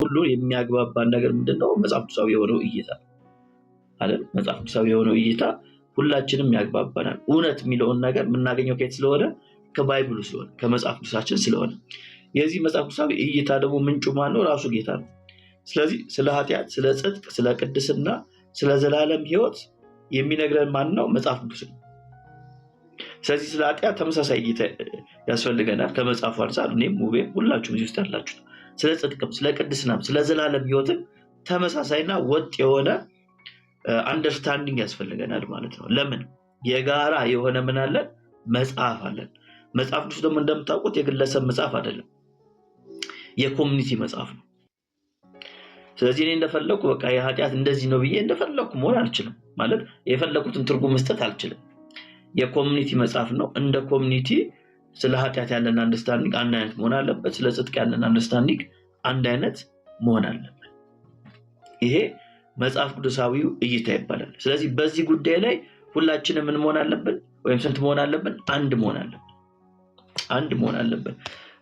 ሁሉ የሚያግባባን ነገር ምንድነው? መጽሐፍ ቅዱሳዊ የሆነው እይታ አይደል? መጽሐፍ ቅዱሳዊ የሆነው እይታ ሁላችንም ያግባባናል። እውነት የሚለውን ነገር የምናገኘው ከየት ስለሆነ? ከባይብሉ ስለሆነ፣ ከመጽሐፍ ቅዱሳችን ስለሆነ። የዚህ መጽሐፍ ቅዱሳዊ እይታ ደግሞ ምንጩ ማን ነው? ራሱ ጌታ ነው። ስለዚህ ስለ ኃጢአት፣ ስለ ጽድቅ፣ ስለ ቅድስና፣ ስለ ዘላለም ሕይወት የሚነግረን ማን ነው? መጽሐፍ ቅዱስ ነው። ስለዚህ ስለ ኃጢአት ተመሳሳይ እይታ ያስፈልገናል ከመጽሐፉ አንፃር። እኔም ውቤም ሁላችሁም እዚህ ውስጥ ያላችሁ ስለ ጽድቅም፣ ስለ ቅድስናም፣ ስለ ዘላለም ሕይወትም ተመሳሳይና ወጥ የሆነ አንደርስታንዲንግ ያስፈልገናል ማለት ነው። ለምን? የጋራ የሆነ ምን አለን? መጽሐፍ አለን። መጽሐፍ ቅዱስ ደግሞ እንደምታውቁት የግለሰብ መጽሐፍ አይደለም፣ የኮሚኒቲ መጽሐፍ ነው። ስለዚህ እኔ እንደፈለኩ በቃ የኃጢአት እንደዚህ ነው ብዬ እንደፈለኩ መሆን አልችልም። ማለት የፈለኩትን ትርጉም መስጠት አልችልም። የኮሚኒቲ መጽሐፍ ነው። እንደ ኮሚኒቲ ስለ ኃጢአት ያለን አንደርስታንዲንግ አንድ አይነት መሆን አለበት። ስለ ጽድቅ ያለን አንደርስታንዲንግ አንድ አይነት መሆን አለበት። ይሄ መጽሐፍ ቅዱሳዊው እይታ ይባላል። ስለዚህ በዚህ ጉዳይ ላይ ሁላችንም ምን መሆን አለብን? ወይም ስንት መሆን አለብን? አንድ መሆን አለብን። አንድ መሆን አለብን።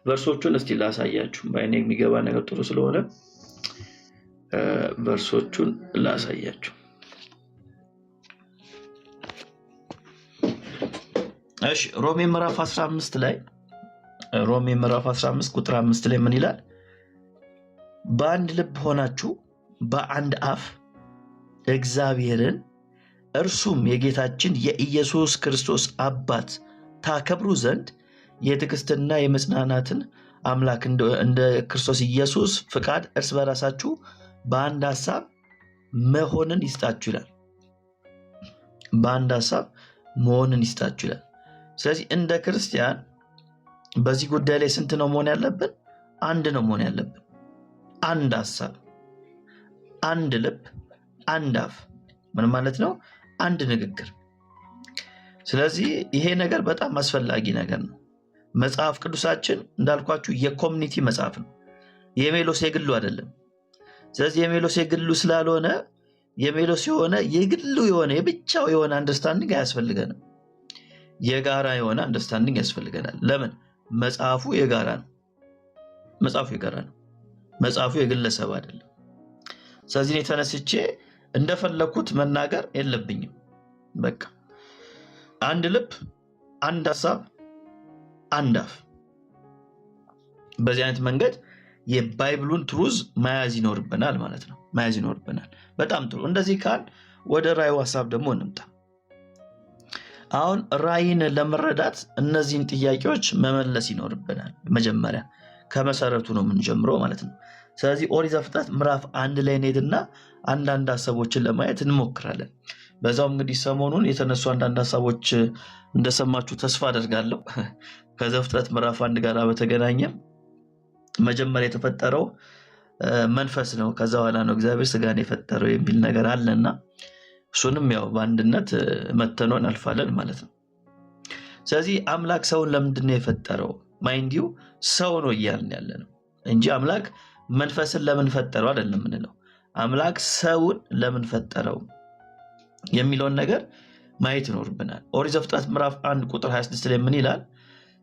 ቨርሶቹን እስቲ ላሳያችሁ። በአይኔ የሚገባ ነገር ጥሩ ስለሆነ ቨርሶቹን ላሳያችሁ። እሺ ሮሜ ምዕራፍ 15 ላይ ሮሜ ምዕራፍ 15 ቁጥር 5 ላይ ምን ይላል? በአንድ ልብ ሆናችሁ በአንድ አፍ እግዚአብሔርን እርሱም የጌታችን የኢየሱስ ክርስቶስ አባት ታከብሩ ዘንድ የትዕግስትና የመጽናናትን አምላክ እንደ ክርስቶስ ኢየሱስ ፍቃድ እርስ በራሳችሁ በአንድ ሐሳብ መሆንን ይስጣችሁ ይላል። በአንድ ሐሳብ መሆንን ይስጣችሁ ይላል። ስለዚህ እንደ ክርስቲያን በዚህ ጉዳይ ላይ ስንት ነው መሆን ያለብን? አንድ ነው መሆን ያለብን። አንድ ሐሳብ፣ አንድ ልብ፣ አንድ አፍ። ምን ማለት ነው? አንድ ንግግር። ስለዚህ ይሄ ነገር በጣም አስፈላጊ ነገር ነው። መጽሐፍ ቅዱሳችን እንዳልኳችሁ የኮሚኒቲ መጽሐፍ ነው። የሜሎስ የግሉ አይደለም። ስለዚህ የሜሎስ የግሉ ስላልሆነ የሜሎስ የሆነ የግሉ የሆነ የብቻው የሆነ አንደርስታንዲንግ አያስፈልገንም። የጋራ የሆነ አንደርስታንዲንግ ያስፈልገናል። ለምን? መጽሐፉ የጋራ ነው። መጽሐፉ የጋራ ነው። መጽሐፉ የግለሰብ አይደለም። ስለዚህ እኔ ተነስቼ እንደፈለኩት መናገር የለብኝም። በቃ አንድ ልብ፣ አንድ ሐሳብ፣ አንድ አፍ። በዚህ አይነት መንገድ የባይብሉን ትሩዝ መያዝ ይኖርብናል ማለት ነው። መያዝ ይኖርብናል። በጣም ጥሩ። እንደዚህ ካል ወደ ራእዩ ሐሳብ ደግሞ እንምጣ። አሁን ራእይን ለመረዳት እነዚህን ጥያቄዎች መመለስ ይኖርብናል። መጀመሪያ ከመሰረቱ ነው የምንጀምረው ማለት ነው። ስለዚህ ኦሪት ዘፍጥረት ምዕራፍ 1 ላይ እንሄድና አንዳንድ ሐሳቦችን ለማየት እንሞክራለን። በዛው እንግዲህ ሰሞኑን የተነሱ አንዳንድ ሐሳቦች እንደሰማችሁ ተስፋ አደርጋለሁ። ከዘፍጥረት ምዕራፍ 1 ጋር በተገናኘ መጀመሪያ የተፈጠረው መንፈስ ነው፣ ከዛ በኋላ ነው እግዚአብሔር ስጋን የፈጠረው የሚል ነገር አለና እሱንም ያው በአንድነት መተነው እናልፋለን ማለት ነው። ስለዚህ አምላክ ሰውን ለምንድን ነው የፈጠረው? ማይንዲው ሰው ነው እያልን ያለነው እንጂ አምላክ መንፈስን ለምን ፈጠረው አይደለም የምንለው። አምላክ ሰውን ለምን ፈጠረው የሚለውን ነገር ማየት ይኖርብናል። ኦሪት ዘፍጥረት ምዕራፍ 1 ቁጥር 26 ላይ ምን ይላል?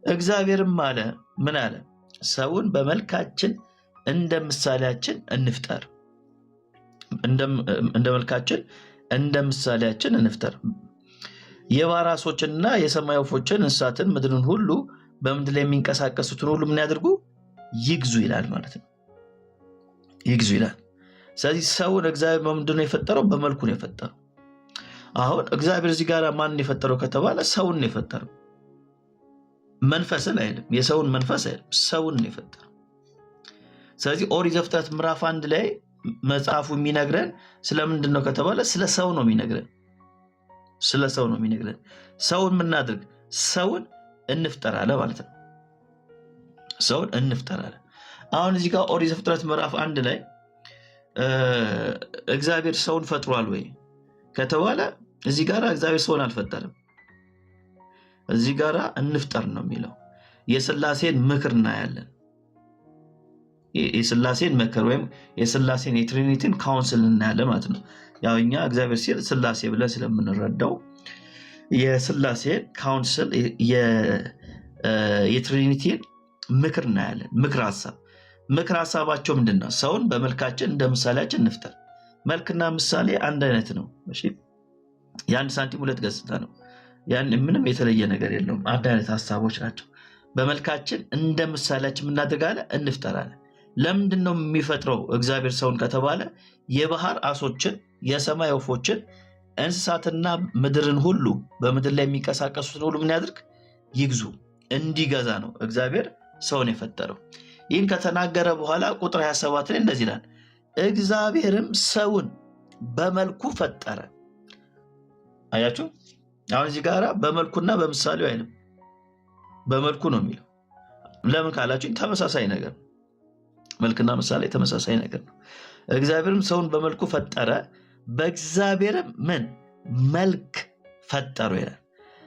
እግዚአብሔርም አለ ምን አለ? ሰውን በመልካችን እንደ ምሳሌያችን እንፍጠር። እንደ መልካችን እንደ ምሳሌያችን እንፍጠር። የባሕር ዓሦችንና የሰማይ ወፎችን፣ እንስሳትን፣ ምድርን ሁሉ በምድር ላይ የሚንቀሳቀሱትን ሁሉ ምን ያድርጉ? ይግዙ ይላል ማለት ነው። ይግዙ ይላል። ስለዚህ ሰውን እግዚአብሔር በምንድን ነው የፈጠረው? በመልኩ ነው የፈጠረው። አሁን እግዚአብሔር እዚህ ጋር ማንን የፈጠረው ከተባለ ሰውን ነው የፈጠረው። መንፈስን አይደለም፣ የሰውን መንፈስ አይደለም፣ ሰውን ነው የፈጠረው። ስለዚህ ኦሪት ዘፍጥረት ምዕራፍ 1 ላይ መጽሐፉ የሚነግረን ስለምንድን ነው ከተባለ ስለ ሰው ነው የሚነግረን። ስለ ሰው ነው የሚነግረን። ሰውን ምናድርግ? ሰውን እንፍጠር አለ ማለት ነው። ሰውን እንፍጠር አለ። አሁን እዚህ ጋር ኦሪት ዘፍጥረት ምዕራፍ 1 ላይ እግዚአብሔር ሰውን ፈጥሯል ወይ ከተባለ እዚህ ጋር እግዚአብሔር ሰውን አልፈጠረም። እዚህ ጋር እንፍጠር ነው የሚለው። የሥላሴን ምክር እናያለን። የሥላሴን ምክር ወይም የሥላሴን የትሪኒቲን ካውንስል እናያለን ማለት ነው። ያው እኛ እግዚአብሔር ሲል ሥላሴ ብለን ስለምንረዳው የስላሴን ካውንስል የትሪኒቲን ምክር እናያለን። ምክር ሀሳባቸው ምንድነው? ሰውን በመልካችን እንደ ምሳሌያችን እንፍጠር። መልክና ምሳሌ አንድ አይነት ነው። እሺ፣ የአንድ ሳንቲም ሁለት ገጽታ ነው። ያን ምንም የተለየ ነገር የለውም። አንድ አይነት ሀሳቦች ናቸው። በመልካችን እንደ ምሳሌያችን እናድርጋለን፣ እንፍጠራለን። ለምንድን ነው የሚፈጥረው እግዚአብሔር ሰውን ከተባለ የባህር አሶችን፣ የሰማይ ወፎችን፣ እንስሳትና ምድርን ሁሉ በምድር ላይ የሚንቀሳቀሱትን ሁሉ ምን ያድርግ? ይግዙ፣ እንዲገዛ ነው እግዚአብሔር ሰውን የፈጠረው። ይህን ከተናገረ በኋላ ቁጥር 27 ላይ እንደዚህ ይላል፣ እግዚአብሔርም ሰውን በመልኩ ፈጠረ። አያችሁ፣ አሁን እዚህ ጋር በመልኩና በምሳሌው አይልም፣ በመልኩ ነው የሚለው። ለምን ካላችሁ ተመሳሳይ ነገር ነው። መልክና ምሳሌ ተመሳሳይ ነገር ነው። እግዚአብሔርም ሰውን በመልኩ ፈጠረ፣ በእግዚአብሔርም ምን መልክ ፈጠሩ ይላል።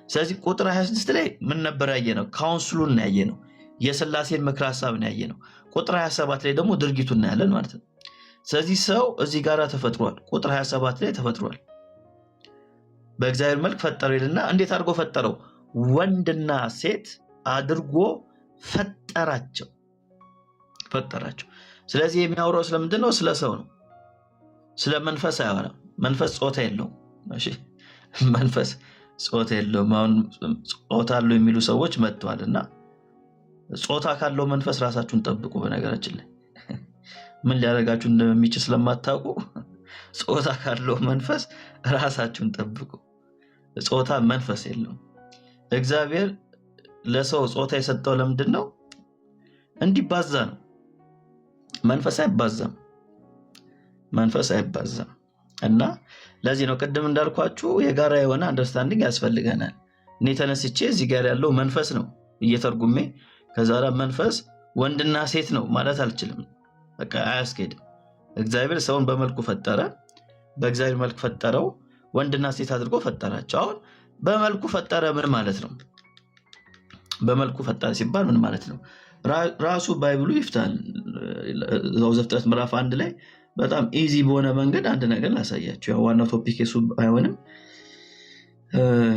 ስለዚህ ቁጥር 26 ላይ ምን ነበር ያየነው? ካውንስሉን ያየነው፣ የስላሴን ምክር ሀሳብን ያየነው። ቁጥር 27 ላይ ደግሞ ድርጊቱን እናያለን ማለት ነው። ስለዚህ ሰው እዚህ ጋር ተፈጥሯል። ቁጥር 27 ላይ ተፈጥሯል። በእግዚአብሔር መልክ ፈጠረው ይልና እንዴት አድርጎ ፈጠረው? ወንድና ሴት አድርጎ ፈጠራቸው። ስለዚህ የሚያወራው ስለምንድን ነው? ስለ ሰው ነው። ስለ መንፈስ አያወራም። መንፈስ ጾታ የለውም። እሺ፣ መንፈስ ጾታ የለውም። አሁን ጾታ አለው የሚሉ ሰዎች መጥተዋልና ጾታ ካለው መንፈስ ራሳችሁን ጠብቁ። በነገራችን ላይ ምን ሊያደርጋችሁ እንደሚችል ስለማታውቁ ጾታ ካለው መንፈስ ራሳችሁን ጠብቁ። ጾታ መንፈስ የለውም። እግዚአብሔር ለሰው ጾታ የሰጠው ለምንድን ነው? እንዲባዛ ነው። መንፈስ አይባዛም። እና ለዚህ ነው ቅድም እንዳልኳችሁ የጋራ የሆነ አንደርስታንዲንግ ያስፈልገናል። እኔ ተነስቼ እዚህ ጋር ያለው መንፈስ ነው እየተርጉሜ ከዛራ መንፈስ ወንድና ሴት ነው ማለት አልችልም። በቃ አያስኬድም። እግዚአብሔር ሰውን በመልኩ ፈጠረ፣ በእግዚአብሔር መልክ ፈጠረው፣ ወንድና ሴት አድርጎ ፈጠራቸው። አሁን በመልኩ ፈጠረ ምን ማለት ነው? በመልኩ ፈጠረ ሲባል ምን ማለት ነው? ራሱ ባይብሉ ይፍታል። ዘፍጥረት ምዕራፍ 1 ላይ በጣም ኢዚ በሆነ መንገድ አንድ ነገር ላሳያችሁ። ያው ዋናው ቶፒክ እሱ አይሆንም፣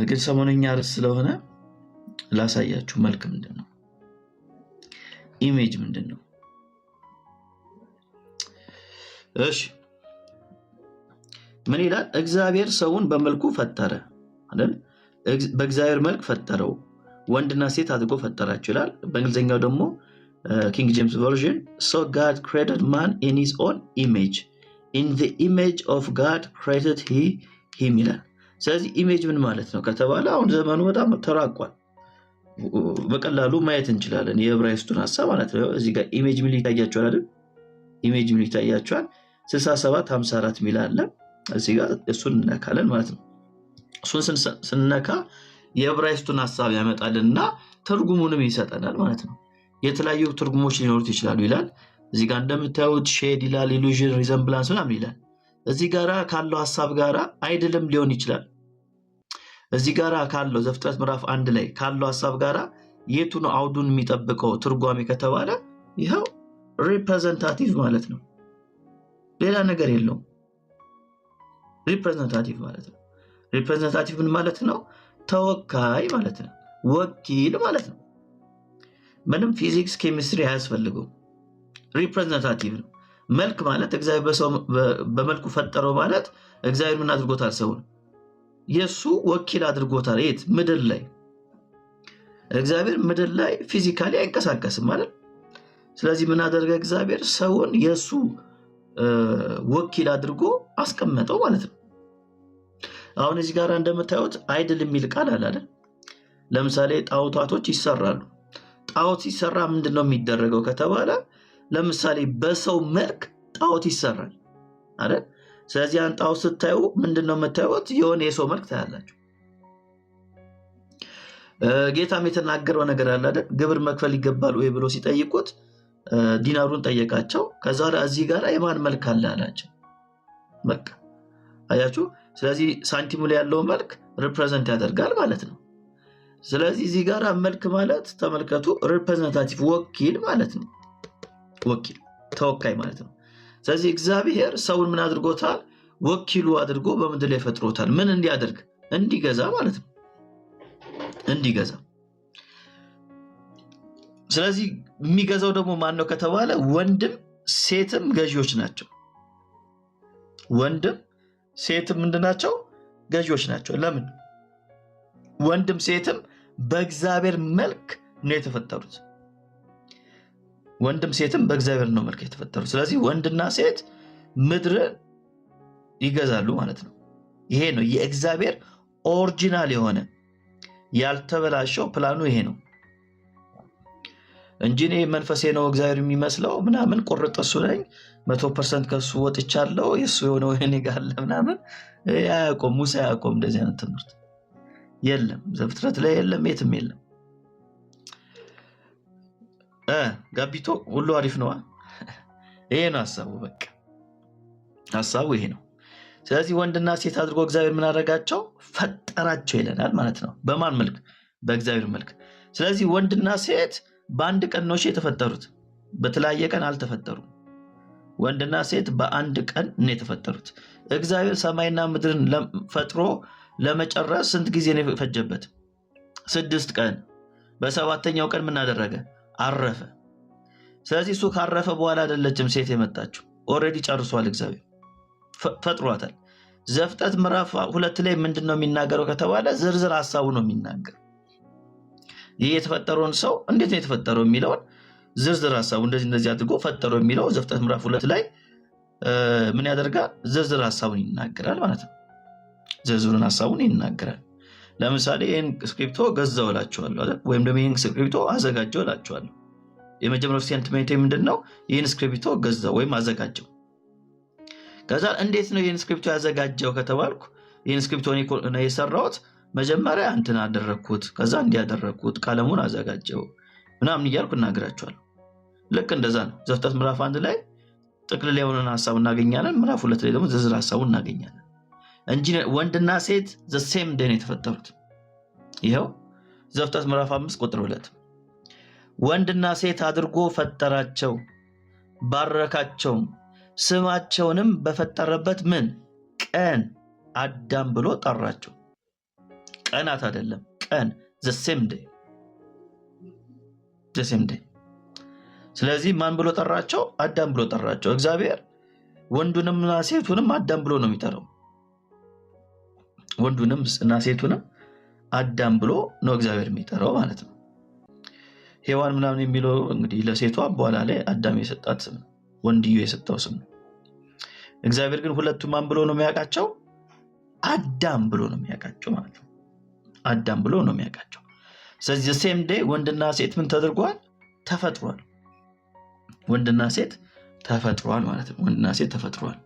ግን ሰሞነኛ ርዕስ ስለሆነ ላሳያችሁ። መልክ ምንድነው? ኢሜጅ ምንድነው? እሺ፣ ምን ይላል? እግዚአብሔር ሰውን በመልኩ ፈጠረ አይደል? በእግዚአብሔር መልክ ፈጠረው፣ ወንድና ሴት አድርጎ ፈጠራቸው ይላል። በእንግሊዝኛው ደግሞ ኪንግ ጄምስ ቨርዥን so God created man in his own image, in the image of God created he him ይላል። ስለዚህ ኢሜጅ ምን ማለት ነው ከተባለ አሁን ዘመኑ በጣም ተራቋል። በቀላሉ ማየት እንችላለን የዕብራይስጡን ሐሳብ ማለት ነው። እዚህ ጋር ኢሜጅ ምን ይታያችኋል አይደል? ኢሜጅ ምን ይታያችኋል? 67 54 ሚል አለ እዚህ ጋር። እሱን እንነካለን ማለት ነው። እሱን ስንነካ የዕብራይስጡን ሐሳብ ያመጣልና ትርጉሙንም ይሰጠናል ማለት ነው። የተለያዩ ትርጉሞች ሊኖሩት ይችላሉ ይላል። እዚህ ጋር እንደምታዩት ሼድ ይላል፣ ኢሉዥን፣ ሪዘምብላንስ ምናምን ይላል። እዚህ ጋር ካለው ሐሳብ ጋር አይደለም ሊሆን ይችላል። እዚህ ጋር ካለው ዘፍጥረት ምዕራፍ 1 ላይ ካለው ሐሳብ ጋር የቱ ነው አውዱን የሚጠብቀው ትርጓሜ ከተባለ ይሄው ሪፕሬዘንታቲቭ ማለት ነው። ሌላ ነገር የለውም። ሪፕሬዘንታቲቭ ማለት ነው። ሪፕሬዘንታቲቭ ምን ማለት ነው? ተወካይ ማለት ነው። ወኪል ማለት ነው። ምንም ፊዚክስ ኬሚስትሪ አያስፈልገው። ሪፕሬዘንታቲቭ ነው። መልክ ማለት እግዚአብሔር በመልኩ ፈጠረው ማለት እግዚአብሔር ምን አድርጎታል? ሰውን የሱ ወኪል አድርጎታል። የት? ምድር ላይ። እግዚአብሔር ምድር ላይ ፊዚካሊ አይንቀሳቀስም ማለት። ስለዚህ ምን አደረገ? እግዚአብሔር ሰውን የሱ ወኪል አድርጎ አስቀመጠው ማለት ነው። አሁን እዚህ ጋር እንደምታዩት አይድል የሚል ቃል አለ አይደል? ለምሳሌ ጣዖታቶች ይሰራሉ። ጣዖት ሲሰራ ምንድነው የሚደረገው ከተባለ ለምሳሌ በሰው መልክ ጣዖት ይሰራል አይደል? ስለዚህ ያን ጣዖት ስታዩ ምንድነው የምታዩት? የሆነ የሰው መልክ ታያላችሁ። ጌታም የተናገረው ነገር አለ አይደል? ግብር መክፈል ይገባል ወይ ብሎ ሲጠይቁት ዲናሩን ጠየቃቸው። ከዛ እዚህ ጋር የማን መልክ አለ አላቸው። በቃ አያችሁ። ስለዚህ ሳንቲሙ ላይ ያለው መልክ ሪፕሬዘንት ያደርጋል ማለት ነው። ስለዚህ እዚህ ጋር መልክ ማለት ተመልከቱ፣ ሪፕሬዘንታቲቭ ወኪል ማለት ነው። ወኪል ተወካይ ማለት ነው። ስለዚህ እግዚአብሔር ሰውን ምን አድርጎታል? ወኪሉ አድርጎ በምድር ላይ ፈጥሮታል። ምን እንዲያደርግ? እንዲገዛ ማለት ነው። እንዲገዛ። ስለዚህ የሚገዛው ደግሞ ማን ነው ከተባለ ወንድም ሴትም ገዢዎች ናቸው። ወንድም ሴትም ምንድናቸው? ገዢዎች ናቸው። ለምን? ወንድም ሴትም በእግዚአብሔር መልክ ነው የተፈጠሩት። ወንድም ሴትም በእግዚአብሔር ነው መልክ የተፈጠሩት። ስለዚህ ወንድና ሴት ምድርን ይገዛሉ ማለት ነው። ይሄ ነው የእግዚአብሔር ኦሪጂናል የሆነ ያልተበላሸው ፕላኑ ይሄ ነው እንጂ እኔ መንፈሴ ነው እግዚአብሔር የሚመስለው ምናምን ቁርጥ እሱ ነኝ 100% ከሱ ወጥቻለሁ የሱ የሆነው እኔ ጋር አለ ምናምን ያቆም ሙሳ ያቆም እንደዚህ አይነት ትምህርት የለም። ዘፍጥረት ላይ የለም፣ የትም የለም። ጋቢቶ ሁሉ አሪፍ ነው። ይሄ ነው ሐሳቡ። በቃ ሐሳቡ ይሄ ነው። ስለዚህ ወንድና ሴት አድርጎ እግዚአብሔር ምን አደረጋቸው? ፈጠራቸው ይለናል ማለት ነው። በማን መልክ? በእግዚአብሔር መልክ። ስለዚህ ወንድና ሴት በአንድ ቀን ነው የተፈጠሩት፣ በተለያየ ቀን አልተፈጠሩም። ወንድና ሴት በአንድ ቀን ነው የተፈጠሩት። እግዚአብሔር ሰማይና ምድርን ፈጥሮ ለመጨረስ ስንት ጊዜ ነው የፈጀበት? 6 ቀን። በሰባተኛው ቀን ምን አደረገ? አረፈ። ስለዚህ እሱ ካረፈ በኋላ አይደለችም ሴት የመጣችው፣ ኦልሬዲ ጨርሷል። እግዚአብሔር ፈጥሯታል። ዘፍጥረት ምዕራፍ 2 ላይ ምንድነው የሚናገረው ከተባለ ዝርዝር ሐሳቡ ነው የሚናገር። ይህ የተፈጠረውን ሰው እንዴት ነው የተፈጠረው የሚለውን ዝርዝር ሐሳቡ እንደዚህ አድርጎ ፈጠረው የሚለው ዘፍጥረት ምዕራፍ 2 ላይ ምን ያደርጋል? ዝርዝር ሐሳቡን ይናገራል ማለት ነው። ዝርዝሩን ሐሳቡን ይናገራል። ለምሳሌ ይህን ስክሪፕቶ ገዛው እላችኋለሁ አይደል? ወይም ደግሞ ይህን ስክሪፕቶ አዘጋጀው እላችኋለሁ። የመጀመሪያው ስቴትመንት ምንድነው? ይህን ስክሪፕቶ ገዛው ወይም አዘጋጀው። ከዛ እንዴት ነው ይህን ስክሪፕቶ ያዘጋጀው ከተባልኩ ይህን ስክሪፕቶ ነው የሰራሁት መጀመሪያ እንትን አደረኩት፣ ከዛ እንዲያደረኩት ቀለሙን አዘጋጀው ምናምን እያልኩ እናገራችኋለሁ። ልክ እንደዛ ነው። ዘፍጥረት ምዕራፍ 1 ላይ ጥቅልል የሆነን ሐሳብ እናገኛለን። ምዕራፍ 2 ላይ ደግሞ ዝርዝር ሐሳቡን እናገኛለን እንጂ ወንድና ሴት ዘ ሴም ዴይ ነው የተፈጠሩት። ይሄው ዘፍጥረት ምዕራፍ 5 ቁጥር 2 ወንድና ሴት አድርጎ ፈጠራቸው፣ ባረካቸው፣ ስማቸውንም በፈጠረበት ምን ቀን አዳም ብሎ ጠራቸው። ቀናት አይደለም፣ ቀን ዘ ሴም ዴይ። ስለዚህ ማን ብሎ ጠራቸው? አዳም ብሎ ጠራቸው። እግዚአብሔር ወንዱንምና ሴቱንም አዳም ብሎ ነው የሚጠራው። ወንዱንም እና ሴቱንም አዳም ብሎ ነው እግዚአብሔር የሚጠራው ማለት ነው። ሔዋን ምናምን የሚለው እንግዲህ ለሴቷ በኋላ ላይ አዳም የሰጣት ስም ነው፣ ወንድዩ የሰጠው ስም ነው። እግዚአብሔር ግን ሁለቱም ማን ብሎ ነው የሚያውቃቸው? አዳም ብሎ ነው የሚያውቃቸው ማለት ነው። አዳም ብሎ ነው የሚያውቃቸው። ስለዚህ ሴም ዴይ ወንድና ሴት ምን ተደርጓል? ተፈጥሯል። ወንድና ሴት ተፈጥሯል ማለት ነው። ወንድና ሴት ተፈጥሯል።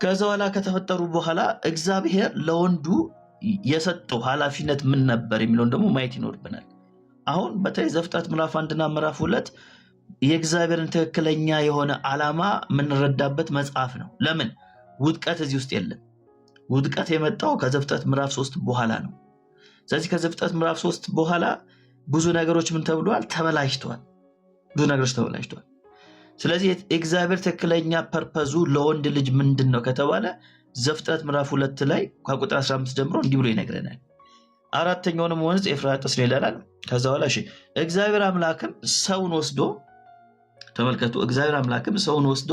ከዛ በኋላ ከተፈጠሩ በኋላ እግዚአብሔር ለወንዱ የሰጠው ኃላፊነት ምን ነበር የሚለውን ደግሞ ማየት ይኖርብናል። አሁን በተለይ ዘፍጥረት ምዕራፍ 1 እና ምዕራፍ 2 የእግዚአብሔርን ትክክለኛ የሆነ ዓላማ የምንረዳበት መጽሐፍ ነው። ለምን? ውድቀት እዚህ ውስጥ የለም። ውድቀት የመጣው ከዘፍጥረት ምዕራፍ 3 በኋላ ነው። ስለዚህ ከዘፍጥረት ምዕራፍ 3 በኋላ ብዙ ነገሮች ምን ተብለዋል? ተበላሽተዋል። ብዙ ነገሮች ተበላሽተዋል። ስለዚህ እግዚአብሔር ትክክለኛ ፐርፐዙ ለወንድ ልጅ ምንድን ነው ከተባለ ዘፍጥረት ምዕራፍ 2 ላይ ከቁጥር 15 ጀምሮ እንዲህ ብሎ ይነግረናል። አራተኛውንም ወንዝ ኤፍራጥስ ነው ይላል። ከዛ በኋላ እግዚአብሔር አምላክም ሰውን ወስዶ፣ ተመልከቱ፣ እግዚአብሔር አምላክም ሰውን ወስዶ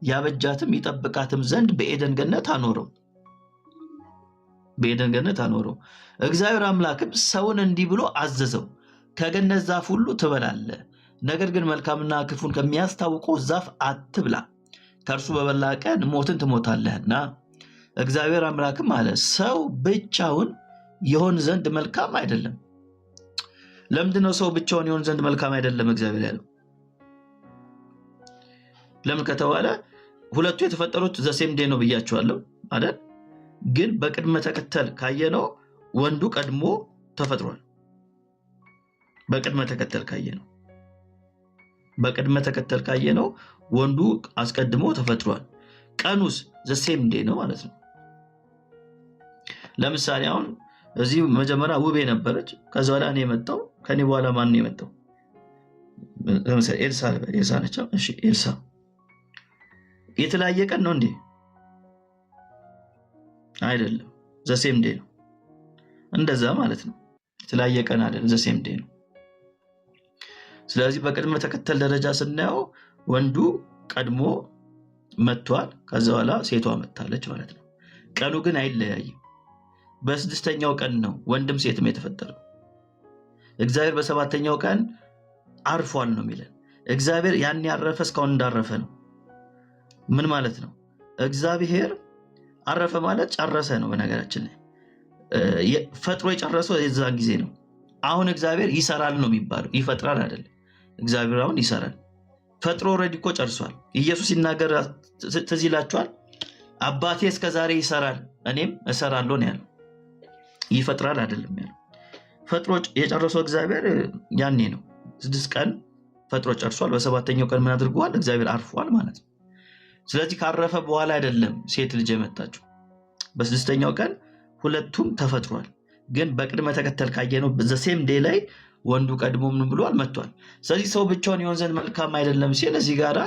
ያበጃትም ይጠብቃትም ዘንድ በኤደን ገነት አኖረው። በኤደን ገነት አኖረው። እግዚአብሔር አምላክም ሰውን እንዲህ ብሎ አዘዘው፣ ከገነት ዛፍ ሁሉ ትበላለህ፣ ነገር ግን መልካምና ክፉን ከሚያስታውቀው ዛፍ አትብላ፣ ከእርሱ በበላ ቀን ሞትን ትሞታለህና። እግዚአብሔር አምላክም አለ ሰው ብቻውን ይሆን ዘንድ መልካም አይደለም። ለምንድነው ሰው ብቻውን ይሆን ዘንድ መልካም አይደለም እግዚአብሔር ያለው? ለምን ከተባለ ሁለቱ የተፈጠሩት ዘ ሴም ዴይ ነው ብያቸዋለሁ አይደል? ግን በቅድመ ተከተል ካየነው ወንዱ ቀድሞ ተፈጥሯል። በቅድመ ተከተል ካየነው ወንዱ አስቀድሞ ተፈጥሯል። ቀኑስ ዘ ሴም ዴይ ነው ማለት ነው። ለምሳሌ አሁን እዚህ መጀመሪያ ውቤ ነበረች፣ ከዛ በኋላ እኔ የመጣው፣ ከኔ በኋላ ማን ነው የመጣው? ለምሳሌ ኤልሳ ነች። እሺ ኤልሳ የተለያየ ቀን ነው እንዴ? አይደለም፣ ዘ ሴም ዴይ ነው። እንደዛ ማለት ነው። የተለያየ ቀን አይደለም ዘ ሴም ዴይ ነው። ስለዚህ በቅድመ ተከተል ደረጃ ስናየው ወንዱ ቀድሞ መጥቷል፣ ከዛ በኋላ ሴቷ መጣለች ማለት ነው። ቀኑ ግን አይለያይም። በስድስተኛው ቀን ነው ወንድም ሴትም የተፈጠረው። እግዚአብሔር በሰባተኛው ቀን አርፏል ነው የሚለን። እግዚአብሔር ያን ያረፈ እስካሁን እንዳረፈ ነው። ምን ማለት ነው? እግዚአብሔር አረፈ ማለት ጨረሰ ነው። በነገራችን ላይ ፈጥሮ የጨረሰው የዛን ጊዜ ነው። አሁን እግዚአብሔር ይሰራል ነው የሚባለው፣ ይፈጥራል አይደለም። እግዚአብሔር አሁን ይሰራል። ፈጥሮ ኦልሬዲ እኮ ጨርሷል። ኢየሱስ ሲናገር ትዝ ይላችኋል። አባቴ እስከዛሬ ይሰራል እኔም እሰራለሁ ነው ያለው። ይፈጥራል አይደለም ያለው። ፈጥሮ የጨረሰው እግዚአብሔር ያኔ ነው። 6 ቀን ፈጥሮ ጨርሷል። በሰባተኛው ቀን ምን አድርጓል? እግዚአብሔር አርፏል ማለት ነው። ስለዚህ ካረፈ በኋላ አይደለም ሴት ልጅ የመጣችው። በስድስተኛው ቀን ሁለቱም ተፈጥሯል። ግን በቅድመ ተከተል ካየነው በዘ ሴም ዴይ ላይ ወንዱ ቀድሞ ምን ብሏል? መጥቷል። ስለዚህ ሰው ብቻውን ይሆን ዘንድ መልካም አይደለም ሲል እዚህ ጋራ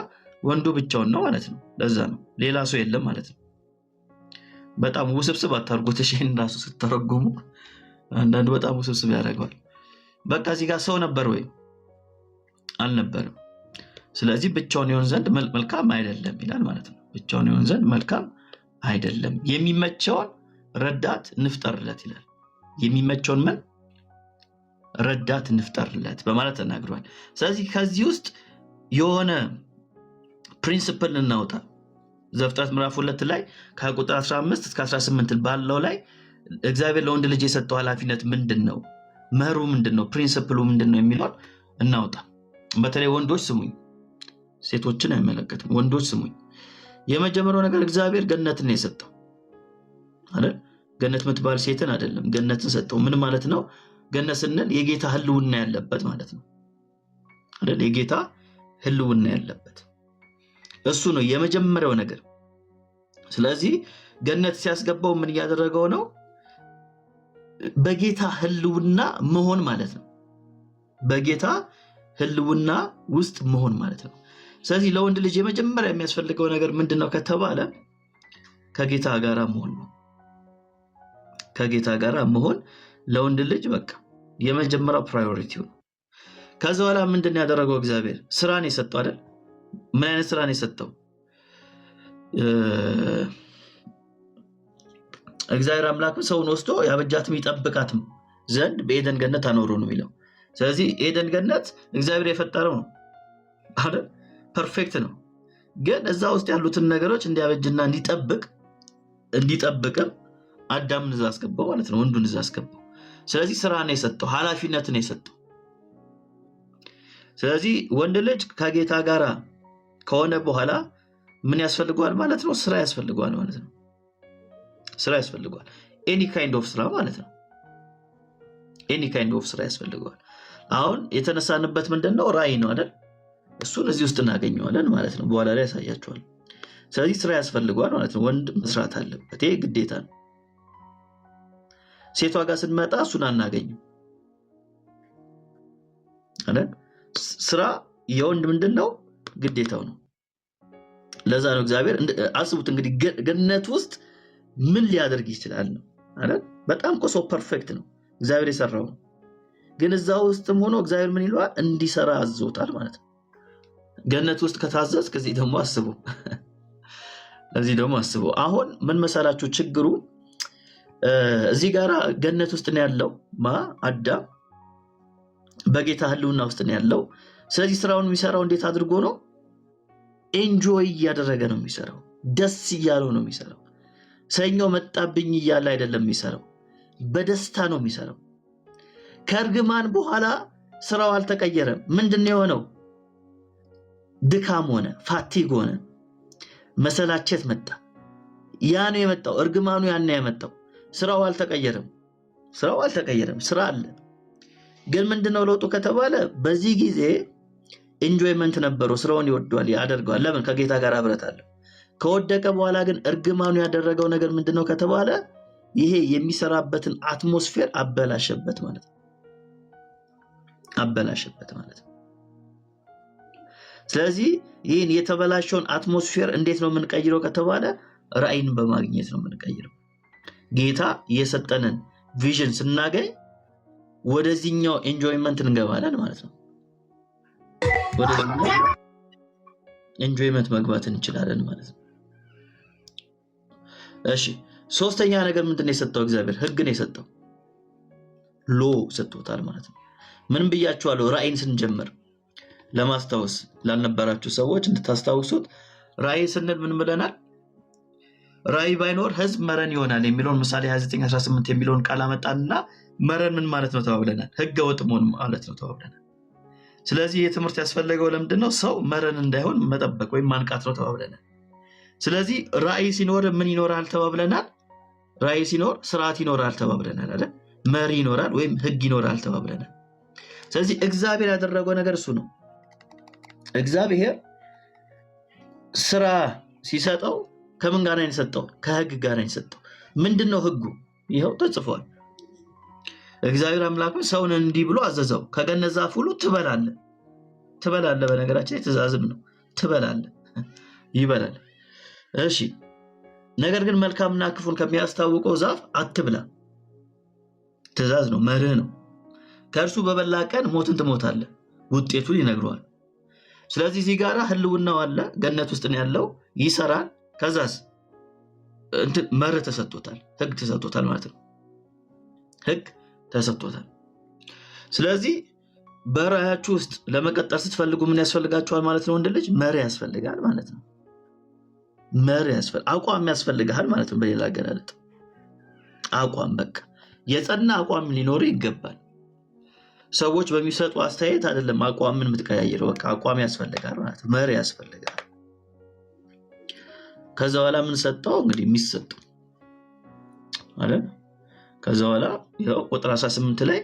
ወንዱ ብቻውን ነው ማለት ነው። ለዛ ነው ሌላ ሰው የለም ማለት ነው። በጣም ውስብስብ አታርጉት። እሺን ራሱ ስትተረጉሙ አንዳንድ በጣም ውስብስብ ያደርገዋል። በቃ እዚህ ጋር ሰው ነበር ወይ? አልነበረም። ስለዚህ ብቻውን ይሆን ዘንድ መልካም አይደለም ይላል ማለት ነው። ብቻውን ይሆን ዘንድ መልካም አይደለም፣ የሚመቸውን ረዳት እንፍጠርለት ይላል። የሚመቸውን ምን ረዳት እንፍጠርለት በማለት ተናግሯል። ስለዚህ ከዚህ ውስጥ የሆነ ፕሪንሲፕል እናውጣ። ዘፍጥረት ምዕራፍ 2 ላይ ከቁጥር 15 እስከ 18 ባለው ላይ እግዚአብሔር ለወንድ ልጅ የሰጠው ኃላፊነት ምንድነው? መሩ ምንድነው? ፕሪንሲፕሉ ምንድነው የሚለው እናውጣ። በተለይ ወንዶች ስሙኝ፣ ሴቶችን አይመለከትም። ወንዶች ስሙኝ። የመጀመሪያው ነገር እግዚአብሔር ገነትን ነው የሰጠው አይደል? ገነት የምትባል ሴትን አይደለም፣ ገነትን ሰጠው። ምን ማለት ነው? ገነት ስንል የጌታ ህልውና ያለበት ማለት ነው አይደል? የጌታ ህልውና ያለበት እሱ ነው የመጀመሪያው ነገር። ስለዚህ ገነት ሲያስገባው ምን ያደረገው ነው? በጌታ ህልውና መሆን ማለት ነው። በጌታ ህልውና ውስጥ መሆን ማለት ነው። ስለዚህ ለወንድ ልጅ የመጀመሪያ የሚያስፈልገው ነገር ምንድነው ከተባለ ከጌታ ጋር መሆን ነው። ከጌታ ጋር መሆን ለወንድ ልጅ በቃ የመጀመሪያው ፕራዮሪቲው ነው። ከዛ በኋላ ምንድነው ያደረገው? እግዚአብሔር ስራን የሰጠው አይደል? ምን አይነት ስራን የሰጠው? እግዚአብሔር አምላክ ሰውን ወስዶ ያበጃትም ይጠብቃትም ዘንድ በኤደን ገነት አኖረው ነው የሚለው። ስለዚህ ኤደን ገነት እግዚአብሔር የፈጠረው ነው አይደል? ፐርፌክት ነው። ግን እዛ ውስጥ ያሉትን ነገሮች እንዲያበጅና እንዲጠብቅም አዳምን እዛ አስገባው ማለት ነው። ወንዱን እዛ አስገባው። ስለዚህ ስራን የሰጠው፣ ኃላፊነትን የሰጠው። ስለዚህ ወንድ ልጅ ከጌታ ጋር ከሆነ በኋላ ምን ያስፈልገዋል ማለት ነው? ስራ ያስፈልገዋል ማለት ነው። ስራ ያስፈልገዋል። ኤኒ ካይንድ ኦፍ ስራ ማለት ነው። ኤኒ ካይንድ ኦፍ ስራ ያስፈልገዋል። አሁን የተነሳንበት ምንድነው? ራእይ ነው አይደል? እሱን እዚህ ውስጥ እናገኘዋለን ማለት ነው። በኋላ ላይ ያሳያቸዋል። ስለዚህ ስራ ያስፈልገዋል ማለት ነው። ወንድ መስራት አለበት። ይሄ ግዴታ ነው። ሴቷ ጋር ስንመጣ እሱን አናገኝም አይደል? ስራ የወንድ ምንድነው? ግዴታው ነው። ለዛ ነው እግዚአብሔር አስቡት እንግዲህ ገነት ውስጥ ምን ሊያደርግ ይችላል ነው አይደል? በጣም እኮ ሰው ፐርፌክት ነው እግዚአብሔር የሰራው። ግን እዛ ውስጥም ሆኖ እግዚአብሔር ምን ይለዋል? እንዲሰራ አዝዞታል ማለት ነው። ገነት ውስጥ ከታዘዝ ከዚህ ደግሞ አስቡ። ለዚህ ደግሞ አስቡ። አሁን ምን መሰላችሁ ችግሩ? እዚህ ጋራ ገነት ውስጥ ነው ያለው አዳም በጌታ ህልውና ውስጥ ነው ያለው። ስለዚህ ስራውን የሚሰራው እንዴት አድርጎ ነው? ኤንጆይ እያደረገ ነው የሚሰራው። ደስ እያለው ነው የሚሰራው። ሰኞ መጣብኝ እያለ አይደለም የሚሰራው፣ በደስታ ነው የሚሰራው። ከእርግማን በኋላ ስራው አልተቀየረም። ምንድነው የሆነው? ድካም ሆነ፣ ፋቲግ ሆነ፣ መሰላቸት መጣ። ያ ነው የመጣው። እርግማኑ ያን ነው ያመጣው። ስራው አልተቀየረም። ስራ አለ። ግን ምንድነው ለውጡ ከተባለ በዚህ ጊዜ ኢንጆይመንት ነበረው። ስራውን ይወደዋል፣ ያደርገዋል። ለምን? ከጌታ ጋር አብረት አለ። ከወደቀ በኋላ ግን እርግማኑ ያደረገው ነገር ምንድነው ከተባለ ይሄ የሚሰራበትን አትሞስፌር አበላሸበት ማለት ነው። ስለዚህ ይህን የተበላሸውን አትሞስፌር እንዴት ነው የምንቀይረው ከተባለ ራእይን በማግኘት ነው የምንቀይረው። ጌታ የሰጠንን ቪዥን ስናገኝ ወደዚህኛው ኤንጆይመንት እንገባለን ማለት ነው። ወደዚህኛው ኤንጆይመንት መግባት እንችላለን ማለት ነው። እሺ ሶስተኛ ነገር ምንድነው የሰጠው እግዚአብሔር? ህግ ነው የሰጠው። ሎ ሰጥቶታል ማለት ነው። ምን ብያችኋለሁ? ራእይን ስንጀምር ለማስታወስ ላልነበራችሁ ሰዎች እንድታስታውሱት ራእይ ስንል ምን ብለናል? ራእይ ባይኖር ህዝብ መረን ይሆናል የሚለውን ምሳሌ 29:18 የሚለውን ቃል አመጣንና መረን ምን ማለት ነው ተባብለናል? ህገ ወጥ መሆን ማለት ነው ተባብለናል። ስለዚህ የትምህርት ያስፈልገው ለምንድነው? ሰው መረን እንዳይሆን መጠበቅ ወይም ማንቃት ነው ተባብለናል። ስለዚህ ራእይ ሲኖር ምን ይኖራል ተባብለናል? ራእይ ሲኖር ስርዓት ይኖራል ተባብለናል አይደል? መሪ ይኖራል ወይም ህግ ይኖራል ተባብለናል። ስለዚህ እግዚአብሔር ያደረገው ነገር እሱ ነው። እግዚአብሔር ስራ ሲሰጠው ከምን ጋር ነው የሰጠው? ከህግ ጋር ነው የሰጠው። ምንድነው ህጉ? ይሄው ተጽፏል። እግዚአብሔር አምላክ ሰውን እንዲህ ብሎ አዘዘው፣ ከገነት ዛፍ ሁሉ ትበላለህ። በነገራችን ላይ ትእዛዝም ነው። ትበላለህ፣ ይበላል። እሺ ነገር ግን መልካምና ክፉን ከሚያስታውቀው ዛፍ አትብላ። ትእዛዝ ነው፣ መርህ ነው። ከእርሱ በበላ ቀን ሞትን ትሞታለህ፣ ውጤቱን ይነግረዋል። ስለዚህ እዚህ ጋር ህልውናው አለ፣ ገነት ውስጥ ነው ያለው፣ ይሰራል። ከዛስ መርህ ተሰጥቶታል፣ ህግ ተሰጥቶታል ማለት ነው። ህግ ተሰጥቶታል። ስለዚህ በራእያችሁ ውስጥ ለመቀጠል ስትፈልጉ ምን ያስፈልጋችኋል ማለት ነው? ወንድ ልጅ መርህ ያስፈልጋል ማለት ነው። አቋም ያስፈልጋል ማለት ነው። በሌላ አገላለጥ አቋም፣ በቃ የጸና አቋም ሊኖር ይገባል። ሰዎች በሚሰጡ አስተያየት አይደለም አቋምን የምትቀያየረው። በቃ አቋም ያስፈልጋል ማለት ነው። መርህ ያስፈልጋል። ከዛ በኋላ ምን ሰጠው? እንግዲህ የሚሰጠው ማለት ከዛ በኋላ ያው ቁጥር 18 ላይ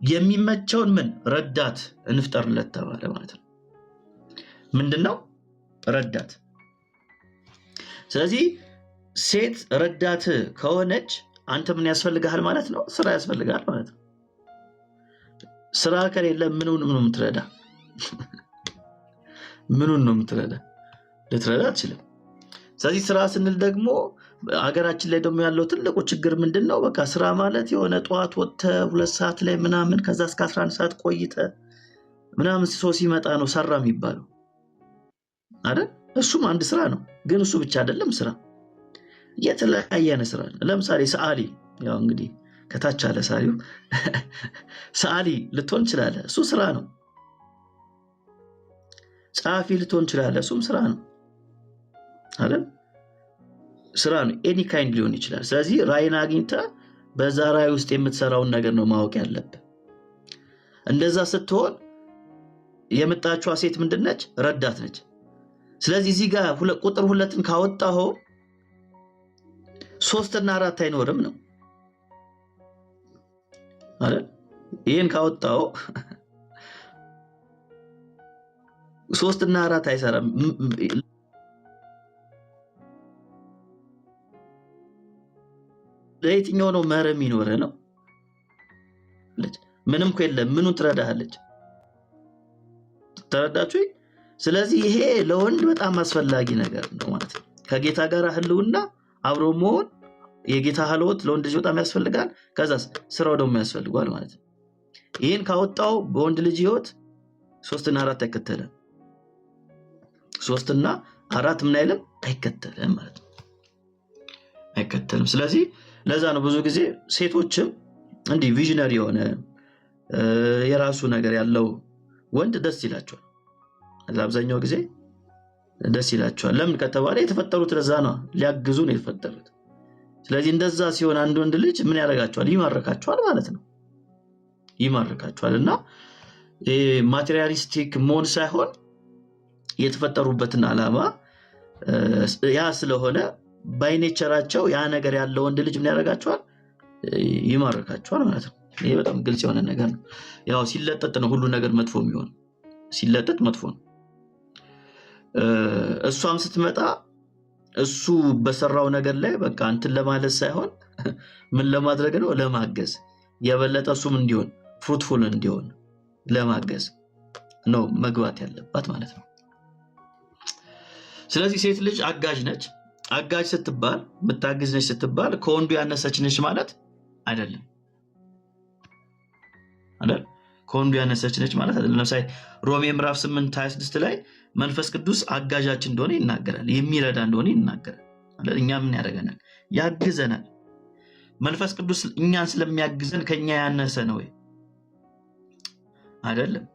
የሚመቸውን ምን ረዳት እንፍጠርለት ተባለ ማለት ነው። ምንድነው ረዳት? ስለዚህ ሴት ረዳት ከሆነች አንተ ምን ያስፈልጋል ማለት ነው? ስራ ያስፈልጋል ማለት ነው። ስራ ከሌለ ምኑን ነው የምትረዳ? ምኑን ነው የምትረዳ? ልትረዳ አትችልም። ስለዚህ ስራ ስንል ደግሞ አገራችን ላይ ደግሞ ያለው ትልቁ ችግር ምንድነው? በቃ ስራ ማለት የሆነ ጠዋት ወጥተህ 2 ሰዓት ላይ ምናምን ከዛ እስከ 11 ሰዓት ቆይተህ ምናምን ሰው ሲመጣ ነው ሰራ የሚባለው አይደል? እሱም አንድ ስራ ነው፣ ግን እሱ ብቻ አይደለም ስራ። የተለያየ ስራ ነው። ለምሳሌ ሰዓሊ፣ ያው እንግዲህ ከታች አለ ሰዓሊው ሰዓሊ ልትሆን ይችላል፣ እሱ ስራ ነው። ጸሐፊ ልትሆን ይችላል፣ እሱም ስራ ነው አይደል? ስራ ነው። ኤኒ ካይንድ ሊሆን ይችላል። ስለዚህ ራእይን አግኝተህ በዛ ራእይ ውስጥ የምትሰራውን ነገር ነው ማወቅ ያለብህ። እንደዛ ስትሆን የመጣችዋ ሴት ምንድነች? ረዳት ነች። ስለዚህ እዚህ ጋር ቁጥር 2ን ካወጣኸው 3 እና 4 አይኖርም ነው አይደል? ይሄን ካወጣኸው 3 እና 4 አይሰራም። ለየትኛው ነው መርህ የሚኖርህ ነው? ምንም እኮ የለም። ምኑን ትረዳሃለች? ተረዳችሁ? ስለዚህ ይሄ ለወንድ በጣም አስፈላጊ ነገር ነው ማለት ነው። ከጌታ ጋር ህልውና አብሮ መሆን፣ የጌታ ህልወት ለወንድ ልጅ በጣም ያስፈልጋል። ከዛስ ስራው ደግሞ ያስፈልጋል ማለት ነው። ይሄን ካወጣው በወንድ ልጅ ህይወት 3 እና 4 አይከተልም። 3 እና 4 ምን አይልም? አይከተልም ማለት ነው። አይከተልም። ስለዚህ ለዛ ነው ብዙ ጊዜ ሴቶችም እንዲህ ቪዥነሪ የሆነ የራሱ ነገር ያለው ወንድ ደስ ይላቸዋል። አብዛኛው ጊዜ ደስ ይላቸዋል። ለምን ከተባለ የተፈጠሩት ለዛ ነው፣ ሊያግዙ ነው የተፈጠሩት። ስለዚህ እንደዛ ሲሆን አንድ ወንድ ልጅ ምን ያደርጋቸዋል? ይማርካቸዋል ማለት ነው። ይማርካቸዋል። እና ማቴሪያሊስቲክ መሆን ሳይሆን የተፈጠሩበትን ዓላማ ያ ስለሆነ ባይኔቸራቸው ያ ነገር ያለው ወንድ ልጅ ምን ያደርጋቸዋል? ይማርካቸዋል ማለት ነው። ይሄ በጣም ግልጽ የሆነ ነገር ነው። ያው ሲለጠጥ ነው ሁሉ ነገር መጥፎ የሚሆን። ሲለጠጥ መጥፎ ነው። እሷም ስትመጣ እሱ በሰራው ነገር ላይ በቃ እንትን ለማለት ሳይሆን ምን ለማድረግ ነው? ለማገዝ፣ የበለጠ እሱም እንዲሆን ፍሩትፉል እንዲሆን ለማገዝ ነው መግባት ያለባት ማለት ነው። ስለዚህ ሴት ልጅ አጋዥ ነች። አጋዥ ስትባል የምታግዝ ነች ስትባል ከወንዱ ያነሰች ነች ማለት አይደለም። አይደል? ከወንዱ ያነሰች ነች ማለት አይደለም። ለምሳሌ ሮሜ ምዕራፍ 8:26 ላይ መንፈስ ቅዱስ አጋዣችን እንደሆነ ይናገራል፣ የሚረዳ እንደሆነ ይናገራል አይደል? እኛ ምን ያደርገናል? ያግዘናል። መንፈስ ቅዱስ እኛን ስለሚያግዘን ከኛ ያነሰ ነው ወይ? አይደለም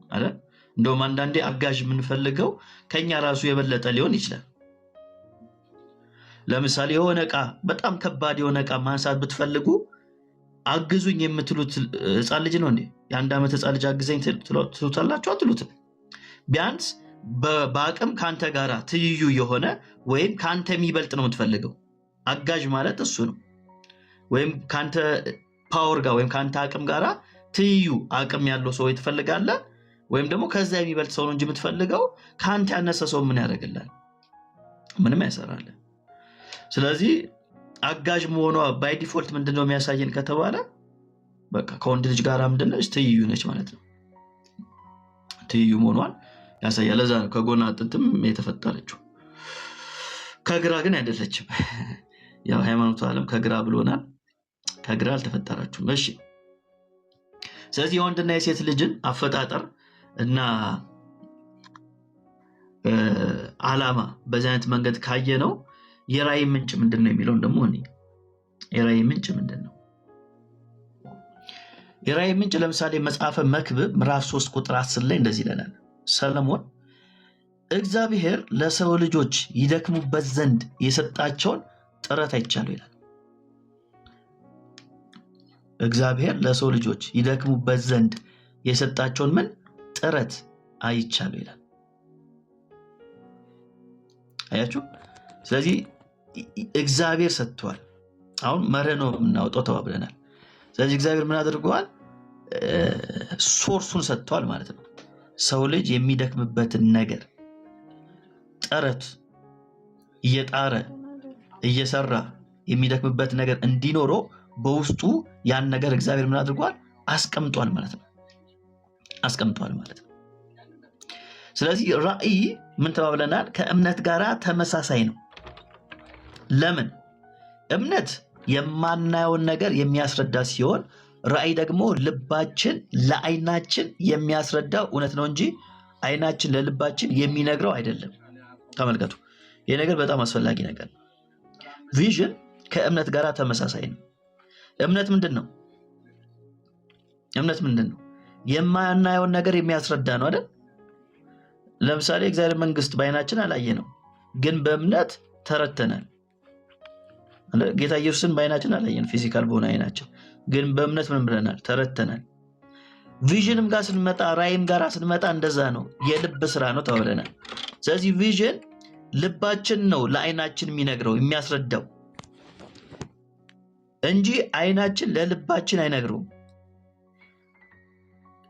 አይደል? እንደውም አንዳንዴ አጋዥ የምንፈልገው ከኛ ራሱ የበለጠ ሊሆን ይችላል። ለምሳሌ የሆነ ዕቃ በጣም ከባድ የሆነ ዕቃ ማንሳት ብትፈልጉ አግዙኝ የምትሉት ሕፃን ልጅ ነው እንዴ? የአንድ ዓመት ሕፃን ልጅ አግዘኝ ትሉታላችሁ? አትሉትም። ቢያንስ በአቅም ከአንተ ጋር ትይዩ የሆነ ወይም ከአንተ የሚበልጥ ነው የምትፈልገው። አጋዥ ማለት እሱ ነው። ወይም ከአንተ ፓወር ጋር ወይም ከአንተ አቅም ጋር ትይዩ አቅም ያለው ሰው ትፈልጋለህ። ወይም ደግሞ ከዛ የሚበልጥ ሰው ነው እንጂ የምትፈልገው ከአንተ ያነሰ ሰው ምን ያደርግልሃል? ምንም አይሰራልህ። ስለዚህ አጋዥ መሆኗ ባይ ዲፎልት ምንድነው የሚያሳየን ከተባለ በቃ ከወንድ ልጅ ጋር ምንድነች? ትይዩ ነች ማለት ነው። ትይዩ መሆኗን ያሳያል። ለዛ ነው ከጎን አጥንትም የተፈጠረችው። ከግራ ግን አይደለችም። ያው ሃይማኖቱ ዓለም ከግራ ብሎናል። ከግራ አልተፈጠራችሁም። እሺ። ስለዚህ የወንድና የሴት ልጅን አፈጣጠር እና ዓላማ በዚህ አይነት መንገድ ካየ ነው የራእይ ምንጭ ምንድነው የሚለውን ደግሞ የራእይ ምንጭ ምንድነው? የራእይ ምንጭ ለምሳሌ መጽሐፈ መክብብ ምዕራፍ 3 ቁጥር 10 ላይ እንደዚህ ይላል። ሰለሞን እግዚአብሔር ለሰው ልጆች ይደክሙበት ዘንድ የሰጣቸውን ጥረት አይቻለሁ ይላል። እግዚአብሔር ለሰው ልጆች ይደክሙበት ዘንድ የሰጣቸውን ምን ጥረት አይቻለሁ ይላል። አያችሁ? ስለዚህ እግዚአብሔር ሰጥቷል። አሁን መርህ ነው የምናወጣው ተባብለናል። ስለዚህ እግዚአብሔር ምን አድርጓል? ሶርሱን ሰጥቷል ማለት ነው። ሰው ልጅ የሚደክምበትን ነገር ጥረት እየጣረ እየሰራ የሚደክምበት ነገር እንዲኖረው በውስጡ ያን ነገር እግዚአብሔር ምን አድርጓል? አስቀምጧል ማለት ነው። አስቀምጧል ማለት ነው። ስለዚህ ራእይ ምን ተባብለናል? ከእምነት ጋር ተመሳሳይ ነው። ለምን? እምነት የማናየውን ነገር የሚያስረዳ ሲሆን ራእይ ደግሞ ልባችን ለዓይናችን የሚያስረዳው እውነት ነው እንጂ ዓይናችን ለልባችን የሚነግረው አይደለም። ተመልከቱ። ይህ ነገር በጣም አስፈላጊ ነገር ነው። ቪዥን ከእምነት ጋር ተመሳሳይ ነው። እምነት ምንድን ነው? እምነት ምንድን ነው? የማናየውን ነገር የሚያስረዳ ነው አይደል? ለምሳሌ እግዚአብሔር መንግስት በዓይናችን አላየ ነው፣ ግን በእምነት ተረተናል። ጌታ ኢየሱስን በዓይናችን አላየን፣ ፊዚካል በሆነ ዓይናችን፣ ግን በእምነት ምን ብለናል? ተረተናል። ቪዥንም ጋር ስንመጣ ራእይም ጋር ስንመጣ እንደዛ ነው፣ የልብ ስራ ነው ተብለናል። ስለዚህ ቪዥን ልባችን ነው ለዓይናችን የሚነግረው የሚያስረዳው እንጂ ዓይናችን ለልባችን አይነግረውም።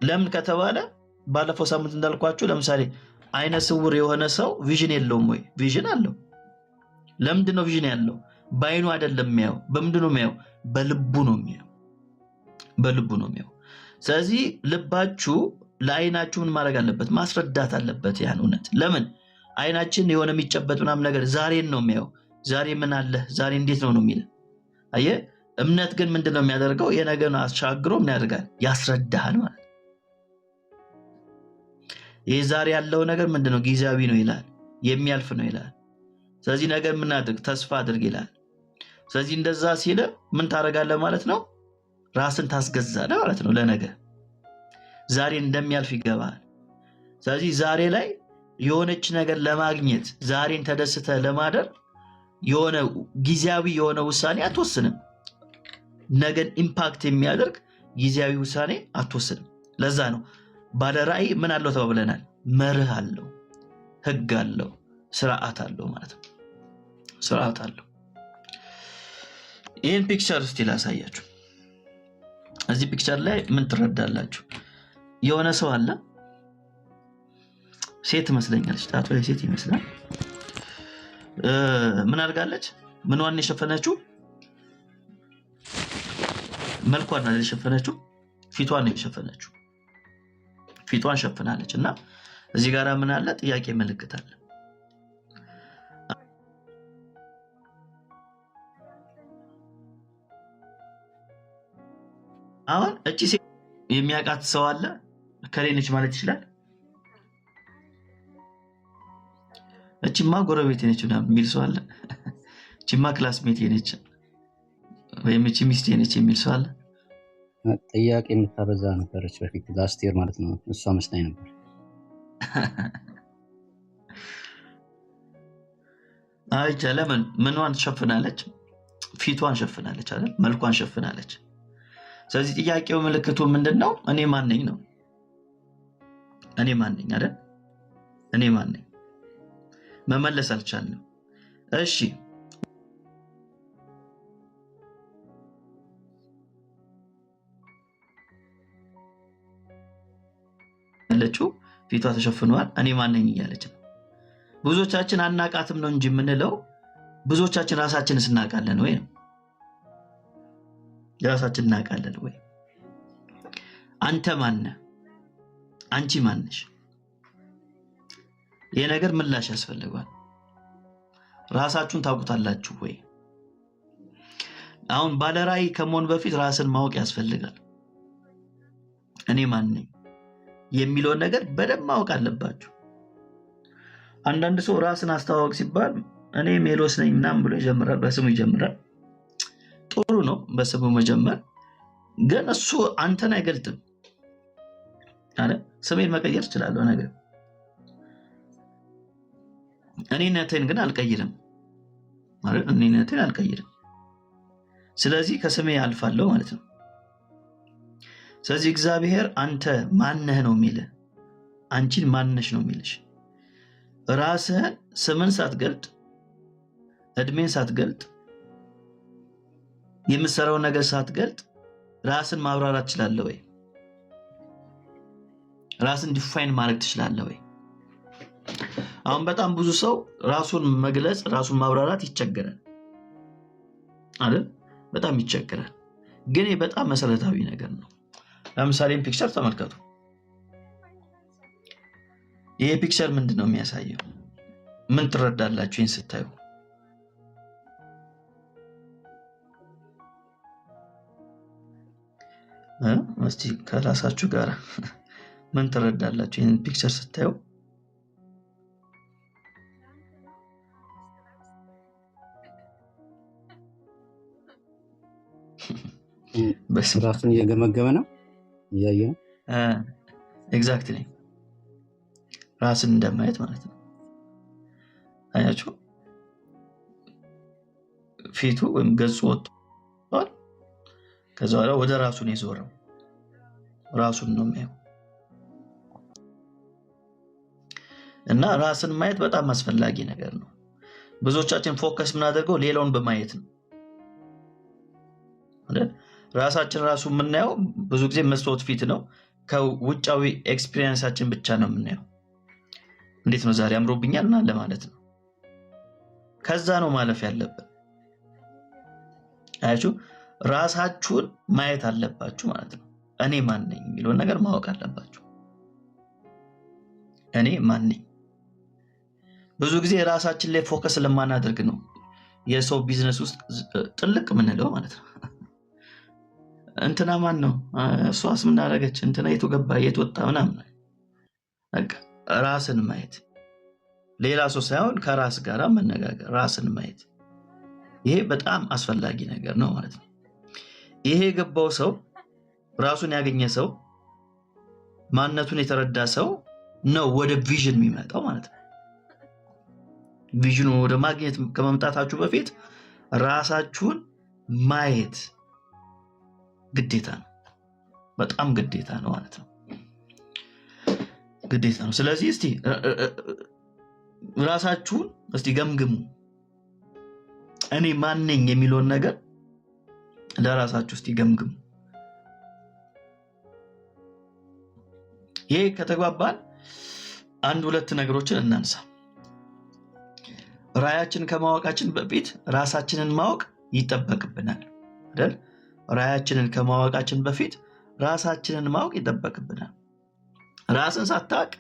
ለምን ከተባለ ባለፈው ሳምንት እንዳልኳችሁ ለምሳሌ ዓይነ ስውር የሆነ ሰው ቪዥን የለውም ወይ? ቪዥን አለው። ለምንድን ነው ቪዥን ያለው? በዓይኑ አይደለም የሚያየው። በምንድን ነው የሚያየው? በልቡ ነው የሚያየው። በልቡ ነው የሚያየው። ስለዚህ ልባችሁ ለዓይናችሁ ምን ማድረግ አለበት? ማስረዳት አለበት ያን እውነት። ለምን? ዓይናችን የሆነ የሚጨበጥ ምናምን ነገር ዛሬን ነው የሚያየው። ዛሬ ምን አለ፣ ዛሬ እንዴት ነው የሚለው። አየህ። እምነት ግን ምንድን ነው የሚያደርገው? የነገን አሻግሮ ምን ያደርጋል? ያስረዳሃል ማለት። ይህ ዛሬ ያለው ነገር ምንድነው? ጊዜያዊ ነው ይላል፣ የሚያልፍ ነው ይላል። ስለዚህ ነገር ምን አድርግ? ተስፋ አድርግ ይላል። ስለዚህ እንደዛ ሲል ምን ታደርጋለህ ማለት ነው? ራስን ታስገዛለህ ማለት ነው ለነገ። ዛሬ እንደሚያልፍ ይገባል። ስለዚህ ዛሬ ላይ የሆነች ነገር ለማግኘት ዛሬን ተደስተ ለማደር የሆነ ጊዜያዊ የሆነ ውሳኔ አትወስንም። ነገን ኢምፓክት የሚያደርግ ጊዜያዊ ውሳኔ አትወስንም። ለዛ ነው ባለ ራእይ ምን አለው ተባብለናል? መርህ አለው፣ ህግ አለው፣ ስርዓት አለው ማለት ነው። ስርዓት አለው። ይህን ፒክቸር እስቲ ላሳያችሁ። እዚህ ፒክቸር ላይ ምን ትረዳላችሁ? የሆነ ሰው አለ። ሴት ትመስለኛለች፣ ጣቷ ሴት ይመስላል። ምን አድርጋለች? ምንዋን የሸፈነችው? መልኳን አይደል የሸፈነችው? ፊቷን ነው የሸፈነችው። ፊቷን ሸፍናለች እና እዚህ ጋር ምን አለ? ጥያቄ ምልክት አለ። አሁን እቺ ሴት የሚያውቃት ሰው አለ ከሌነች ማለት ይችላል። እቺማ ጎረቤቴ ነች ምናምን የሚል ሰው አለ። እቺማ ክላስሜቴ ነች ወይም እቺ ሚስቴ ነች የሚል ሰው አለ። ጥያቄ የምታበዛ ነበረች በፊት ላስቴር ማለት ነው። እሷ መስላኝ ነበር። አይ ለምን ምኗን ሸፍናለች? ፊቷን ሸፍናለች አይደል? መልኳን ሸፍናለች። ስለዚህ ጥያቄው ምልክቱ ምንድነው? እኔ ማን ነኝ ነው። እኔ ማን ነኝ አይደል? እኔ ማን ነኝ? መመለስ አልቻልንም። እሺ ያለችው ፊቷ ተሸፍኗል። እኔ ማን ነኝ እያለች ነው። ብዙዎቻችን አናቃትም ነው እንጂ የምንለው ብዙዎቻችን ራሳችንስ እናውቃለን ወይ ነው። ራሳችን እናውቃለን ወይ? አንተ ማን ነህ? አንቺ ማን ነሽ? ይሄ ነገር ምላሽ ያስፈልጋል። ራሳችሁን ታውቁታላችሁ ወይ? አሁን ባለራዕይ ከመሆን በፊት ራስን ማወቅ ያስፈልጋል። እኔ ማን ነኝ የሚለውን ነገር በደንብ ማወቅ አለባችሁ። አንዳንድ ሰው ራስን አስተዋወቅ ሲባል እኔ ሜሎስ ነኝ ምናምን ብሎ ይጀምራል። በስሙ ይጀምራል። ጥሩ ነው በስሙ መጀመር፣ ግን እሱ አንተን አይገልጥም አለ። ስሜን መቀየር እችላለሁ ነገር እኔነቴን ግን አልቀይርም ማለት እኔነቴን አልቀይርም። ስለዚህ ከስሜ አልፋለሁ ማለት ነው። ስለዚህ እግዚአብሔር አንተ ማነህ ነው የሚልህ፣ አንቺን ማነሽ ነው የሚልሽ። ራስህን ስምን ሳትገልጥ እድሜን ሳትገልጥ የምትሰራው ነገር ሳትገልጥ ራስን ማብራራት ትችላለህ ወይ? ራስን ዲፋይን ማድረግ ትችላለህ ወይ? አሁን በጣም ብዙ ሰው ራሱን መግለጽ ራሱን ማብራራት ይቸገራል አይደል? በጣም ይቸገራል። ግን ይህ በጣም መሰረታዊ ነገር ነው። ለምሳሌ ፒክቸር ተመልከቱ። ይሄ ፒክቸር ምንድነው የሚያሳየው? ምን ትረዳላችሁ ይህን ስታዩ? እስቲ ከራሳችሁ ጋር ምን ትረዳላችሁ ይህን ፒክቸር ስታዩ? ራሱን እየገመገመ ነው እያየ ነው። ኤግዛክትሊ ራስን እንደማየት ማለት ነው። አያችሁ ፊቱ ወይም ገጹ ወጥቷል። ከዛ በኋላ ወደ ራሱን የዞረው ራሱን ነው የሚያየው። እና ራስን ማየት በጣም አስፈላጊ ነገር ነው። ብዙዎቻችን ፎከስ የምናደርገው ሌላውን በማየት ነው አይደል? ራሳችን ራሱ የምናየው ብዙ ጊዜ መስታወት ፊት ነው። ከውጫዊ ኤክስፒሪየንሳችን ብቻ ነው የምናየው። እንዴት ነው ዛሬ አምሮብኛል እና ለማለት ነው። ከዛ ነው ማለፍ ያለበት። አያችሁ ራሳችሁን ማየት አለባችሁ ማለት ነው። እኔ ማን ነኝ የሚለውን ነገር ማወቅ አለባችሁ። እኔ ማን ነኝ? ብዙ ጊዜ ራሳችን ላይ ፎከስ ለማናደርግ ነው የሰው ቢዝነስ ውስጥ ጥልቅ ምንለው ማለት ነው። እንትና ማን ነው? እሷስ ምን አደረገች? እንትና የቱ ገባ የቱ ወጣ ምናምን። በቃ ራስን ማየት፣ ሌላ ሰው ሳይሆን ከራስ ጋር መነጋገር፣ ራስን ማየት፣ ይሄ በጣም አስፈላጊ ነገር ነው ማለት ነው። ይሄ የገባው ሰው ራሱን ያገኘ ሰው ማንነቱን የተረዳ ሰው ነው ወደ ቪዥን የሚመጣው ማለት ነው። ቪዥኑ ወደ ማግኘት ከመምጣታችሁ በፊት ራሳችሁን ማየት ግዴታ ነው። በጣም ግዴታ ነው ማለት ነው። ግዴታ ነው። ስለዚህ እስቲ ራሳችሁን እስቲ ገምግሙ። እኔ ማን ነኝ የሚለውን ነገር ለራሳችሁ እስቲ ገምግሙ። ይሄ ከተግባባን አንድ ሁለት ነገሮችን እናንሳ። ራዕያችንን ከማወቃችን በፊት ራሳችንን ማወቅ ይጠበቅብናል አይደል? ራዕያችንን ከማወቃችን በፊት ራሳችንን ማወቅ ይጠበቅብናል። ራስን ሳታውቅ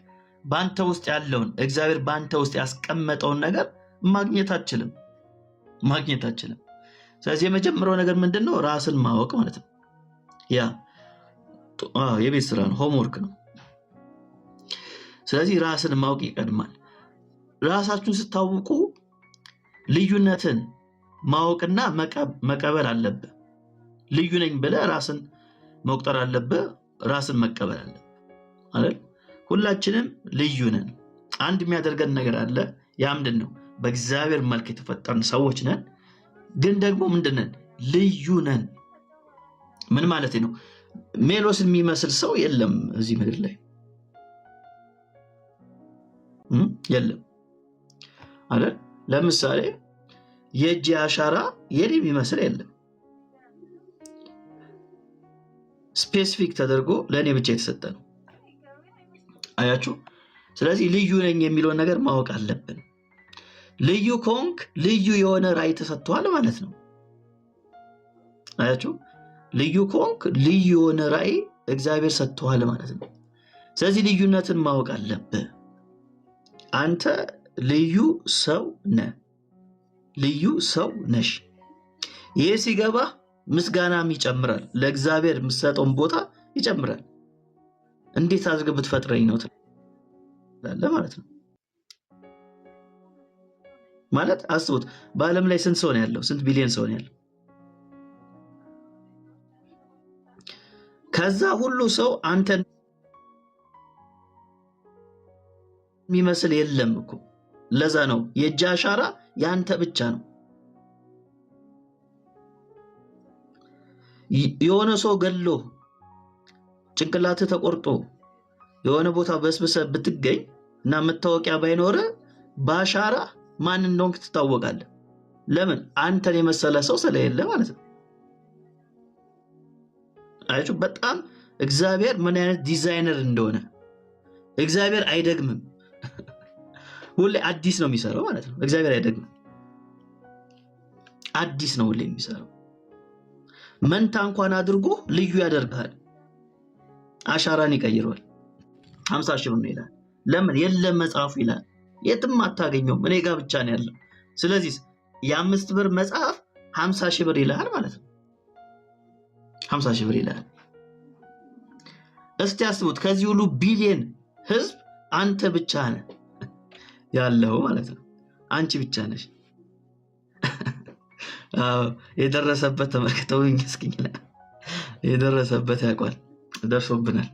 በአንተ ውስጥ ያለውን እግዚአብሔር በአንተ ውስጥ ያስቀመጠውን ነገር ማግኘት አትችልም። ስለዚህ የመጀመሪያው ነገር ምንድነው? ራስን ማወቅ ማለት ነው። ያ የቤት ስራ ነው፣ ሆምወርክ ነው። ስለዚህ ራስን ማወቅ ይቀድማል። ራሳችሁን ስታውቁ ልዩነትን ማወቅና መቀበል አለብህ። ልዩ ነኝ ብለህ ራስን መቁጠር አለብህ፣ ራስን መቀበል አለብህ አይደል? ሁላችንም ልዩ ነን። አንድ የሚያደርገን ነገር አለ። ያ ምንድን ነው? በእግዚአብሔር መልክ የተፈጠርን ሰዎች ነን፣ ግን ደግሞ ምንድን ነን? ልዩ ነን። ምን ማለት ነው? ሜሎስን የሚመስል ሰው የለም እዚህ ምድር ላይ የለም አይደል? ለምሳሌ የእጅ አሻራ የኔ የሚመስል የለም። ስፔሲፊክ ተደርጎ ለእኔ ብቻ የተሰጠ ነው። አያችሁ? ስለዚህ ልዩ ነኝ የሚለውን ነገር ማወቅ አለብን። ልዩ ከሆንክ ልዩ የሆነ ራዕይ ተሰጥቷል ማለት ነው። አያችሁ? ልዩ ከሆንክ ልዩ የሆነ ራዕይ እግዚአብሔር ሰጥቷል ማለት ነው። ስለዚህ ልዩነትን ማወቅ አለብህ። አንተ ልዩ ሰው ነህ፣ ልዩ ሰው ነሽ። ይሄ ሲገባ ምስጋናም ይጨምራል፣ ለእግዚአብሔር የምትሰጠውን ቦታ ይጨምራል። እንዴት አድርገህ ብትፈጥረኝ ነው ትላለህ ማለት ነው። ማለት አስቡት፣ በዓለም ላይ ስንት ሰው ነው ያለው? ስንት ቢሊዮን ሰው ነው ያለው? ከዛ ሁሉ ሰው አንተን የሚመስል የለም እኮ። ለዛ ነው የእጅ አሻራ ያንተ ብቻ ነው። የሆነ ሰው ገሎ ጭንቅላትህ ተቆርጦ የሆነ ቦታ በስብሰህ ብትገኝ እና መታወቂያ ባይኖር በአሻራ ማን እንደሆንክ ትታወቃለህ። ለምን? አንተን የመሰለ ሰው ስለሌለ ማለት ነው። አያችሁ በጣም እግዚአብሔር ምን አይነት ዲዛይነር እንደሆነ። እግዚአብሔር አይደግምም፣ ሁሌ አዲስ ነው የሚሰራው ማለት ነው። እግዚአብሔር አይደግምም፣ አዲስ ነው ሁሌ የሚሰራው። መንታ እንኳን አድርጎ ልዩ ያደርጋል፣ አሻራን ይቀይረዋል። 50 ሺህ ብር ይላል። ለምን? የለም መጽሐፉ ይላል። የትም አታገኘውም፣ እኔ ጋር ብቻ ነው ያለው። ስለዚህ የ5 ብር መጽሐፍ 50 ሺህ ብር ይላል ማለት ነው። 50 ሺህ ብር ይላል። እስቲ አስቡት፣ ከዚህ ሁሉ ቢሊየን ህዝብ አንተ ብቻ ነህ ያለው ማለት ነው። አንቺ ብቻ ነሽ። የደረሰበት ተመልክተው እስኪኝ የደረሰበት ያውቃል፣ ደርሶብናል።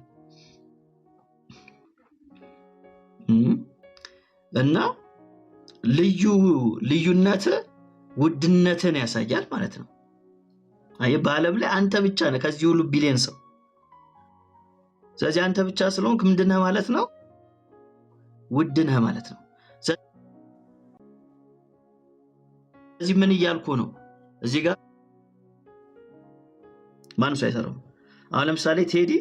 እና ልዩነት ውድነትን ያሳያል ማለት ነው። አየህ፣ በዓለም ላይ አንተ ብቻ ነህ ከዚህ ሁሉ ቢሊየን ሰው። ስለዚህ አንተ ብቻ ስለሆንክ ምንድነህ ማለት ነው? ውድ ነህ ማለት ነው። ስለዚህ ምን እያልኩ ነው? እዚህ ጋር ማን ሰው አይሰራው? አሁን ለምሳሌ ቴዲ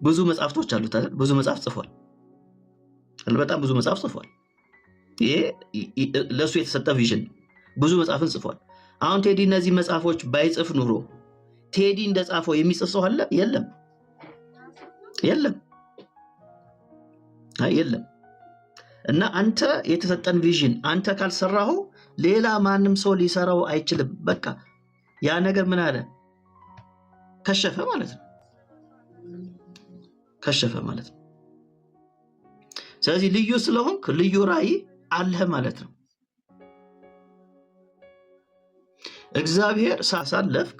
ብዙ መጽሐፍቶች አሉት አይደል? ብዙ መጽሐፍ ጽፏል፣ በጣም ብዙ መጽሐፍ ጽፏል። ይሄ ለሱ የተሰጠ ቪዥን፣ ብዙ መጽሐፍን ጽፏል። አሁን ቴዲ እነዚህ መጽሐፎች ባይጽፍ ኑሮ ቴዲ እንደጻፈው የሚጽፍ ሰው አለ? የለም፣ የለም፣ የለም። እና አንተ የተሰጠን ቪዥን አንተ ካልሰራኸው ሌላ ማንም ሰው ሊሰራው አይችልም። በቃ ያ ነገር ምን አለ? ከሸፈ ማለት ነው። ከሸፈ ማለት ነው። ስለዚህ ልዩ ስለሆንክ ልዩ ራዕይ አለህ ማለት ነው። እግዚአብሔር ሳሳለፍክ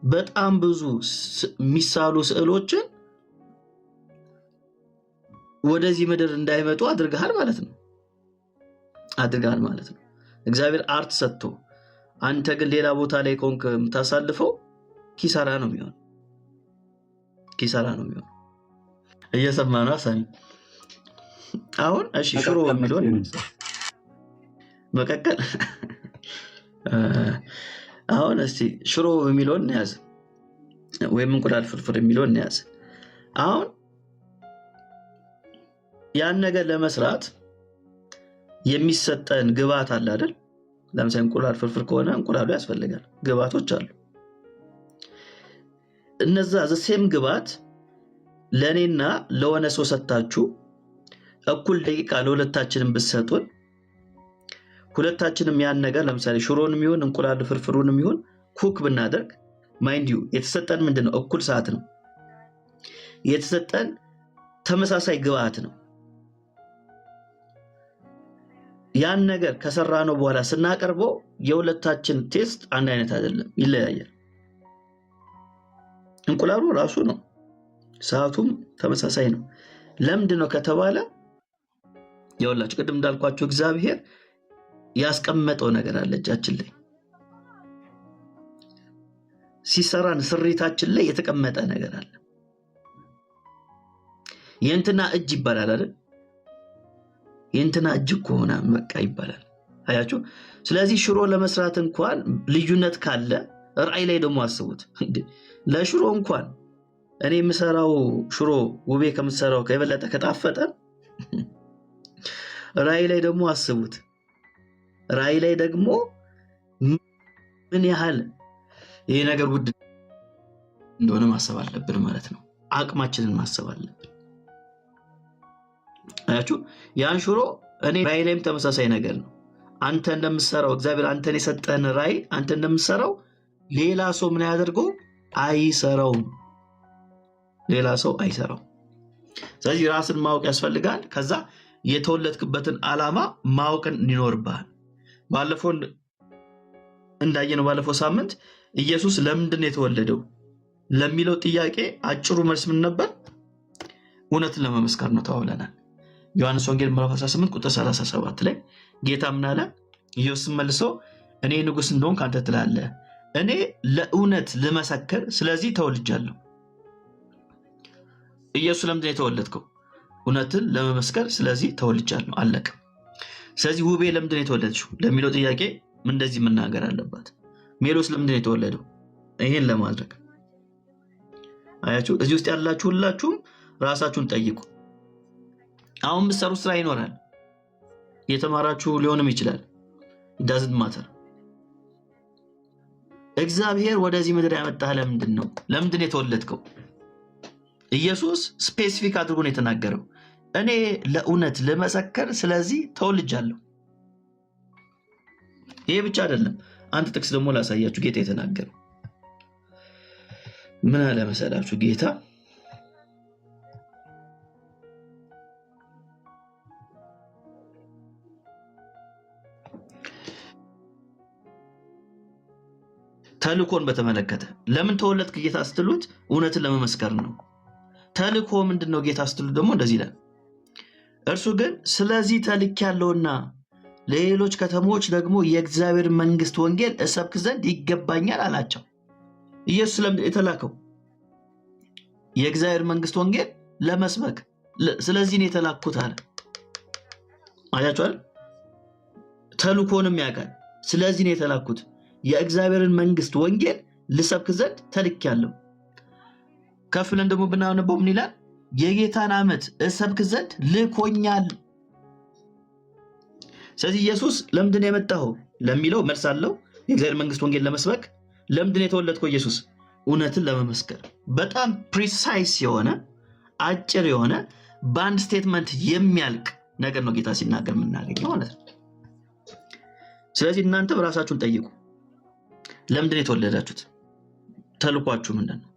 በጣም ብዙ የሚሳሉ ስዕሎችን ወደዚህ ምድር እንዳይመጡ አድርገሃል ማለት ነው። አድርገሃል ማለት ነው። እግዚአብሔር አርት ሰጥቶ አንተ ግን ሌላ ቦታ ላይ ከሆንክ የምታሳልፈው ኪሳራ ነው የሚሆን፣ ኪሳራ ነው የሚሆን። እየሰማ ነው ሳሚ? አሁን እሺ፣ ሽሮ የሚለውን መቀቀል አሁን እስቲ ሽሮ የሚለውን እንያዝ፣ ወይም እንቁላል ፍርፍር የሚለውን እንያዝ። አሁን ያን ነገር ለመስራት የሚሰጠን ግብአት አለ አይደል? ለምሳሌ እንቁላል ፍርፍር ከሆነ እንቁላሉ ያስፈልጋል፣ ግብአቶች አሉ። እነዛ ዘሴም ግብአት ለእኔና ለሆነ ሰው ሰጣችሁ እኩል ደቂቃ ለሁለታችንም ብትሰጡን፣ ሁለታችንም ያን ነገር ለምሳሌ ሽሮንም ይሁን እንቁላል ፍርፍሩንም ይሁን ኩክ ብናደርግ፣ ማይንድ ዩ የተሰጠን ምንድነው? እኩል ሰዓት ነው የተሰጠን ተመሳሳይ ግብአት ነው። ያን ነገር ከሰራነው በኋላ ስናቀርበው የሁለታችን ቴስት አንድ አይነት አይደለም፣ ይለያያል። እንቁላሉ ራሱ ነው፣ ሰዓቱም ተመሳሳይ ነው። ለምንድን ነው ከተባለ የሁላችሁ ቅድም እንዳልኳችሁ እግዚአብሔር ያስቀመጠው ነገር አለ እጃችን ላይ ሲሰራን ስሪታችን ላይ የተቀመጠ ነገር አለ። የእንትና እጅ ይባላል አይደል? የእንትና እጅ ከሆነ በቃ ይባላል። አያችሁ? ስለዚህ ሽሮ ለመስራት እንኳን ልዩነት ካለ ራእይ ላይ ደግሞ አስቡት። ለሽሮ እንኳን እኔ የምሰራው ሽሮ ውቤ ከምትሰራው ከበለጠ ከጣፈጠ ራእይ ላይ ደግሞ አስቡት። ራእይ ላይ ደግሞ ምን ያህል ይሄ ነገር ውድ እንደሆነ ማሰብ አለብን ማለት ነው። አቅማችንን ማሰብ አለብን። አያችሁ? ያን ሽሮ እኔ ራእይ ላይም ተመሳሳይ ነገር ነው። አንተ እንደምትሰራው እግዚአብሔር አንተን የሰጠን ራእይ አንተ እንደምትሰራው ሌላ ሰው ምን ያደርገው አይሰራውም። ሌላ ሰው አይሰራው። ስለዚህ ራስን ማወቅ ያስፈልጋል። ከዛ የተወለድክበትን ዓላማ ማወቅን ይኖርብሃል። ባለፈው እንዳየነው ባለፈው ሳምንት ኢየሱስ ለምንድን ነው የተወለደው ለሚለው ጥያቄ አጭሩ መልስ ምን ነበር? እውነትን ለመመስከር ነው ተባብለናል። ዮሐንስ ወንጌል ምዕራፍ 18 ቁጥር 37 ላይ ጌታ ምን አለ? ኢየሱስ መልሶ እኔ ንጉሥ እንደሆንክ አንተ ትላለህ፣ እኔ ለእውነት ልመሰክር ስለዚህ ተወልጃለሁ። ኢየሱስ ለምንድን ነው የተወለድከው? እውነትን ለመመስከር ስለዚህ ተወልጃለሁ። አለቀ። ስለዚህ ውቤ ለምንድን ነው የተወለድሽው ለሚለው ጥያቄ እንደዚህ መናገር አለባት። ሜሎስ ለምንድን ነው የተወለደው? ይሄን ለማድረግ አያችሁ? እዚህ ውስጥ ያላችሁ ሁላችሁም ራሳችሁን ጠይቁ። አሁን የምትሰሩት ስራ ይኖራል። የተማራችሁ ሊሆንም ይችላል። ዳዝንት ማተር። እግዚአብሔር ወደዚህ ምድር ያመጣህ ለምንድን ነው? ለምንድን ነው የተወለድከው? ኢየሱስ ስፔሲፊክ አድርጎ ነው የተናገረው። እኔ ለእውነት ልመሰክር ስለዚህ ተወልጃለሁ። ይሄ ብቻ አይደለም። አንድ ጥቅስ ደግሞ ላሳያችሁ። ጌታ የተናገረው ምን አለ መሰላችሁ? ጌታ ተልኮን በተመለከተ ለምን ተወለድክ ጌታ ስትሉት እውነትን ለመመስከር ነው። ተልኮ ምንድነው ጌታ ስትሉት ደግሞ እንደዚህ ይላል፣ እርሱ ግን ስለዚህ ተልኬያለሁና ለሌሎች ከተሞች ደግሞ የእግዚአብሔር መንግስት ወንጌል እሰብክ ዘንድ ይገባኛል አላቸው። ኢየሱስ ለምን የተላከው? የእግዚአብሔር መንግስት ወንጌል ለመስበክ። ስለዚህ ነው የተላኩት አለ። አያችሁ አይደል? ተልኮንም ያውቃል። ስለዚህ ነው የተላኩት የእግዚአብሔርን መንግስት ወንጌል ልሰብክ ዘንድ ተልኬያለሁ። ከፍ ብለን ደግሞ ብናነበው ምን ይላል? የጌታን ዓመት እሰብክ ዘንድ ልኮኛል። ስለዚህ ኢየሱስ ለምንድን ነው የመጣው ለሚለው መልስ አለው። የእግዚአብሔር መንግስት ወንጌል ለመስበክ። ለምንድን ነው የተወለድከው ኢየሱስ? እውነትን ለመመስከር። በጣም ፕሪሳይስ የሆነ አጭር የሆነ በአንድ ስቴትመንት የሚያልቅ ነገር ነው ጌታ ሲናገር የምናገኘው ማለት ነው። ስለዚህ እናንተም ራሳችሁን ጠይቁ። ለምንድን ነው የተወለዳችሁት? ተልኳችሁ ምንድን ነው?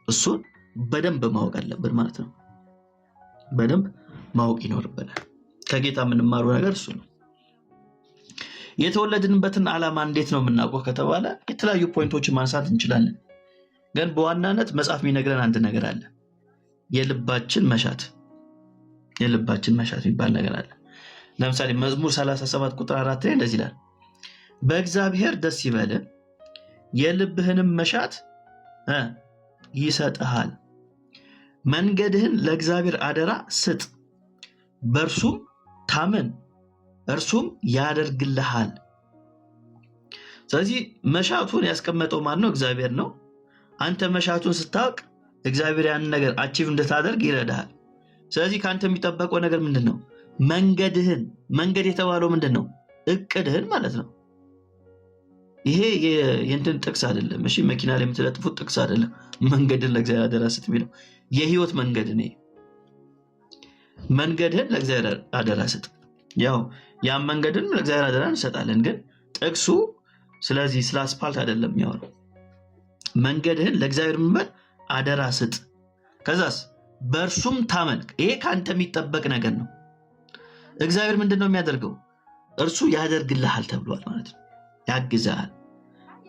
እሱን በደንብ ማወቅ አለብን ማለት ነው። በደንብ ማወቅ ይኖርብናል። ከጌታ የምንማረው ነገር እሱ ነው። የተወለድንበትን ዓላማ እንዴት ነው የምናውቀው ከተባለ የተለያዩ ፖይንቶችን ማንሳት እንችላለን። ግን በዋናነት መጽሐፍ የሚነግረን አንድ ነገር አለ። የልባችን መሻት የሚባል ነገር አለ። ለምሳሌ መዝሙር 37 ቁጥር 4 ላይ እንደዚህ ይላል፣ በእግዚአብሔር ደስ ይበልህ የልብህንም መሻት ይሰጥሃል። መንገድህን ለእግዚአብሔር አደራ ስጥ፣ በእርሱም ታመን፣ እርሱም ያደርግልሃል። ስለዚህ መሻቱን ያስቀመጠው ማን ነው? እግዚአብሔር ነው። አንተ መሻቱን ስታውቅ እግዚአብሔር ያንን ነገር አቺቭ እንድታደርግ ይረዳሃል። ስለዚህ ከአንተ የሚጠበቀው ነገር ምንድን ነው? መንገድህን። መንገድ የተባለው ምንድን ነው? እቅድህን ማለት ነው። ይሄ የእንትን ጥቅስ አይደለም። እሺ፣ መኪና ላይ የምትለጥፉት ጥቅስ አይደለም። መንገድን ለእግዚአብሔር አደራ ስጥ የሚለው የህይወት መንገድ ነው። መንገድህን ለእግዚአብሔር አደራ ስጥ። ያው ያን መንገድን ለእግዚአብሔር አደራ እንሰጣለን፣ ግን ጥቅሱ ስለዚህ ስለ አስፋልት አይደለም የሚያወራው። መንገድህን ለእግዚአብሔር አደራ ስጥ። ከዛስ በእርሱም ታመልክ። ይሄ ካንተ የሚጠበቅ ነገር ነው። እግዚአብሔር ምንድነው የሚያደርገው? እርሱ ያደርግልሃል ተብሏል ማለት ነው። ያግዛል፣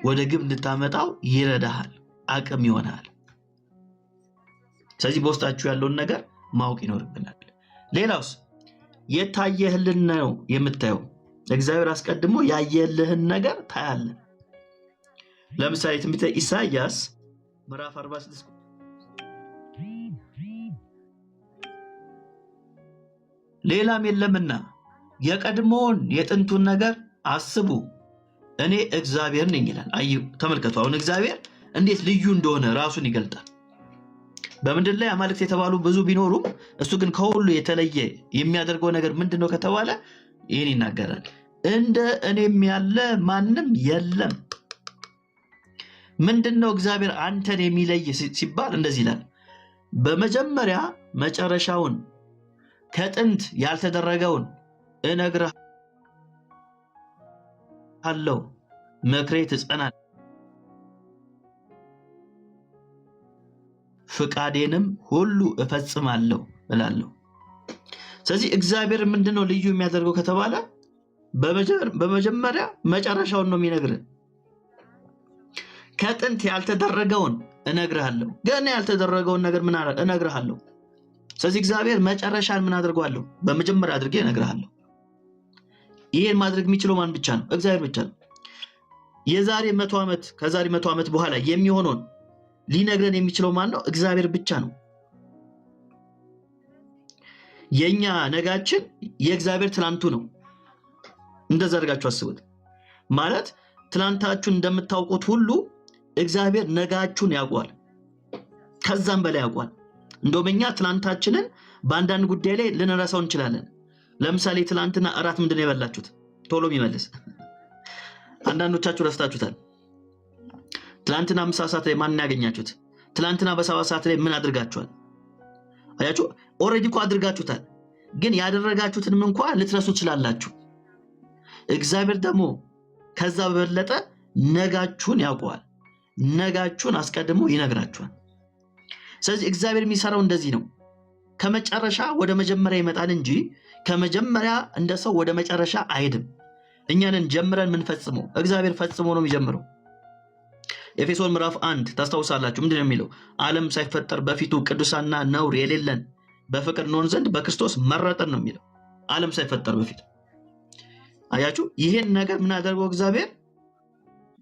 ወደ ግብ እንድታመጣው ይረዳሃል፣ አቅም ይሆናል። ስለዚህ በውስጣችሁ ያለውን ነገር ማወቅ ይኖርብናል። ሌላውስ የታየህልን ነው የምታየው። እግዚአብሔር አስቀድሞ ያየልህን ነገር ታያለህ። ለምሳሌ ትንቢተ ኢሳይያስ ምዕራፍ 46 ሌላም የለምና የቀድሞውን የጥንቱን ነገር አስቡ፣ እኔ እግዚአብሔር ነኝ ይላል። አዩ፣ ተመልከቱ። አሁን እግዚአብሔር እንዴት ልዩ እንደሆነ ራሱን ይገልጣል። በምድር ላይ አማልክት የተባሉ ብዙ ቢኖሩም እሱ ግን ከሁሉ የተለየ የሚያደርገው ነገር ምንድነው ከተባለ ይህን ይናገራል። እንደ እኔም ያለ ማንም የለም። ምንድነው እግዚአብሔር አንተን የሚለይ ሲባል እንደዚህ ይላል፣ በመጀመሪያ መጨረሻውን ከጥንት ያልተደረገውን እነግርሃለሁ፣ ምክሬ ትጸናለች፣ ፍቃዴንም ሁሉ እፈጽማለሁ እላለሁ። ስለዚህ እግዚአብሔር ምንድነው ልዩ የሚያደርገው ከተባለ በመጀመሪያ መጨረሻውን ነው የሚነግርህ። ከጥንት ያልተደረገውን እነግርሃለሁ፣ ገና ያልተደረገውን ነገር ምን እነግርሃለሁ። ስለዚህ እግዚአብሔር መጨረሻን ምን አድርጓለሁ? በመጀመሪያ አድርጌ እነግርሃለሁ። ይሄን ማድረግ የሚችለው ማን ብቻ ነው? እግዚአብሔር ብቻ ነው። የዛሬ 100 ዓመት ከዛሬ 100 ዓመት በኋላ የሚሆነውን ሊነግረን የሚችለው ማን ነው? እግዚአብሔር ብቻ ነው። የኛ ነጋችን የእግዚአብሔር ትላንቱ ነው። እንደዛ አድርጋችሁ አስቡት። ማለት ትላንታችሁን እንደምታውቁት ሁሉ እግዚአብሔር ነጋችሁን ያውቋል፣ ከዛም በላይ ያውቋል። እንደውም እኛ ትላንታችንን በአንዳንድ ጉዳይ ላይ ልንረሳው እንችላለን። ለምሳሌ ትላንትና እራት ምንድነው የበላችሁት? ቶሎ የሚመልስ አንዳንዶቻችሁ ረስታችሁታል። ትላንትና ምሳ ሰዓት ላይ ማን ያገኛችሁት? ትላንትና በ7 ሰዓት ላይ ምን አድርጋችኋል? አያችሁ፣ ኦሬዲ እኮ አድርጋችሁታል። ግን ያደረጋችሁትንም እንኳን ልትረሱ ትችላላችሁ። እግዚአብሔር ደግሞ ከዛ በበለጠ ነጋችሁን ያውቀዋል። ነጋችሁን አስቀድሞ ይነግራችኋል። ስለዚህ እግዚአብሔር የሚሰራው እንደዚህ ነው። ከመጨረሻ ወደ መጀመሪያ ይመጣል እንጂ ከመጀመሪያ እንደ ሰው ወደ መጨረሻ አይሄድም። እኛንን ጀምረን ምን ፈጽመው፣ እግዚአብሔር ፈጽሞ ነው የሚጀምረው። ኤፌሶን ምዕራፍ 1 ታስታውሳላችሁ። ምንድነው የሚለው? ዓለም ሳይፈጠር በፊቱ ቅዱሳንና ነውር የሌለን በፍቅር እንሆን ዘንድ በክርስቶስ መረጠን ነው የሚለው። ዓለም ሳይፈጠር በፊት። አያችሁ፣ ይሄን ነገር ምን አደረገው? እግዚአብሔር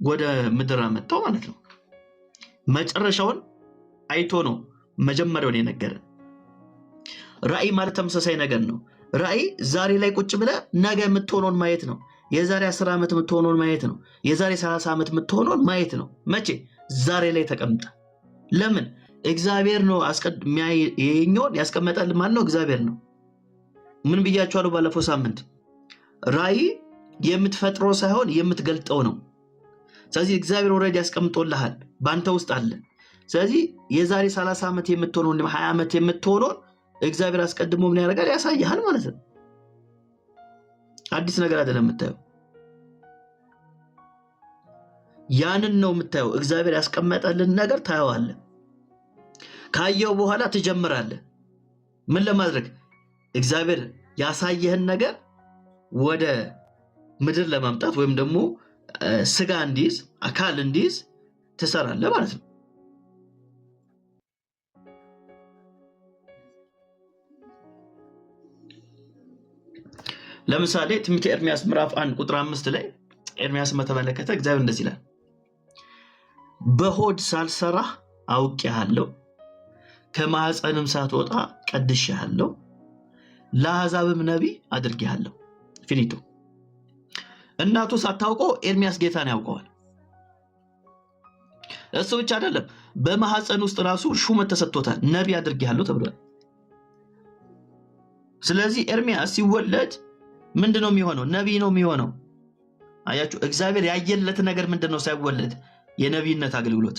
ወደ ምድር አመጣው ማለት ነው። መጨረሻውን አይቶ ነው መጀመሪያውን የነገረን። ራእይ ማለት ተመሳሳይ ነገር ነው። ራእይ ዛሬ ላይ ቁጭ ብለ ነገ የምትሆነውን ማየት ነው። የዛሬ 10 ዓመት የምትሆነውን ማየት ነው። የዛሬ 30 ዓመት የምትሆነውን ማየት ነው። መቼ? ዛሬ ላይ ተቀምጠ። ለምን? እግዚአብሔር ነው ይሄኛውን ያስቀመጠልን። ማን ነው? እግዚአብሔር ነው። ምን ብያችኋለሁ ባለፈው ሳምንት? ራእይ የምትፈጥረው ሳይሆን የምትገልጠው ነው። ስለዚህ እግዚአብሔር ኦልሬዲ ያስቀምጦልሃል፣ ባንተ ውስጥ አለ። ስለዚህ የዛሬ 30 ዓመት የምትሆነውን 20 ዓመት የምትሆነውን እግዚአብሔር አስቀድሞ ምን ያደርጋል? ያሳያል ማለት ነው። አዲስ ነገር አይደለም የምታየው፣ ያንን ነው የምታየው። እግዚአብሔር ያስቀመጠልን ነገር ታየዋለህ። ካየው በኋላ ትጀምራለህ ምን ለማድረግ? እግዚአብሔር ያሳየህን ነገር ወደ ምድር ለማምጣት ወይም ደግሞ ስጋ እንዲይዝ አካል እንዲይዝ ትሰራለህ ማለት ነው። ለምሳሌ ትንቢተ ኤርምያስ ምዕራፍ 1 ቁጥር 5 ላይ ኤርምያስ በተመለከተ እግዚአብሔር እንደዚህ ይላል፣ በሆድ ሳልሰራህ አውቄሃለሁ፣ ከማህፀንም ሳትወጣ ቀድሼሃለሁ፣ ለአሕዛብም ነቢይ አድርጌሃለሁ። ፊኒቶ። እናቱ ሳታውቀው ኤርምያስ ጌታን ያውቀዋል። እሱ ብቻ አይደለም፣ በማህፀን ውስጥ ራሱ ሹመት ተሰጥቶታል፣ ነቢይ አድርጌሃለሁ ተብሏል። ስለዚህ ኤርምያስ ሲወለድ ምንድነው የሚሆነው? ነቢይ ነው የሚሆነው። አያችሁ፣ እግዚአብሔር ያየለት ነገር ምንድነው? ሳይወለድ የነቢይነት አገልግሎት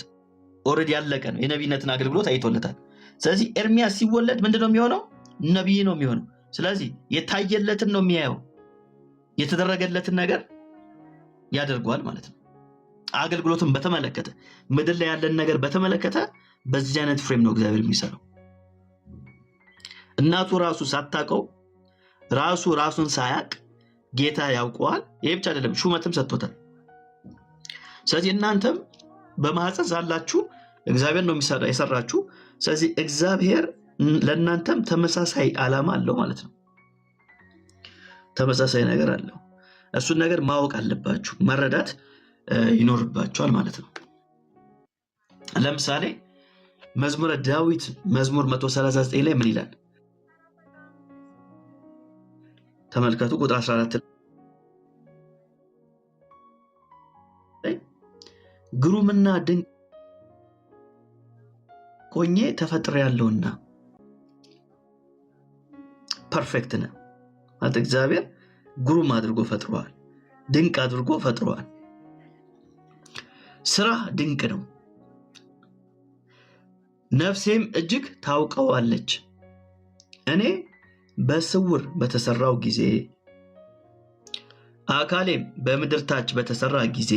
ኦልሬዲ ያለቀ ነው። የነቢይነትን አገልግሎት አይቶለታል። ስለዚህ ኤርምያስ ሲወለድ ምንድነው የሚሆነው? ነቢይ ነው የሚሆነው። ስለዚህ የታየለትን ነው የሚያየው፣ የተደረገለትን ነገር ያደርገዋል ማለት ነው። አገልግሎትን በተመለከተ ምድር ላይ ያለን ነገር በተመለከተ በዚህ አይነት ፍሬም ነው እግዚአብሔር የሚሰራው። እናቱ ራሱ ሳታውቀው ራሱን ሳያቅ ጌታ ያውቀዋል። ይሄ ብቻ አይደለም ሹመትም ሰጥቶታል። ስለዚህ እናንተም በማህፀን ሳላችሁ እግዚአብሔር ነው የሰራችሁ። ስለዚህ እግዚአብሔር ለእናንተም ተመሳሳይ ዓላማ አለው ማለት ነው። ተመሳሳይ ነገር አለው። እሱን ነገር ማወቅ አለባችሁ፣ መረዳት ይኖርባችኋል ማለት ነው። ለምሳሌ መዝሙረ ዳዊት መዝሙር 139 ላይ ምን ይላል? ተመልከቱ ቁጥር 14 ላይ ግሩምና ድንቅ ሆኜ ተፈጥሬያለሁና። ፐርፌክት ነው ማለት እግዚአብሔር ግሩም አድርጎ ፈጥሯል፣ ድንቅ አድርጎ ፈጥሯል። ስራ ድንቅ ነው። ነፍሴም እጅግ ታውቀዋለች። እኔ በስውር በተሰራው ጊዜ አካሌም በምድር ታች በተሰራ ጊዜ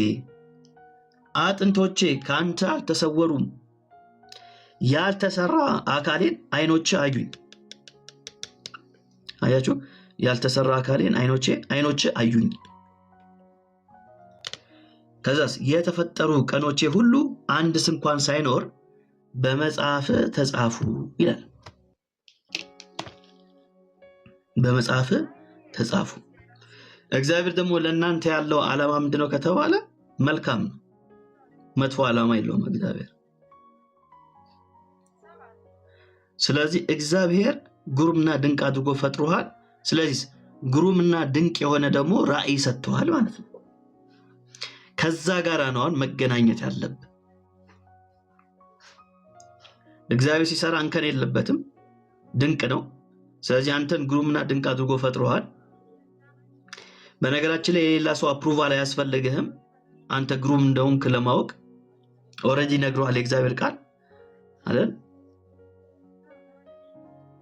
አጥንቶቼ ካንተ አልተሰወሩም። ያልተሰራ አካሌን ዓይኖቼ አዩኝ። አያችሁ? ያልተሰራ አካሌን ዓይኖቼ አዩኝ። ከዛስ የተፈጠሩ ቀኖቼ ሁሉ አንድስ እንኳን ሳይኖር በመጽሐፍ ተጻፉ ይላል። በመጽሐፍ ተጻፉ። እግዚአብሔር ደግሞ ለእናንተ ያለው ዓላማ ምንድነው ከተባለ መልካም ነው። መጥፎ ዓላማ የለውም እግዚአብሔር። ስለዚህ እግዚአብሔር ግሩምና ድንቅ አድርጎ ፈጥሮሃል። ስለዚህ ግሩምና ድንቅ የሆነ ደግሞ ራእይ ሰጥቷል ማለት ነው። ከዛ ጋር ነው አሁን መገናኘት ያለብን። እግዚአብሔር ሲሰራ እንከን የለበትም፣ ድንቅ ነው። ስለዚህ አንተን ግሩምና ድንቅ አድርጎ ፈጥሮሃል። በነገራችን ላይ የሌላ ሰው አፕሩቫል አያስፈልግህም። አንተ ግሩም እንደሆንክ ለማወቅ ኦልሬዲ ነግሮሃል የእግዚአብሔር ቃል አይደል?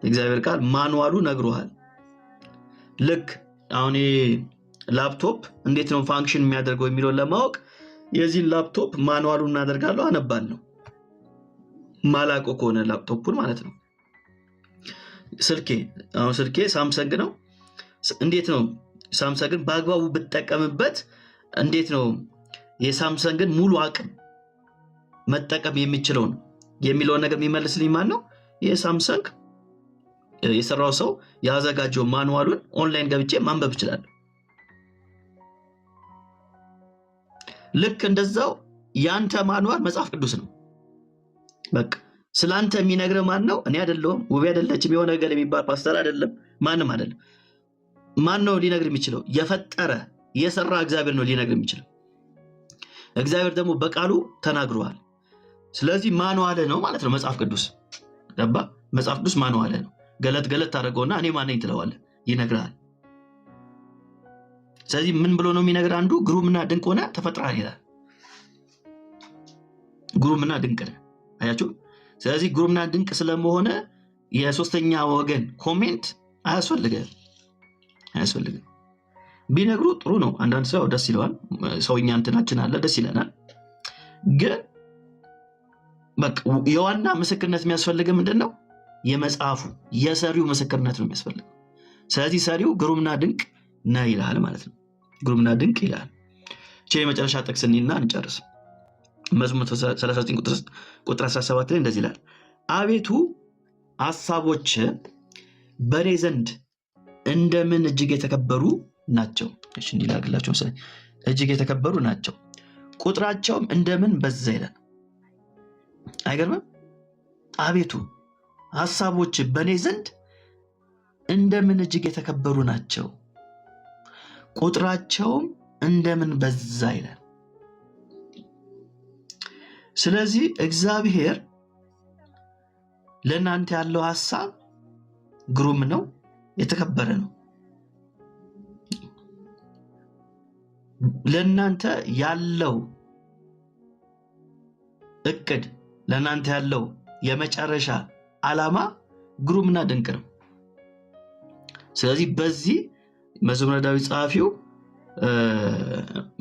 የእግዚአብሔር ቃል ማኑዋሉ ነግሮሃል። ልክ አሁን ላፕቶፕ እንዴት ነው ፋንክሽን የሚያደርገው የሚለውን ለማወቅ የዚህን ላፕቶፕ ማኑዋሉን እናደርጋለሁ፣ አነባለሁ። ማላቆ ከሆነ ላፕቶፑን ማለት ነው። ስልኬ ሳምሰንግ ነው። እንዴት ነው ሳምሰንግን በአግባቡ ብትጠቀምበት እንዴት ነው የሳምሰንግን ሙሉ አቅም መጠቀም የሚችለው ነው የሚለውን ነገር የሚመልስልኝ ማን ነው? የሳምሰንግ የሰራው ሰው ያዘጋጀው ማኑዋሉን ኦንላይን ገብቼ ማንበብ እችላለሁ። ልክ እንደዛው ያንተ ማኑዋል መጽሐፍ ቅዱስ ነው። በቃ ስላንተ የሚነግረው ማን ነው? እኔ አይደለሁም፣ ውቤ አይደለችም፣ የሆነ ነገር የሚባል ፓስተር አይደለም፣ ማንም አይደለም። ማን ነው ሊነግር የሚችለው? የፈጠረ የሰራ እግዚአብሔር ነው ሊነግር የሚችለው። እግዚአብሔር ደግሞ በቃሉ ተናግሯል። ስለዚህ ማኑዋል ነው ማለት ነው መጽሐፍ ቅዱስ። ገባ? መጽሐፍ ቅዱስ ማኑዋል ነው። ገለጥ ታደርገውና እኔ ማን ነኝ ትለዋለህ፣ ይነግራል። ስለዚህ ምን ብሎ ነው የሚነግር? አንዱ ግሩምና ድንቅ ሆነ ተፈጥረሃል ይላል። ግሩምና ድንቅ ነህ። አያችሁ? ስለዚህ ግሩምና ድንቅ ስለመሆነ የሶስተኛ ወገን ኮሜንት አያስፈልግም። ቢነግሩ ጥሩ ነው። አንዳንድ ሰው ደስ ይለዋል። ሰውኛ እንትናችን አለ፣ ደስ ይለናል። ግን በቃ የዋና ምስክርነት የሚያስፈልገው ምንድነው? የመጽሐፉ የሰሪው ምስክርነት ነው የሚያስፈልገው። ስለዚህ ሰሪው ግሩምና ድንቅ ነህ ይላል ማለት ነው። ግሩምና ድንቅ ይላል። እቺ የመጨረሻ ጥቅስ እንይና እንጨርስ። መዝሙር 39 ቁጥር 17 ላይ እንደዚህ ይላል፣ አቤቱ ሐሳቦች በኔ ዘንድ እንደምን እጅግ የተከበሩ ናቸው። እሺ እንዲላግላችሁ እጅግ የተከበሩ ናቸው፣ ቁጥራቸውም እንደምን በዛ ይላል። አይገርምም? አቤቱ ሐሳቦች በኔ ዘንድ እንደምን እጅግ የተከበሩ ናቸው፣ ቁጥራቸውም እንደምን በዛ ይላል። ስለዚህ እግዚአብሔር ለእናንተ ያለው ሐሳብ ግሩም ነው፣ የተከበረ ነው። ለእናንተ ያለው እቅድ፣ ለእናንተ ያለው የመጨረሻ ዓላማ ግሩምና ድንቅ ነው። ስለዚህ በዚህ መዝሙረ ዳዊት ጸሐፊው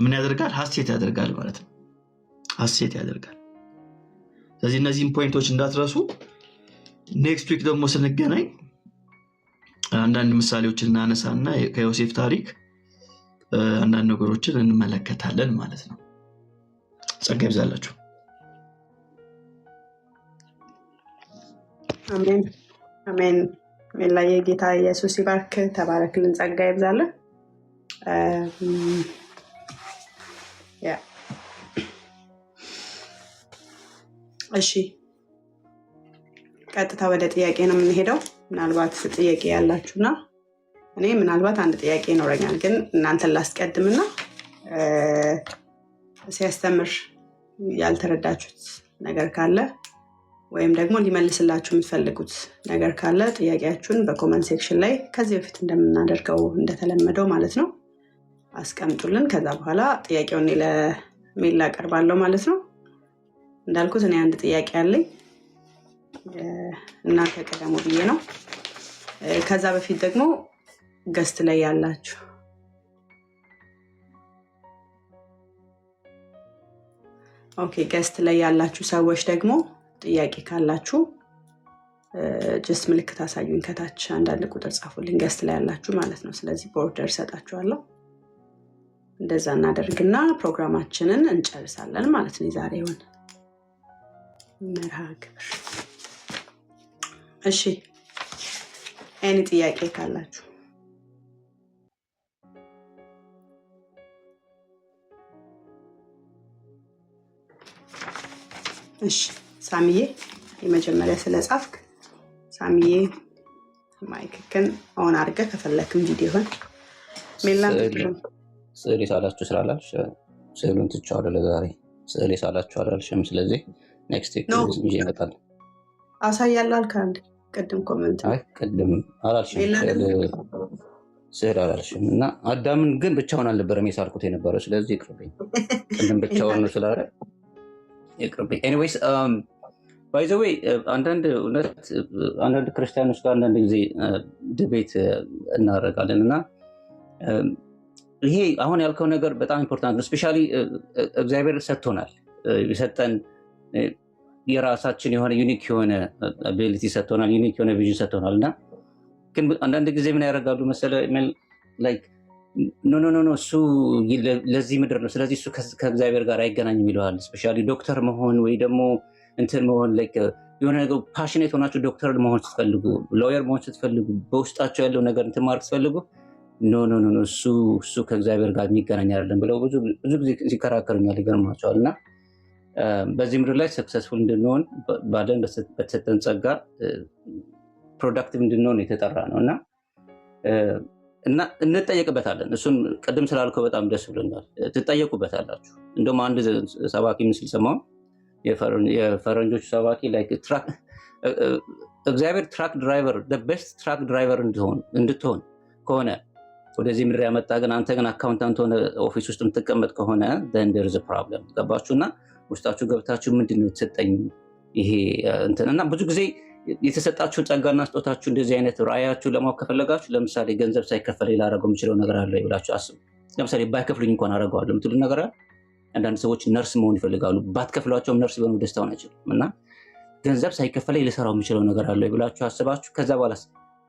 ምን ያደርጋል? ሐሴት ያደርጋል ማለት ነው። ሐሴት ያደርጋል። ስለዚህ እነዚህን ፖይንቶች እንዳትረሱ። ኔክስት ዊክ ደግሞ ስንገናኝ አንዳንድ ምሳሌዎችን እናነሳና ከዮሴፍ ታሪክ አንዳንድ ነገሮችን እንመለከታለን ማለት ነው። ጸጋ ይብዛላችሁ። አሜን አሜን። ሜላዬ ጌታ ኢየሱስ ይባርክ፣ ተባረክልን፣ ጸጋ ይብዛልን። እሺ ቀጥታ ወደ ጥያቄ ነው የምንሄደው። ምናልባት ጥያቄ ያላችሁና እኔ ምናልባት አንድ ጥያቄ ይኖረኛል፣ ግን እናንተን ላስቀድምና ሲያስተምር ያልተረዳችሁት ነገር ካለ ወይም ደግሞ ሊመልስላችሁ የምትፈልጉት ነገር ካለ ጥያቄያችሁን በኮመንት ሴክሽን ላይ ከዚህ በፊት እንደምናደርገው እንደተለመደው ማለት ነው አስቀምጡልን። ከዛ በኋላ ጥያቄውን ለሜላ አቀርባለሁ ማለት ነው። እንዳልኩት እኔ አንድ ጥያቄ አለኝ፣ እናንተ ቀደሙ ብዬ ነው። ከዛ በፊት ደግሞ ገስት ላይ ያላችሁ ገስት ላይ ያላችሁ ሰዎች ደግሞ ጥያቄ ካላችሁ ጀስት ምልክት አሳዩኝ፣ ከታች አንዳንድ ቁጥር ጻፉልኝ፣ ገስት ላይ ያላችሁ ማለት ነው። ስለዚህ ቦርደር ሰጣችኋለሁ። እንደዛ እናደርግና ፕሮግራማችንን እንጨርሳለን ማለት ነው። የዛሬውን መርሃ ግብር። እሺ ኤኒ ጥያቄ ካላችሁ እሺ። ሳሚዬ የመጀመሪያ ስለጻፍክ ሳሚዬ ማይክክን ኦን አድርገህ ከፈለክም ቪዲዮን ሜላን ስዕል ሳላችሁ ስላላልሽ ስዕሉን ትቼዋለሁ ለዛሬ። ስዕል ሳላችሁ አላልሽም። ስለዚህ ኔክስት ዊክ ይዤ እመጣለሁ። አሳያለሁ አልክ አንድ ቅድም ኮሜንት። አይ ቅድም አላልሽም፣ ስዕል አላልሽም። እና አዳምን ግን ብቻውን አልነበረም የሳልኩት የነበረው። ስለዚህ ይቅርብኝ፣ ቅድም ብቻውን ነው ስላለ ይቅርብኝ። ኤኒዌይስ ባይ ዘ ዌይ አንዳንድ ክርስቲያኖች ጋር አንዳንድ ጊዜ ድቤት እናደርጋለን እና ይሄ አሁን ያልከው ነገር በጣም ኢምፖርታንት ነው። ስፔሻሊ እግዚአብሔር ሰጥቶናል፣ የሰጠን የራሳችን የሆነ ዩኒክ የሆነ አቢሊቲ ሰጥቶናል፣ ዩኒክ የሆነ ቪዥን ሰጥቶናል። እና ግን አንዳንድ ጊዜ ምን ያደርጋሉ መሰለ ላይክ ኖ እሱ ለዚህ ምድር ነው፣ ስለዚህ እሱ ከእግዚአብሔር ጋር አይገናኝም ይለዋል። ስፔሻሊ ዶክተር መሆን ወይ ደግሞ እንትን መሆን ላይክ የሆነ ነገር ፓሽኔት ሆናችሁ ዶክተር መሆን ስትፈልጉ፣ ሎየር መሆን ስትፈልጉ፣ በውስጣቸው ያለው ነገር እንትን ማድረግ ስትፈልጉ ኖ እሱ ከእግዚአብሔር ጋር የሚገናኝ አይደለም ብለው ብዙ ጊዜ ሲከራከሩኛል፣ ይገርማቸዋል። እና በዚህ ምድር ላይ ሰክሰስፉል እንድንሆን ባለን በተሰጠን ጸጋ ፕሮዳክቲቭ እንድንሆን የተጠራ ነው እና እንጠየቅበታለን። እሱን ቅድም ስላልከው በጣም ደስ ብሎኛል። ትጠየቁበታላችሁ። እንደውም አንድ ሰባኪ ምስል ሰማሁ። የፈረንጆቹ ሰባኪ እግዚአብሔር ትራክ ድራይቨር ቤስት ትራክ ድራይቨር እንድትሆን ከሆነ ወደዚህ ምድር ያመጣ፣ ግን አንተ ግን አካውንታንት ሆነ ኦፊስ ውስጥ የምትቀመጥ ከሆነ there is a problem። ገባችሁና ውስጣችሁ ገብታችሁ ምንድነው የተሰጠኝ ይሄ እንትን እና ብዙ ጊዜ የተሰጣችሁን ጸጋና ስጦታችሁ እንደዚህ አይነት ራእያችሁን ለማወቅ ከፈለጋችሁ ለምሳሌ ገንዘብ ሳይከፈል ላደርገው የምችለው ነገር አለ ብላችሁ አስቡ። ለምሳሌ ባይከፍሉኝ እንኳን አደርገዋለሁ የምትሉ ነገር አለ። አንዳንድ ሰዎች ነርስ መሆን ይፈልጋሉ። ባትከፍሏቸውም ነርስ ቢሆኑ ደስታውን አይችሉም። እና ገንዘብ ሳይከፈለኝ ልሰራው የምችለው ነገር አለ ብላችሁ አስባችሁ ከዛ በኋላ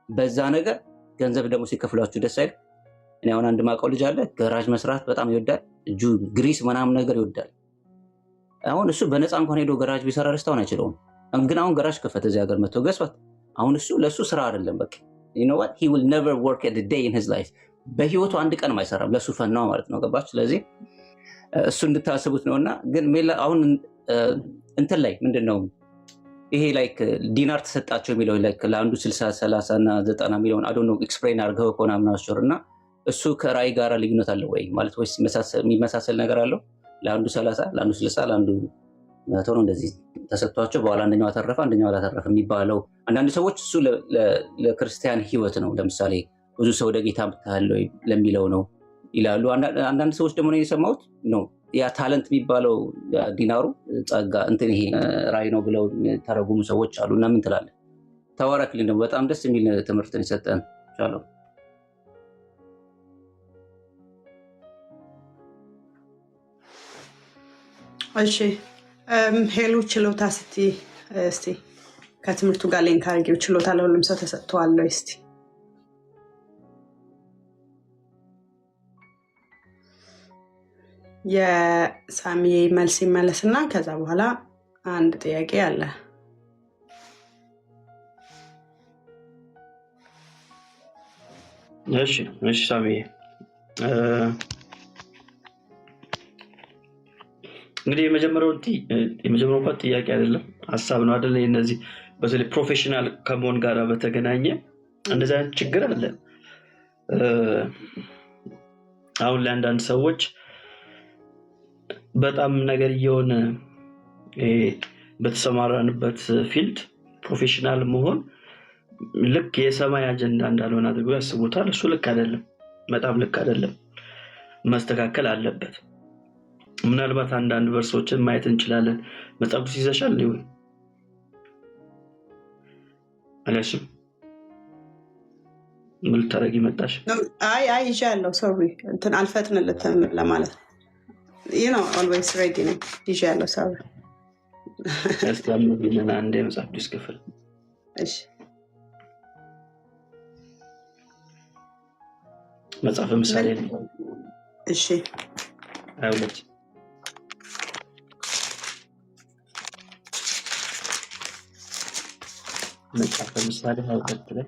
በዛ ነገር ገንዘብ ደግሞ ሲከፍሏችሁ ደስ አይል። እኔ አሁን አንድ ማውቀው ልጅ አለ፣ ገራጅ መስራት በጣም ይወዳል። እጁ ግሪስ ምናምን ነገር ይወዳል። አሁን እሱ በነፃ እንኳን ሄዶ ገራጅ ቢሰራ ደስታውን አይችለውም። ግን አሁን ገራጅ ከፈተ እዚህ ሀገር መጥቶ ገዝቷት። አሁን እሱ ለእሱ ስራ አይደለም በቃ you know what he will never work a day in his life። በህይወቱ አንድ ቀንም አይሰራም፣ ለእሱ ፈን ነው ማለት ነው። ገባች? ስለዚህ እሱ እንድታስቡት ነውና ግን ሜላ አሁን እንትን ላይ ምንድነው ይሄ ላይክ ዲናር ተሰጣቸው የሚለው ላይክ ለአንዱ 60 30 እና 90 ሚሊዮን አይ ዶንት ኖ ኤክስፕሌን አድርገው ከሆነ ምናምን እና እሱ ከራይ ጋር ልዩነት አለው ወይ ማለት ወይስ የሚመሳሰል ነገር አለው? ለአንዱ 30 ለአንዱ 60 ለአንዱ 100 እንደዚህ ተሰጥቷቸው በኋላ አንደኛው አተረፈ አንደኛው አላተረፈ የሚባለው አንዳንድ ሰዎች እሱ ለክርስቲያን ህይወት ነው፣ ለምሳሌ ብዙ ሰው ወደ ጌታ ምታለው ለሚለው ነው ይላሉ። አንዳንድ ሰዎች ደግሞ ነው የሰማሁት ነው ያ ታለንት የሚባለው ዲናሩ ጸጋ እንትን ይሄ ራይ ነው ብለው ተረጉሙ ሰዎች አሉ። እና ምን ትላለህ? ተባረክልኝ። ደግሞ በጣም ደስ የሚል ትምህርትን ይሰጠን። ቻለው እሺ ሄሎ ችሎታ እስቲ ከትምህርቱ ጋር ሊንክ አድርጌው ችሎታ ለሁሉም ሰው ተሰጥቷል እስቲ የሳሚ መልስ ይመለስና ከዛ በኋላ አንድ ጥያቄ አለ። እሺ ሳሚ እንግዲህ የመጀመሪያው እንኳን ጥያቄ አይደለም ሀሳብ ነው አይደል? እነዚህ በተለይ ፕሮፌሽናል ከመሆን ጋር በተገናኘ እንደዚህ አይነት ችግር አለ። አሁን ለአንዳንድ ሰዎች በጣም ነገር እየሆነ በተሰማራንበት ፊልድ ፕሮፌሽናል መሆን ልክ የሰማይ አጀንዳ እንዳልሆነ አድርገው ያስቡታል። እሱ ልክ አይደለም፣ በጣም ልክ አይደለም፣ መስተካከል አለበት። ምናልባት አንዳንድ ቨርሶችን ማየት እንችላለን። መጽሐፍ ቅዱስ ይዘሻል ነው አለሽም? ምን ልታረጊ መጣሽ? አይ ይዣለሁ። ሶሪ እንትን አልፈጥንልትም ለማለት ነው። ኦልዌይስ ሬዲ ነኝ። ይዣለሁ። ሶሪ ያስተምሩልን አንድ የመጽሐፍ ቅዱስ ክፍል። እሺ መጽሐፈ ምሳሌ ነው። እሺ 22 መጽሐፈ ምሳሌ 22 ላይ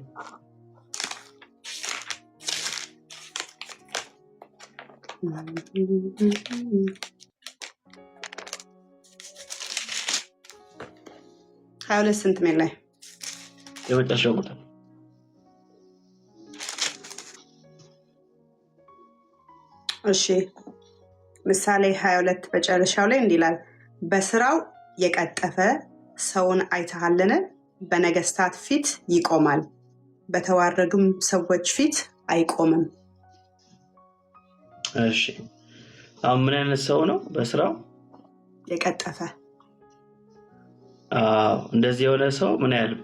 ስንት ሜል ላይ የመጨረሻው ቁጥር? እሺ ምሳሌ 22 በጨረሻው ላይ እንዲህ ይላል፣ በስራው የቀጠፈ ሰውን አይተሃልን? በነገስታት ፊት ይቆማል፣ በተዋረዱም ሰዎች ፊት አይቆምም። እሺ አሁን ምን አይነት ሰው ነው በስራው የቀጠፈ? እንደዚህ የሆነ ሰው ምን ያህል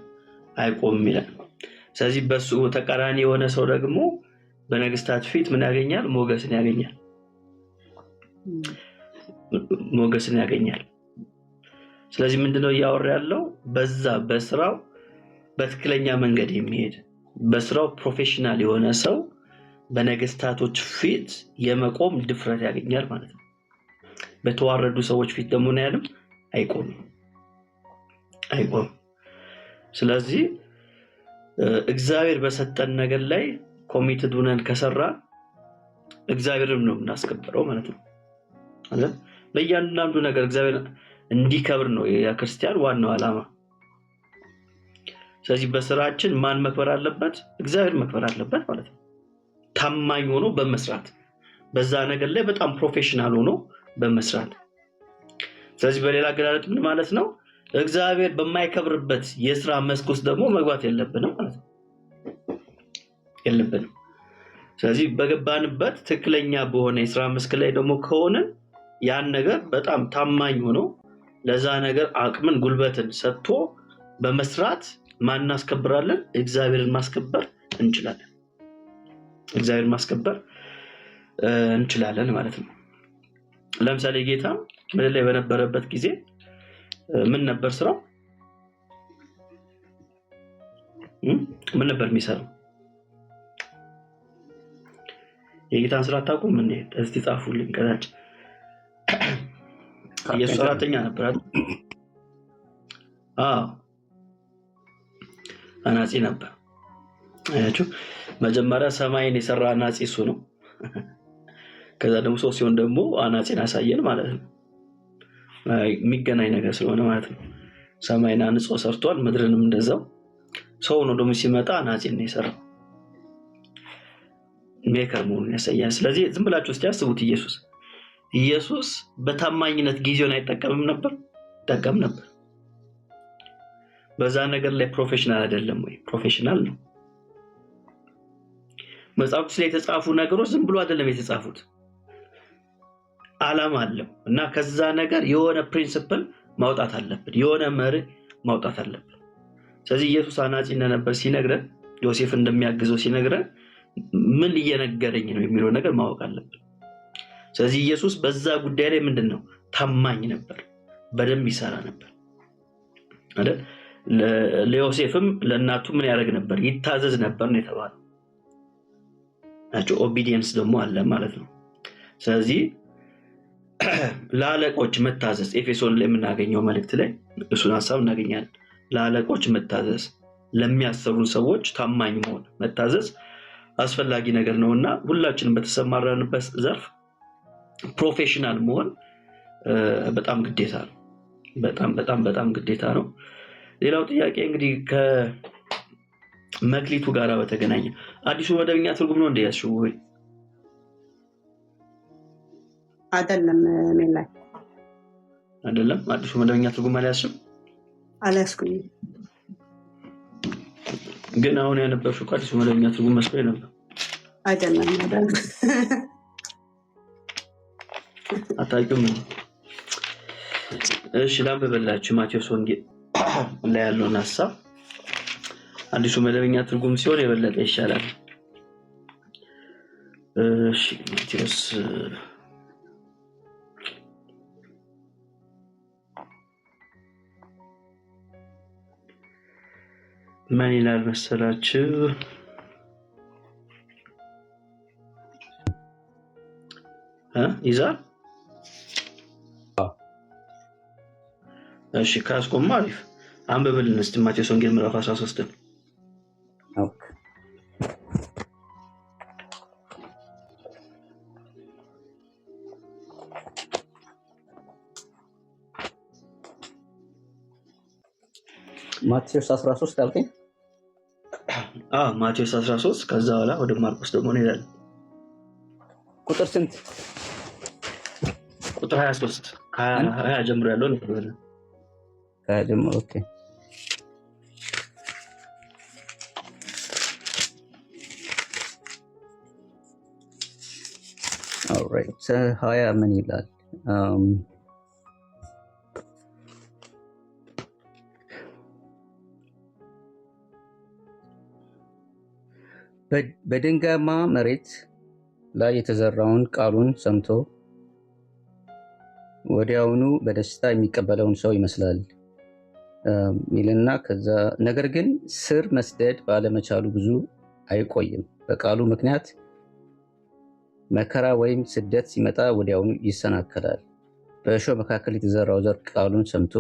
አይቆምም ይላል። ስለዚህ በሱ ተቃራኒ የሆነ ሰው ደግሞ በነገስታት ፊት ምን ያገኛል? ሞገስን ያገኛል። ስለዚህ ምንድነው እያወራ ያለው? በዛ በስራው በትክክለኛ መንገድ የሚሄድ በስራው ፕሮፌሽናል የሆነ ሰው በነገስታቶች ፊት የመቆም ድፍረት ያገኛል ማለት ነው። በተዋረዱ ሰዎች ፊት ደግሞ ነው ያለው አይቆምም። ስለዚህ እግዚአብሔር በሰጠን ነገር ላይ ኮሚትድ ሆነን ከሰራ እግዚአብሔርን ነው የምናስከብረው ማለት ነው አይደል? በእያንዳንዱ ነገር እግዚአብሔር እንዲከብር ነው የክርስቲያን ዋናው ዓላማ። ስለዚህ በስራችን ማን መክበር አለበት? እግዚአብሔር መክበር አለበት ማለት ነው። ታማኝ ሆኖ በመስራት በዛ ነገር ላይ በጣም ፕሮፌሽናል ሆኖ በመስራት። ስለዚህ በሌላ አገላለጥ ምን ማለት ነው? እግዚአብሔር በማይከብርበት የስራ መስክ ውስጥ ደግሞ መግባት የለብንም ማለት ነው። የለብንም። ስለዚህ በገባንበት ትክክለኛ በሆነ የስራ መስክ ላይ ደግሞ ከሆነ ያን ነገር በጣም ታማኝ ሆኖ ለዛ ነገር አቅምን ጉልበትን ሰጥቶ በመስራት ማን እናስከብራለን? እግዚአብሔርን ማስከበር እንችላለን። እግዚአብሔርን ማስከበር እንችላለን ማለት ነው። ለምሳሌ ጌታ ምድር ላይ በነበረበት ጊዜ ምን ነበር ስራው? ምን ነበር የሚሰራው? የጌታን ስራ አታውቁም? ምን እስቲ ጻፉልኝ ከታች። ኢየሱስ ሰራተኛ ነበር አይደል? አናጺ ነበር። አያችሁ፣ መጀመሪያ ሰማይን የሰራ አናጺ እሱ ነው። ከዛ ደግሞ ሰው ሲሆን ደግሞ አናጺን አሳየን ማለት ነው። የሚገናኝ ነገር ስለሆነ ማለት ነው። ሰማይን አንጾ ሰርቷል፣ ምድርንም እንደዛው። ሰው ነው ደግሞ ሲመጣ አናጺን ነው የሰራው። ሜከር መሆኑን ያሳያል። ስለዚህ ዝም ብላችሁ እስቲ አስቡት። ኢየሱስ በታማኝነት ጊዜውን አይጠቀምም ነበር? ጠቀም ነበር። በዛ ነገር ላይ ፕሮፌሽናል አይደለም ወይ? ፕሮፌሽናል ነው። መጽሐፍ ላይ የተጻፉ ነገሮች ዝም ብሎ አይደለም የተጻፉት፣ ዓላማ አለው እና ከዛ ነገር የሆነ ፕሪንሲፕል ማውጣት አለብን፣ የሆነ መርህ ማውጣት አለብን። ስለዚህ ኢየሱስ አናጺ እንደነበር ሲነግረን፣ ዮሴፍ እንደሚያግዘው ሲነግረን ምን እየነገረኝ ነው የሚለው ነገር ማወቅ አለብን። ስለዚህ ኢየሱስ በዛ ጉዳይ ላይ ምንድነው? ታማኝ ነበር፣ በደንብ ይሰራ ነበር አይደል? ለዮሴፍም ለእናቱ ምን ያደርግ ነበር? ይታዘዝ ነበር ነው የተባለው። ናቸው ኦቢዲየንስ ደግሞ አለ ማለት ነው። ስለዚህ ለአለቆች መታዘዝ ኤፌሶን ላይ የምናገኘው መልእክት ላይ እሱን ሀሳብ እናገኛለን። ለአለቆች መታዘዝ፣ ለሚያሰሩን ሰዎች ታማኝ መሆን፣ መታዘዝ አስፈላጊ ነገር ነው እና ሁላችንም በተሰማራንበት ዘርፍ ፕሮፌሽናል መሆን በጣም ግዴታ ነው። በጣም ግዴታ ነው። ሌላው ጥያቄ እንግዲህ ከመክሊቱ ጋር በተገናኘ አዲሱ መደበኛ ትርጉም ነው እንደያዝሽው ወይ? አይደለም ሜላይ አይደለም። አዲሱ መደበኛ ትርጉም አልያዝሽም? አልያዝኩኝም። ግን አሁን ያነበብሽው አዲሱ መደበኛ ትርጉም መስሎኝ ነበር። አይደለም አታውቂውም? እሺ ላንብብላችሁ። ማቴዎስ ወንጌል ላይ ያለውን ሀሳብ አዲሱ መደበኛ ትርጉም ሲሆን የበለጠ ይሻላል። እሺ ማቴዎስ ምን ይላል መሰላችሁ? ይዛል። እሺ ካስቆማ አሪፍ። አንብብልን እስቲ ማቴዎስ ወንጌል ምዕራፍ 13 ነው። ማቴዎስ 13 አልከኝ? ማቴዎስ 13 ከዛ በኋላ ወደ ማርቆስ ደግሞ እንሄዳለን። ቁጥር ስንት? ቁጥር 23 ከ20 ጀምሮ ያለው ነው። ጀምሮ ኦኬ። ኦልራይት 20 ምን ይላል? በድንጋያማ መሬት ላይ የተዘራውን ቃሉን ሰምቶ ወዲያውኑ በደስታ የሚቀበለውን ሰው ይመስላል ሚልና ከዛ ነገር ግን ስር መስደድ ባለመቻሉ ብዙ አይቆይም። በቃሉ ምክንያት መከራ ወይም ስደት ሲመጣ ወዲያውኑ ይሰናከላል። በእሾህ መካከል የተዘራው ዘር ቃሉን ሰምቶ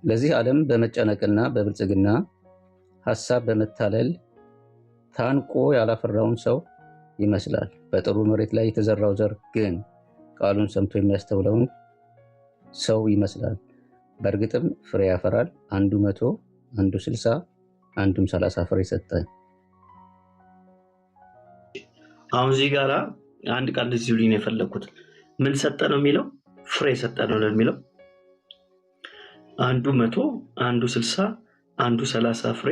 ለዚህ ዓለም በመጨነቅና በብልጽግና ሐሳብ በመታለል ታንቆ ያላፈራውን ሰው ይመስላል። በጥሩ መሬት ላይ የተዘራው ዘር ግን ቃሉን ሰምቶ የሚያስተውለውን ሰው ይመስላል። በእርግጥም ፍሬ ያፈራል። አንዱ 100፣ አንዱ 60፣ አንዱም 30 ፍሬ ሰጠ። አሁን እዚህ ጋር አንድ ቃል እዚህ ልኝ ነው የፈለኩት። ምን ሰጠ ነው የሚለው? ፍሬ ሰጠ ነው የሚለው። አንዱ 100፣ አንዱ 60፣ አንዱ 30 ፍሬ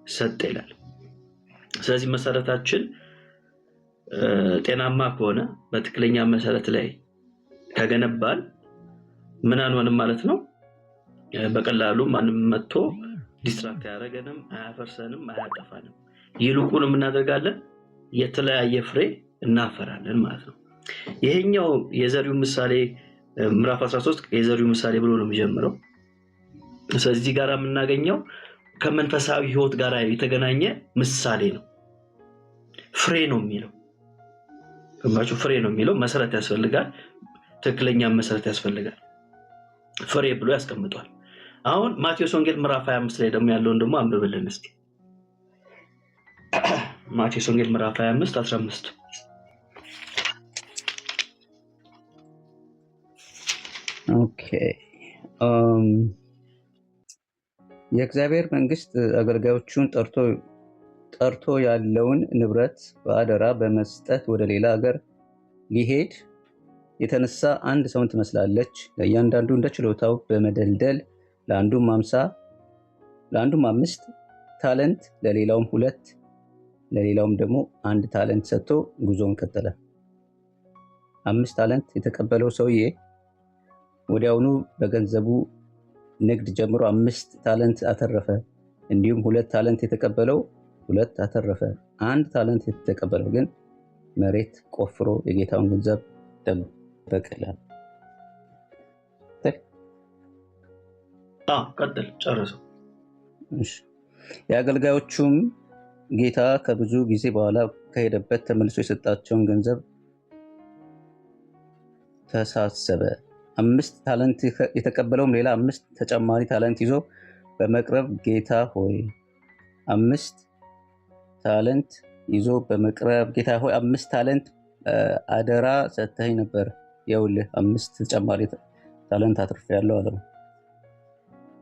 ሰጠ ይላል። ስለዚህ መሰረታችን ጤናማ ከሆነ በትክክለኛ መሰረት ላይ ከገነባል ምን አንሆንም ማለት ነው። በቀላሉ ማንም መጥቶ ዲስትራክት አያደርገንም፣ አያፈርሰንም፣ አያጠፋንም። ይልቁንም እናደርጋለን የተለያየ ፍሬ እናፈራለን ማለት ነው። ይሄኛው የዘሪው ምሳሌ ምዕራፍ 13 የዘሪው ምሳሌ ብሎ ነው የሚጀምረው። ስለዚህ ጋር የምናገኘው ከመንፈሳዊ ህይወት ጋር የተገናኘ ምሳሌ ነው። ፍሬ ነው የሚለው ከማችሁ ፍሬ ነው የሚለው መሰረት ያስፈልጋል። ትክክለኛ መሰረት ያስፈልጋል። ፍሬ ብሎ ያስቀምጧል። አሁን ማቴዎስ ወንጌል ምዕራፍ 25 ላይ ደግሞ ያለውን ደግሞ አንብብልን እስቲ። ማቴዎስ ወንጌል ምዕራፍ 25 15 ኦኬ። የእግዚአብሔር መንግስት አገልጋዮቹን ጠርቶ ያለውን ንብረት በአደራ በመስጠት ወደ ሌላ ሀገር ሊሄድ የተነሳ አንድ ሰውን ትመስላለች። ለእያንዳንዱ እንደ ችሎታው በመደልደል ለአንዱም 5 ታለንት፣ ለሌላውም 2፣ ለሌላውም ደግሞ 1 ታለንት ሰጥቶ ጉዞውን ቀጠለ። 5 ታለንት የተቀበለው ሰውዬ ወዲያውኑ በገንዘቡ ንግድ ጀምሮ 5 ታለንት አተረፈ። እንዲሁም 2 ታለንት የተቀበለው 2 አተረፈ። 1 ታለንት የተቀበለው ግን መሬት ቆፍሮ የጌታውን ገንዘብ ደበቀ ይላል። ቀጥል ጨርሰው። የአገልጋዮቹም ጌታ ከብዙ ጊዜ በኋላ ከሄደበት ተመልሶ የሰጣቸውን ገንዘብ ተሳሰበ። 5 ታለንት የተቀበለውም ሌላ 5 ተጨማሪ ታለንት ይዞ በመቅረብ ጌታ ሆይ 5 ታለንት ይዞ በመቅረብ ጌታ ሆይ 5 ታለንት አደራ ሰጥተኸኝ ነበር፣ ይኸውልህ 5 ተጨማሪ ታለንት አትርፌያለሁ አለው።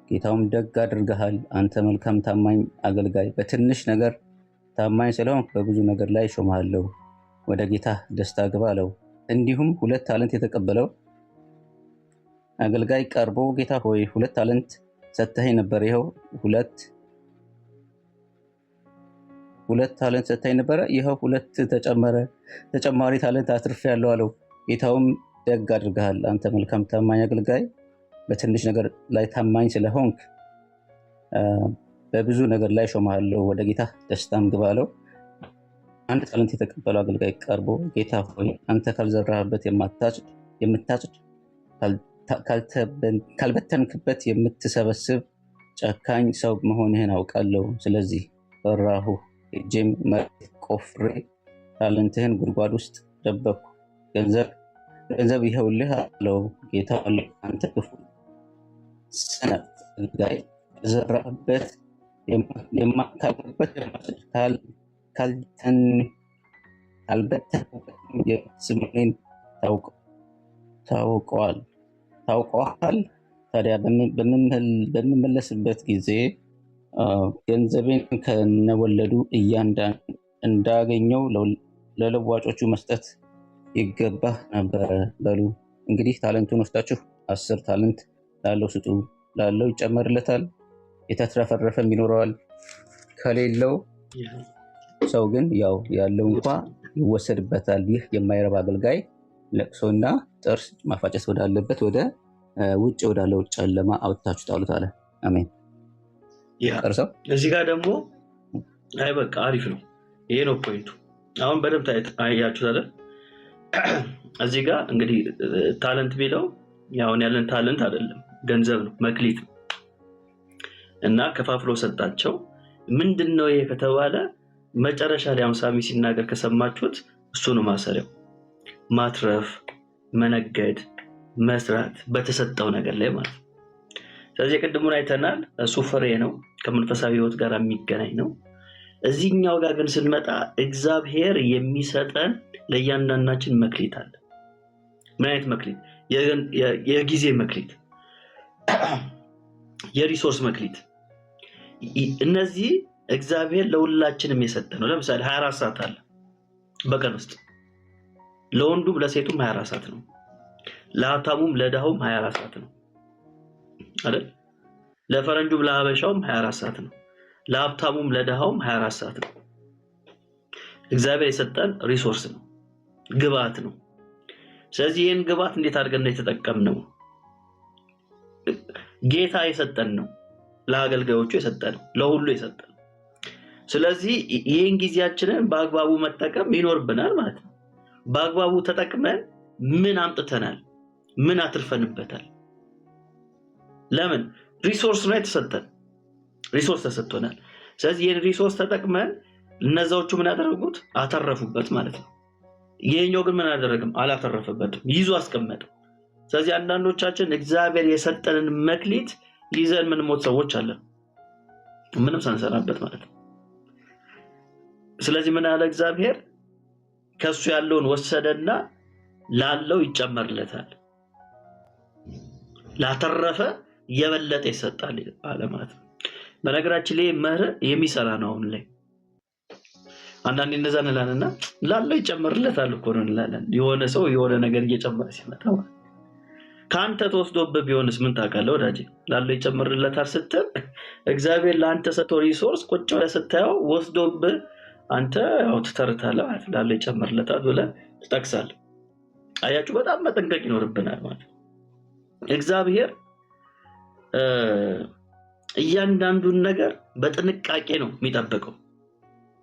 ጌታውም ደግ አድርገሃል፣ አንተ መልካም ታማኝ አገልጋይ፣ በትንሽ ነገር ታማኝ ስለሆንክ በብዙ ነገር ላይ ሾምሃለሁ፣ ወደ ጌታ ደስታ ግባ አለው። እንዲሁም 2 ታለንት የተቀበለው አገልጋይ ቀርቦ ጌታ ሆይ 2 ታለንት ሰጥተኸኝ ነበር፣ ይኸው 2 ታለንት ሰጥተኸኝ ነበር፣ ይኸው 2 ተጨማሪ ታለንት አትርፌያለሁ አለው። ጌታውም ደግ አድርገሃል፣ አንተ መልካም ታማኝ አገልጋይ፣ በትንሽ ነገር ላይ ታማኝ ስለሆንክ በብዙ ነገር ላይ ሾምሃለሁ፣ ወደ ጌታ ደስታም ግባ አለው። 1 ታለንት የተቀበለው አገልጋይ ቀርቦ ጌታ ሆይ አንተ ካልዘራህበት የምታጭድ ካልበተንክበት የምትሰበስብ ጨካኝ ሰው መሆንህን አውቃለሁ። ስለዚህ ፈራሁ፣ ሄጄም መሬት ቆፍሬ ታለንትህን ጉድጓድ ውስጥ ደበቅኩ። ገንዘብ ይኸውልህ አለው። ጌታ አንተ ክፉ ሰነፍ አገልጋይ፣ ካልዘራህበት ካልበተንክበት የምትስመኔን ታውቀዋል። ታዲያ በምመለስበት ጊዜ ገንዘቤን ከነወለዱ እንዳገኘው ለለዋጮቹ መስጠት ይገባህ ነበረ። በሉ እንግዲህ ታለንቱን ወስዳችሁ 10 ታለንት ላለው ስጡ፣ ላለው ይጨመርለታል፣ የተትረፈረፈም ይኖረዋል። ከሌለው ሰው ግን ያው ያለው እንኳ ይወሰድበታል። ይህ የማይረባ አገልጋይ ለቅሶና ጥርስ ማፋጨት ወዳለበት ወደ ውጭ ወዳለው ጨለማ አውጥታችሁ ጣሉት አለ። አሜን። ቀርሰው እዚህ ጋር ደግሞ አይ በቃ አሪፍ ነው። ይሄ ነው ፖይንቱ። አሁን በደንብ ታያችሁት አይደል? እዚህ ጋር እንግዲህ ታለንት ቢለው ያውን ያለን ታለንት አይደለም ገንዘብ ነው፣ መክሊት ነው። እና ከፋፍሎ ሰጣቸው። ምንድነው ይሄ ከተባለ መጨረሻ ላይ አሁን ሳሚ ሲናገር ከሰማችሁት እሱ ነው ማሰሪያው። ማትረፍ፣ መነገድ፣ መስራት በተሰጠው ነገር ላይ ማለት ነው። ስለዚህ ቅድሙን አይተናል። እሱ ፍሬ ነው፣ ከመንፈሳዊ ህይወት ጋር የሚገናኝ ነው። እዚህኛው ጋር ግን ስንመጣ እግዚአብሔር የሚሰጠን ለእያንዳንዳችን መክሊት አለ። ምን አይነት መክሊት? የጊዜ መክሊት፣ የሪሶርስ መክሊት። እነዚህ እግዚአብሔር ለሁላችንም የሰጠ ነው። ለምሳሌ 24 ሰዓት አለ በቀን ውስጥ። ለወንዱም ለሴቱም 24 ሰዓት ነው። ለሀብታሙም ለድሃውም 24 ሰዓት ነው አይደል? ለፈረንጁም ለሀበሻውም 24 ሰዓት ነው። ለሀብታሙም ለድሃውም 24 ሰዓት ነው። እግዚአብሔር የሰጠን ሪሶርስ ነው፣ ግብአት ነው። ስለዚህ ይህን ግብአት እንዴት አድርገን የተጠቀምነው? ጌታ የሰጠን ነው፣ ለአገልጋዮቹ የሰጠን፣ ለሁሉ የሰጠን። ስለዚህ ይህን ጊዜያችንን በአግባቡ መጠቀም ይኖርብናል ማለት ነው። በአግባቡ ተጠቅመን ምን አምጥተናል? ምን አትርፈንበታል? ለምን? ሪሶርስ ነው የተሰጠን፣ ሪሶርስ ተሰጥቶናል። ስለዚህ ይህን ሪሶርስ ተጠቅመን እነዛዎቹ ምን ያደረጉት? አተረፉበት ማለት ነው። ይሄኛው ግን ምን አደረግም? አላተረፈበትም፣ ይዞ አስቀመጠው። ስለዚህ አንዳንዶቻችን እግዚአብሔር የሰጠንን መክሊት ይዘን ምንሞት ሰዎች አለን፣ ምንም ሳንሰራበት ማለት ነው። ስለዚህ ምን አለ እግዚአብሔር? ከሱ ያለውን ወሰደና ላለው ይጨመርለታል፣ ላተረፈ የበለጠ ይሰጣል አለ ማለት ነው። በነገራችን ላይ መርህ የሚሰራ ነው። አሁን ላይ አንዳንዴ እንደዛ እንላለንና ላለው ይጨመርለታል እኮ ነው እንላለን። የሆነ ሰው የሆነ ነገር እየጨመረ ሲመጣ ከአንተ ተወስዶብህ ቢሆንስ ምን ታውቃለህ ወዳጄ? ላለው ይጨመርለታል ስትል እግዚአብሔር ለአንተ ሰጥቶ ሪሶርስ ቁጭ ብለህ ስታየው ወስዶብህ አንተ ያው ትተርታለህ ማለት ላለው ይጨመርለታል ብለህ ትጠቅሳለህ። አያችሁ፣ በጣም መጠንቀቅ ይኖርብናል ማለት ነው። እግዚአብሔር እያንዳንዱን ነገር በጥንቃቄ ነው የሚጠብቀው፣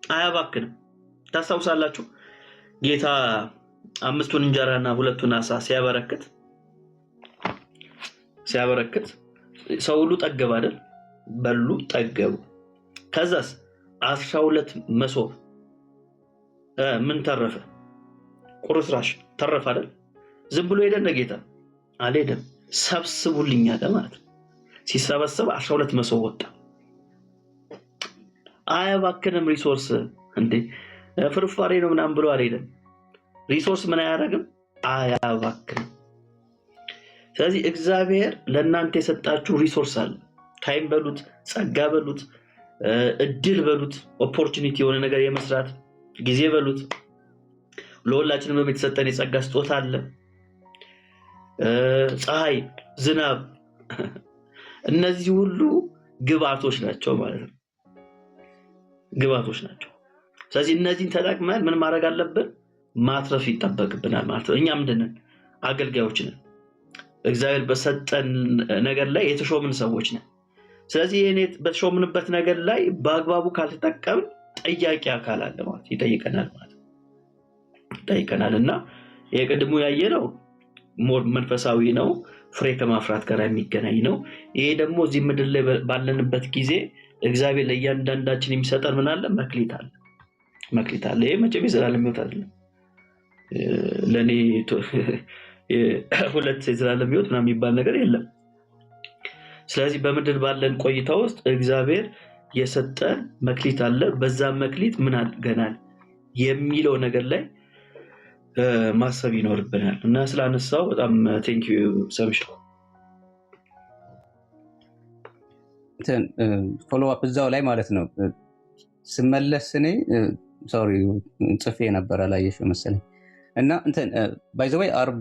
አያባክንም። ታስታውሳላችሁ ጌታ 5ቱን እንጀራና 2ቱን ዓሣ ሲያበረክት ሰው ሁሉ ጠገብ አይደል? በሉ ጠገቡ። ከዛስ 12 መሶብ ምን ተረፈ? ቁርስራሽ ተረፈ አይደል? ዝም ብሎ ሄደ እንደ ጌታ አልሄደም። ሰብስቡልኝ አለ ማለት ነው። ሲሰበሰብ 12 መሶብ ወጣ። አያባክንም ሪሶርስ እንዴ ፍርፋሬ ነው ምናምን ብሎ አልሄደም። ሪሶርስ ምን አያደርግም? አያባክንም። ስለዚህ እግዚአብሔር ለእናንተ የሰጣችሁ ሪሶርስ አለ። ታይም በሉት፣ ጸጋ በሉት፣ እድል በሉት፣ ኦፖርቹኒቲ የሆነ ነገር የመስራት ጊዜ በሉት። ለሁላችንም የተሰጠን የጸጋ ስጦታ አለ። ፀሐይ፣ ዝናብ እነዚህ ሁሉ ግብአቶች ናቸው ማለት ነው። ግብአቶች ናቸው። ስለዚህ እነዚህን ተጠቅመን ምን ማድረግ አለብን? ማትረፍ ይጠበቅብናል ማለት ነው። እኛ ምንድነን? አገልጋዮች ነን። እግዚአብሔር በሰጠን ነገር ላይ የተሾምን ሰዎች ነን። ስለዚህ ይሄኔ በተሾምንበት ነገር ላይ በአግባቡ ካልተጠቀም ጠያቂ አካል አለ ማለት ይጠይቀናል ማለት ይጠይቀናል። እና የቅድሙ ያየነው ሞር መንፈሳዊ ነው፣ ፍሬ ከማፍራት ጋር የሚገናኝ ነው። ይሄ ደግሞ እዚህ ምድር ላይ ባለንበት ጊዜ እግዚአብሔር ለእያንዳንዳችን የሚሰጠን ምን አለ? መክሊት አለ። መክሊት አለ። ይሄ መቼም የዘላለም ሕይወት አይደለም። ለኔ ሁለት የዘላለም ሕይወት ምናምን የሚባል ነገር የለም። ስለዚህ በምድር ባለን ቆይታ ውስጥ እግዚአብሔር የሰጠን መክሊት አለ። በዛ መክሊት ምን አድርገናል የሚለው ነገር ላይ ማሰብ ይኖርብናል። እና ስላነሳው በጣም ቴንክ ዩ ሰምሽ። ፎሎ አፕ እዛው ላይ ማለት ነው ስመለስ እኔ ሶሪ ጽፌ ነበር አላየሽው መሰለኝ። እና እንትን ባይ ዘ ወይ አርብ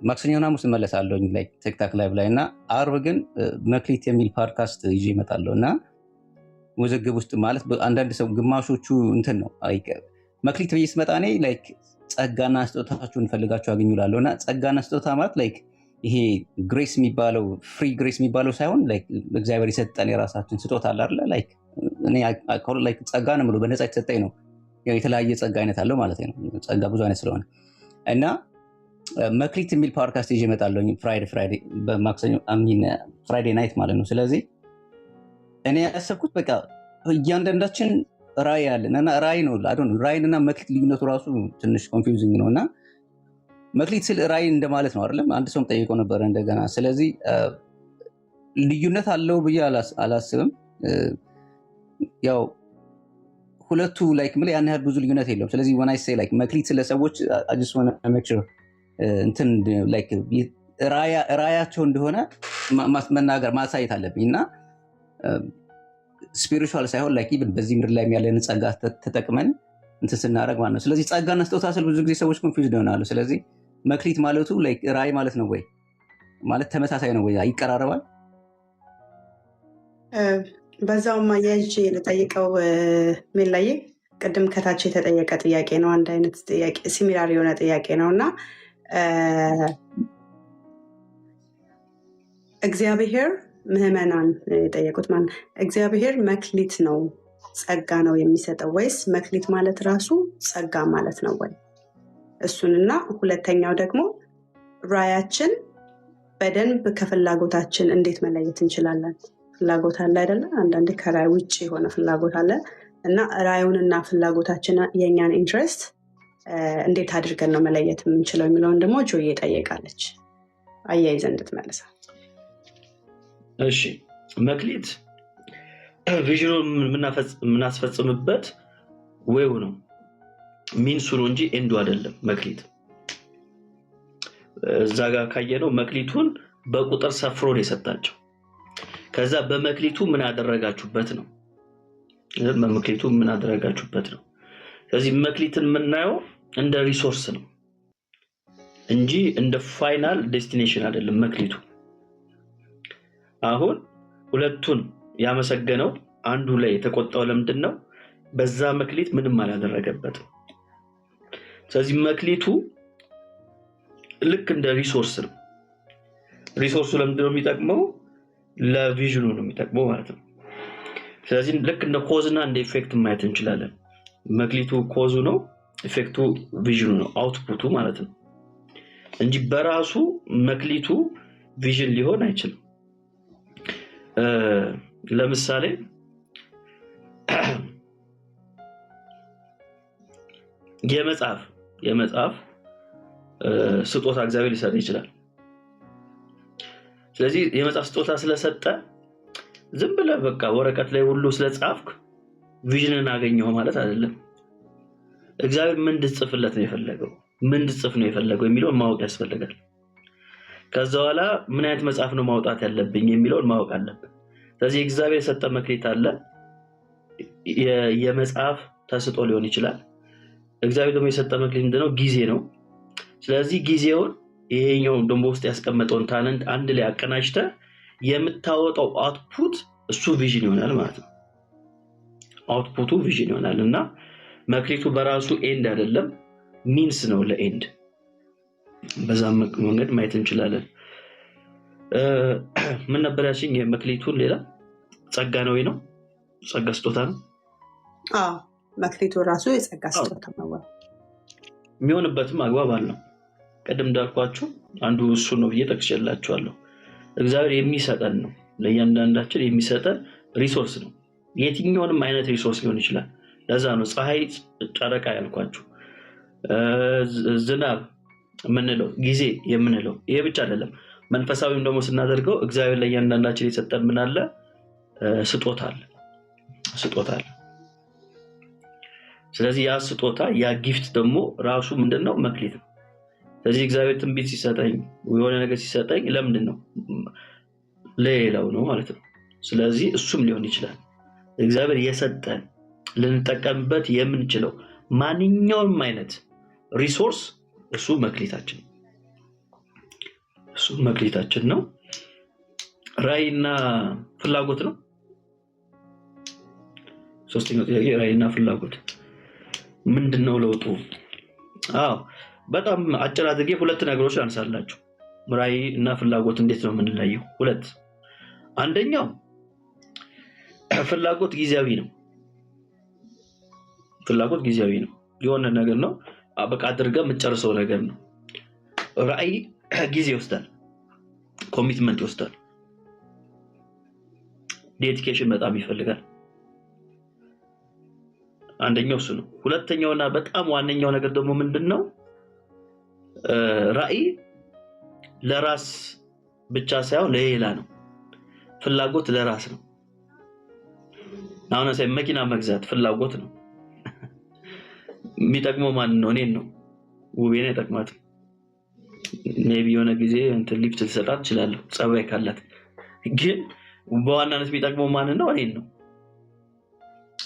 ማክሰኞና ሐሙስ እመለሳለሁ ላይ ቲክታክ ላይቭ ላይ እና አርብ ግን መክሊት የሚል ፖድካስት ይዤ እመጣለሁ። እና ውዝግብ ውስጥ ማለት አንዳንድ ሰው ግማሾቹ እንትን ነው መክሊት ብዬ ስመጣ እኔ ላይክ ጸጋና ስጦታችሁን ፈልጋችሁ አገኙላለሁ። እና ጸጋና ስጦታ ማለት ላይክ ይሄ ግሬስ የሚባለው ፍሪ ግሬስ የሚባለው ሳይሆን ላይክ እግዚአብሔር የሰጠን የራሳችን ስጦታ አለ አይደል? ላይክ እኔ ላይክ ጸጋ ነው የምለው በነፃ የተሰጠኝ ነው። የተለያየ ጸጋ አይነት አለው ማለት ነው። ጸጋ ብዙ አይነት ስለሆነ እና መክሊት የሚል ፖድካስት ይዤ እመጣለሁ ፍራይዴ በማክሰኞ ፍራይዴ ናይት ማለት ነው። ስለዚህ እኔ ያሰብኩት በቃ እያንዳንዳችን ራእይ አለን እና ራእይ ነው ራእይና መክሊት ልዩነቱ ራሱ ትንሽ ኮንፊውዚንግ ነው። እና መክሊት ስል ራእይ እንደማለት ነው አይደለም? አንድ ሰውም ጠይቆ ነበረ እንደገና። ስለዚህ ልዩነት አለው ብዬ አላስብም። ያው ሁለቱ ላይክ ምን ያን ያህል ብዙ ልዩነት የለውም። ስለዚህ when I say like መክሊት ስለሰዎች I just want to make sure እንትን ላይክ ራእያቸው እንደሆነ መናገር ማሳየት አለብኝ። እና ስፒሪቹዋል ሳይሆን ላይክ ኢቭን በዚህ ምድር ላይ ያለን ጸጋ ተጠቅመን እንትን ስናደርግ ማለት ነው። ስለዚህ ጸጋና ስጦታ ስል ብዙ ጊዜ ሰዎች ኮንፊውዝድ ይሆናሉ። ስለዚህ መክሊት ማለቱ ላይክ ራእይ ማለት ነው ወይ ማለት ተመሳሳይ ነው ወይ ይቀራረባል? በዛውም አያይዤ ልጠይቀው ምን ላይ ቅድም ከታች የተጠየቀ ጥያቄ ነው። አንድ አይነት ጥያቄ ሲሚላር የሆነ ጥያቄ ነው። እና እግዚአብሔር ምህመናን የጠየቁት ማለት እግዚአብሔር መክሊት ነው ጸጋ ነው የሚሰጠው ወይስ መክሊት ማለት ራሱ ጸጋ ማለት ነው ወይ? እሱንና ሁለተኛው ደግሞ ራእያችን በደንብ ከፍላጎታችን እንዴት መለየት እንችላለን? ፍላጎት አለ አይደለ? አንዳንዴ ከራእይ ውጭ የሆነ ፍላጎት አለ እና ራእዩንና ፍላጎታችን የኛን ኢንትረስት እንዴት አድርገን ነው መለየት የምንችለው የሚለውን ደግሞ ጆዬ ጠየቃለች። አያይዘን እንድትመልሳል። እሺ መክሊት ቪዥኑን የምናስፈጽምበት ወይው ነው ሚንሱ ነው እንጂ ኤንዱ አይደለም። መክሊት እዛ ጋር ካየነው መክሊቱን በቁጥር ሰፍሮ ነው የሰጣቸው። ከዛ በመክሊቱ ምን አደረጋችሁበት ነው። በመክሊቱ ምን አደረጋችሁበት ነው። ስለዚህ መክሊትን የምናየው እንደ ሪሶርስ ነው እንጂ እንደ ፋይናል ዴስቲኔሽን አይደለም መክሊቱ። አሁን ሁለቱን ያመሰገነው አንዱ ላይ የተቆጣው ለምንድን ነው? በዛ መክሊት ምንም አላደረገበትም። ስለዚህ መክሊቱ ልክ እንደ ሪሶርስ ነው። ሪሶርሱ ለምንድን ነው የሚጠቅመው? ለቪዥኑ ነው የሚጠቅመው ማለት ነው። ስለዚህ ልክ እንደ ኮዝ እና እንደ ኢፌክት ማየት እንችላለን። መክሊቱ ኮዙ ነው፣ ኢፌክቱ ቪዥኑ ነው፣ አውትፑቱ ማለት ነው እንጂ በራሱ መክሊቱ ቪዥን ሊሆን አይችልም። ለምሳሌ የመጽሐፍ ስጦታ እግዚአብሔር ሊሰጥ ይችላል። ስለዚህ የመጽሐፍ ስጦታ ስለሰጠ ዝም ብለህ በቃ ወረቀት ላይ ሁሉ ስለጻፍክ ቪዥንን አገኘው ማለት አይደለም። እግዚአብሔር ምን እንድትጽፍለት ነው የፈለገው፣ ምን እንድትጽፍ ነው የፈለገው የሚለውን ማወቅ ያስፈልጋል። ከዛ በኋላ ምን አይነት መጽሐፍ ነው ማውጣት ያለብኝ የሚለውን ማወቅ አለብን። ስለዚህ እግዚአብሔር የሰጠ መክሊት አለ። የመጽሐፍ ተስጦ ሊሆን ይችላል። እግዚአብሔር ደግሞ የሰጠ መክሊት ምንድነው? ጊዜ ነው። ስለዚህ ጊዜውን ይሄኛው ደግሞ ውስጥ ያስቀመጠውን ታለንት አንድ ላይ አቀናጅተ የምታወጣው አውትፑት እሱ ቪዥን ይሆናል ማለት ነው። አውትፑቱ ቪዥን ይሆናል እና መክሊቱ በራሱ ኤንድ አይደለም፣ ሚንስ ነው ለኤንድ። በዛ መንገድ ማየት እንችላለን። ምን ነበር ያልሽኝ? መክሊቱን ሌላ ጸጋ ነው ወይ ነው? ጸጋ ስጦታ ነው። አዎ መክሊቱ ራሱ የጸጋ ስጦታ ነው። የሚሆንበትም አግባብ አለው። ቀደም እንዳልኳችሁ አንዱ እሱ ነው ብዬ ጠቅሼላችኋለሁ። እግዚአብሔር የሚሰጠን ነው፣ ለእያንዳንዳችን የሚሰጠን ሪሶርስ ነው። የትኛውንም አይነት ሪሶርስ ሊሆን ይችላል። ለዛ ነው ፀሐይ፣ ጨረቃ ያልኳችሁ፣ ዝናብ የምንለው፣ ጊዜ የምንለው። ይሄ ብቻ አይደለም። መንፈሳዊም ደግሞ ስናደርገው እግዚአብሔር ለእያንዳንዳችን የሰጠን ምን አለ? ስጦታ አለ። ስለዚህ ያ ስጦታ ያ ጊፍት ደግሞ ራሱ ምንድነው? መክሊት ነው። ስለዚህ እግዚአብሔር ትንቢት ሲሰጠኝ የሆነ ነገር ሲሰጠኝ ለምንድን ነው? ለሌላው ነው ማለት ነው። ስለዚህ እሱም ሊሆን ይችላል እግዚአብሔር የሰጠን ልንጠቀምበት የምንችለው ማንኛውም አይነት ሪሶርስ እሱ መክሊታችን ነው። ራዕይና ፍላጎት ነው። ሶስተኛው ጥያቄ ራዕይና ፍላጎት ምንድነው ለውጡ? በጣም አጭር አድርጌ ሁለት ነገሮች አንሳላችሁ። ራዕይ እና ፍላጎት እንዴት ነው የምንለየው? ሁለት። አንደኛው ፍላጎት ጊዜያዊ ነው። የሆነ ነገር ነው በቃ አድርገህ የምትጨርሰው ነገር ነው። ራዕይ ጊዜ ይወስዳል፣ ኮሚትመንት ይወስዳል፣ ዴዲኬሽን በጣም ይፈልጋል። አንደኛው እሱ ነው። ሁለተኛውና በጣም ዋነኛው ነገር ደግሞ ምንድነው? ራዕይ ለራስ ብቻ ሳይሆን ለሌላ ነው። ፍላጎት ለራስ ነው። አሁን መኪና መግዛት ፍላጎት ነው። የሚጠቅመው ማን ነው? እኔን ነው። ውቤን አይጠቅማትም። ሜቢ የሆነ ጊዜ እንትን ሊፍት ልሰጣት እችላለሁ ጸባይ ካላት፣ ግን በዋናነት የሚጠቅመው ማን ነው? እኔን ነው።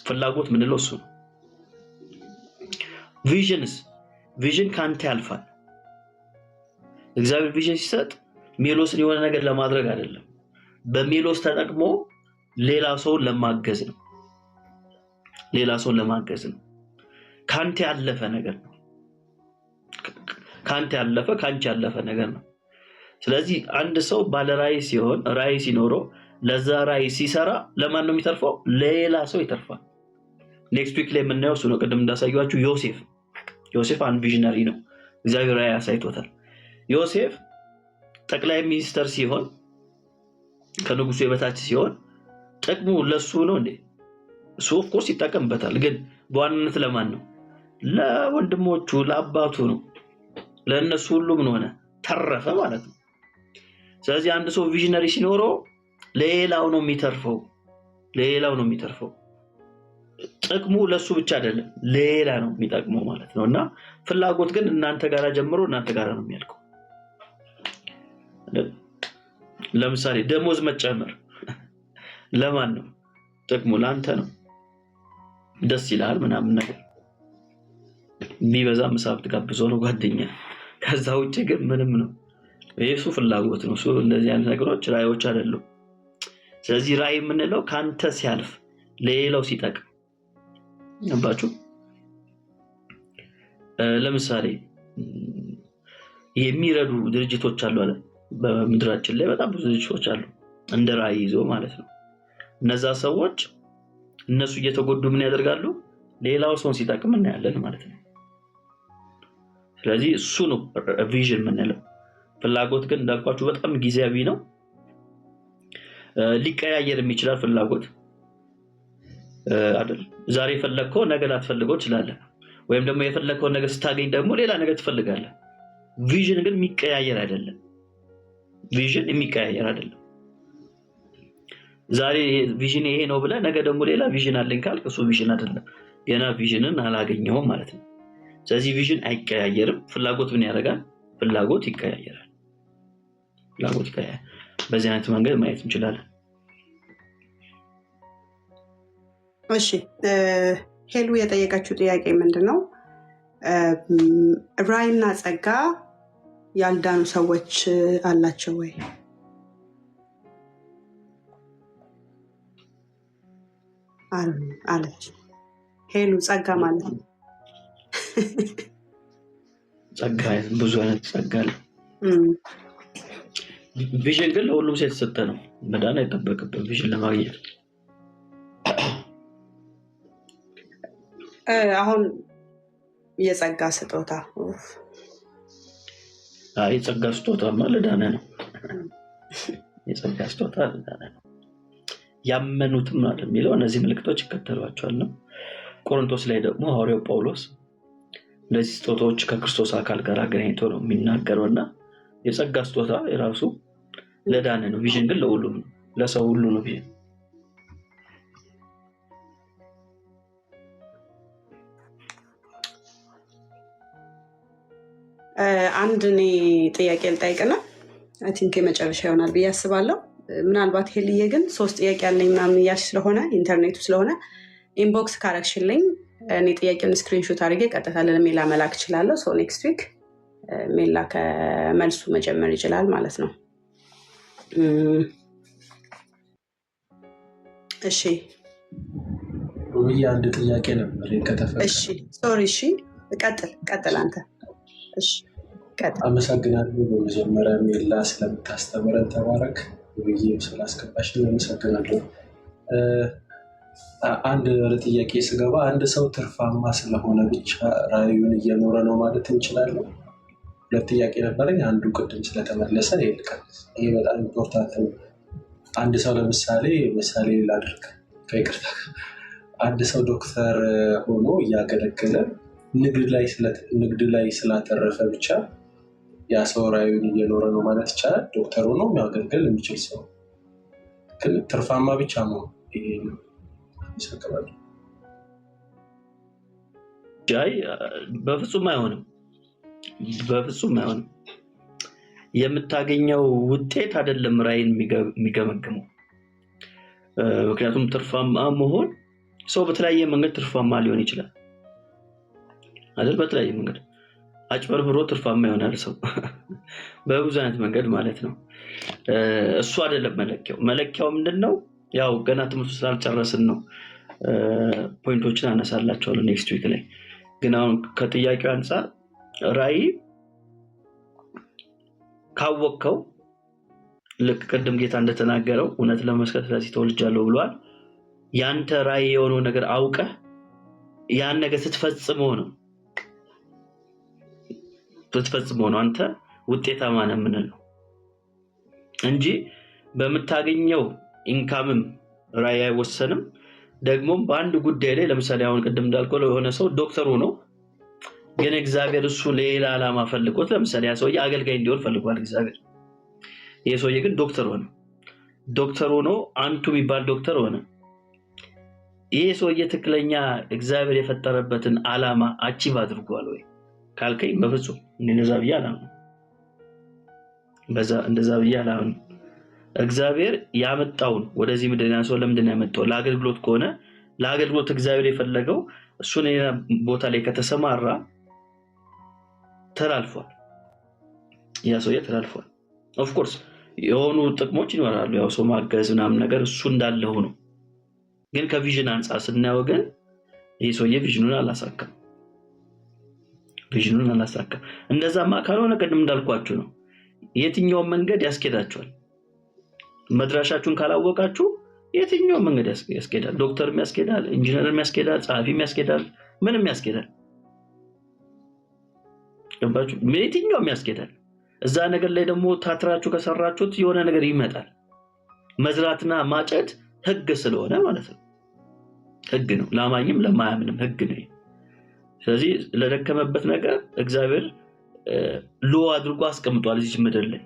ፍላጎት ምንለው እሱ ነው። ቪዥን ካንተ ያልፋል። እግዚአብሔር ቪዥን ሲሰጥ ሜሎስን የሆነ ነገር ለማድረግ አይደለም፣ በሜሎስ ተጠቅሞ ሌላ ሰውን ለማገዝ ነው። ካንተ ያለፈ ነገር ነው። ካንቺ ያለፈ ነገር ነው። ስለዚህ አንድ ሰው ባለ ራዕይ ሲሆን፣ ራዕይ ሲኖረው፣ ለዛ ራዕይ ሲሰራ ለማን ነው የሚተርፈው? ሌላ ሰው ይተርፋል። ኔክስት ዊክ ላይ የምናየው እሱ ነው። ቅድም እንዳሳያችሁ ዮሴፍ አንድ ቪዥነሪ ነው። እግዚአብሔር ራዕይ አሳይቶታል። ዮሴፍ ጠቅላይ ሚኒስተር ሲሆን፣ ከንጉሱ የበታች ሲሆን ጥቅሙ ለሱ ነው እንዴ? እሱ ኦፍ ኮርስ ይጠቀምበታል፣ ግን በዋናነት ለማን ነው? ለወንድሞቹ፣ ለአባቱ ነው። ለእነሱ ሁሉ ምን ሆነ? ተረፈ ማለት ነው። ስለዚህ አንድ ሰው ቪዥነሪ ሲኖረው ለሌላው ነው የሚተርፈው። ጥቅሙ ለሱ ብቻ አይደለም፣ ሌላ ነው የሚጠቅመው ማለት ነው። እና ፍላጎት ግን እናንተ ጋር ጀምሮ እናንተ ጋር ነው የሚያልቀው። ለምሳሌ ደሞዝ መጨመር ለማን ነው ጥቅሙ? ለአንተ ነው። ደስ ይላል ምናምን ነገር ቢበዛ ምሳ ብትጋብዘው ነው ጓደኛ። ከዛ ውጭ ግን ምንም ነው። የሱ ፍላጎት ነው። እሱ እንደዚህ አይነት ነገሮች ራዕዮች አይደሉም። ስለዚህ ራዕይ የምንለው ካንተ ሲያልፍ ለሌላው ሲጠቅም ነባችሁ። ለምሳሌ የሚረዱ ድርጅቶች አሉ አለ። በምድራችን ላይ በጣም ብዙ ድርጅቶች አሉ እንደ ራዕይ ይዞ ማለት ነው። እነዛ ሰዎች እነሱ እየተጎዱ ምን ያደርጋሉ? ሌላው ሰውን ሲጠቅም እናያለን ማለት ነው። ስለዚህ እሱ ነው ቪዥን የምንለው። ፍላጎት ግን እንዳልኳችሁ በጣም ጊዜያዊ ነው። ሊቀያየር የሚችላል ፍላጎት አይደል? ዛሬ የፈለግከው ነገ ላትፈልገው ትችላለህ። ወይም ደግሞ የፈለግከውን ነገር ስታገኝ ደግሞ ሌላ ነገር ትፈልጋለህ። ቪዥን ግን የሚቀያየር አይደለም። ቪዥን የሚቀያየር አይደለም። ዛሬ ቪዥን ይሄ ነው ብለህ ነገ ደግሞ ሌላ ቪዥን አለኝ ካልክ እሱ ቪዥን አይደለም፣ ገና ቪዥንን አላገኘውም ማለት ነው። ስለዚህ ቪዥን አይቀያየርም። ፍላጎት ምን ያደርጋል? ፍላጎት ይቀያየራል። ፍላጎት ይቀያየራል። በዚህ አይነት መንገድ ማየት እንችላለን። እሺ ሄሉ የጠየቀችው ጥያቄ ምንድን ነው? ራዕይና ጸጋ ያልዳኑ ሰዎች አላቸው ወይ አለች ሄሉ። ጸጋ ማለት ነው ጸጋ ብዙ አይነት ጸጋ አለ። ቪዥን ግን ለሁሉም ሰው የተሰጠ ነው። መዳን አይጠበቅብን ቪዥን ለማግኘት። አሁን የጸጋ ስጦታ የጸጋ ስጦታማ ለዳነ ነው። የጸጋ ስጦታ ለዳነ ነው። ያመኑትም ማለት የሚለው እነዚህ ምልክቶች ይከተሏቸዋል ነው። ቆሮንቶስ ላይ ደግሞ ሐዋርያው ጳውሎስ እነዚህ ስጦታዎች ከክርስቶስ አካል ጋር አገናኝቶ ነው የሚናገረው እና የጸጋ ስጦታ የራሱ ለዳነ ነው። ቪዥን ግን ለሁሉም ነው፣ ለሰው ሁሉ ነው ቪዥን። አንድ እኔ ጥያቄ ልጠይቅና አይ ቲንክ የመጨረሻ ይሆናል ብዬ አስባለሁ። ምናልባት ሄልዬ ግን 3 ጥያቄ ያለኝ ምናምን እያልሽ ስለሆነ ኢንተርኔቱ ስለሆነ ኢንቦክስ ካረግሽልኝ እኔ ጥያቄውን ስክሪንሾት አድርጌ ቀጥታ ለሜላ መላክ እችላለሁ። ሶ ኔክስት ዊክ ሜላ ከመልሱ መጀመር ይችላል ማለት ነው። እሺ አንድ ጥያቄ ነበር ከተፈቀደ። እሺ ሶሪ። እሺ ቀጥል አንተ። እሺ ቀጥል። አመሰግናለሁ። በመጀመሪያ ሜላ ስለምታስተምረን ተባረክ። ውብዬ ስላስገባሽ አመሰግናለሁ። አንድ ጥያቄ ስገባ አንድ ሰው ትርፋማ ስለሆነ ብቻ ራዕዩን እየኖረ ነው ማለት እንችላለን? 2 ጥያቄ ነበረኝ። አንዱ ቅድም ስለተመለሰ ይሄ በጣም ኢምፖርታንት ነው። አንድ ሰው ለምሳሌ ላድርግ ከይቅርታ፣ አንድ ሰው ዶክተር ሆኖ እያገለገለ ንግድ ላይ ስላተረፈ ብቻ ያ ሰው ራዕዩን እየኖረ ነው ማለት ይቻላል? ዶክተር ሆኖ የሚያገለግል የሚችል ሰው ግን ትርፋማ ብቻ ነው ይሄ ይሰከራል? በፍጹም አይሆንም። በፍጹም አይሆንም። የምታገኘው ውጤት አይደለም ራዕይን የሚገመግመው። ምክንያቱም ትርፋማ መሆን ሰው በተለያየ መንገድ ትርፋማ ሊሆን ይችላል አይደል? በተለያየ መንገድ አጭበርብሮ ትርፋማ ይሆናል ሰው በብዙ አይነት መንገድ ማለት ነው። እሱ አይደለም መለኪያው። መለኪያው ምንድነው? ያው ገና ትምህርቱ ስላልጨረስን ነው ፖይንቶችን አነሳላችኋለሁ ኔክስት ዊክ ላይ። ግን አሁን ከጥያቄው አንፃር ራዕይ ካወቅከው ልክ ቅድም ጌታ እንደተናገረው እውነት ለመመስከር ስለዚህ ተወልጃለሁ ብሏል። ያንተ ራዕይ የሆነው ነገር አውቀህ ያን ነገር ስትፈጽመው ነው አንተ ውጤታማ ነህ የምንለው እንጂ በምታገኘው ኢንካምም ራዕይ አይወሰንም። ደግሞም በአንድ ጉዳይ ላይ ለምሳሌ አሁን ቅድም እንዳልከው የሆነ ሰው ዶክተር ሆኖ ግን እግዚአብሔር እሱ ሌላ ዓላማ ፈልጎት፣ ለምሳሌ ያ ሰውዬ አገልጋይ እንዲሆን ፈልጓል እግዚአብሔር። ይሄ ሰውዬ ግን ዶክተር ሆኖ አንቱ የሚባል ዶክተር ሆነ። ይሄ ሰውዬ ትክክለኛ እግዚአብሔር የፈጠረበትን ዓላማ አቺቭ አድርጓል ወይ ካልከኝ በፍጹም እንደዛ ብዬ አላምንም። እግዚአብሔር ያመጣውን ወደዚህ ምድር ሰው ለምንድን ነው ያመጣው? ለአገልግሎት ከሆነ ለአገልግሎት እግዚአብሔር የፈለገው እሱን ሌላ ቦታ ላይ ከተሰማራ ተላልፏል። ያ ሰውዬ ተላልፏል። ኦፍኮርስ የሆኑ ጥቅሞች ይኖራሉ፣ ያው ሰው ማገዝ ምናምን ነገር እሱ እንዳለ ሆኖ፣ ግን ከቪዥን አንጻር ስናየው ግን ይህ ሰውዬ ቪዥኑን አላሳካም። እንደዛማ ካልሆነ ቅድም እንዳልኳችሁ ነው፣ የትኛውን መንገድ ያስኬዳችኋል? መድረሻችሁን ካላወቃችሁ የትኛውን መንገድ ያስኬዳል? ዶክተርም ያስኬዳል፣ ኢንጂነርም ያስኬዳል፣ ጸሐፊም ያስኬዳል፣ ምንም ያስኬዳል። ገባችሁ? የትኛውም ያስኬዳል። እዛ ነገር ላይ ደግሞ ታትራችሁ ከሰራችሁት የሆነ ነገር ይመጣል። መዝራትና ማጨድ ህግ ስለሆነ ማለት ነው። ህግ ነው፣ ለአማኝም ለማያምንም ህግ ነው። ስለዚህ ለደከመበት ነገር እግዚአብሔር ሎ አድርጎ አስቀምጧል እዚህ ምድር ላይ።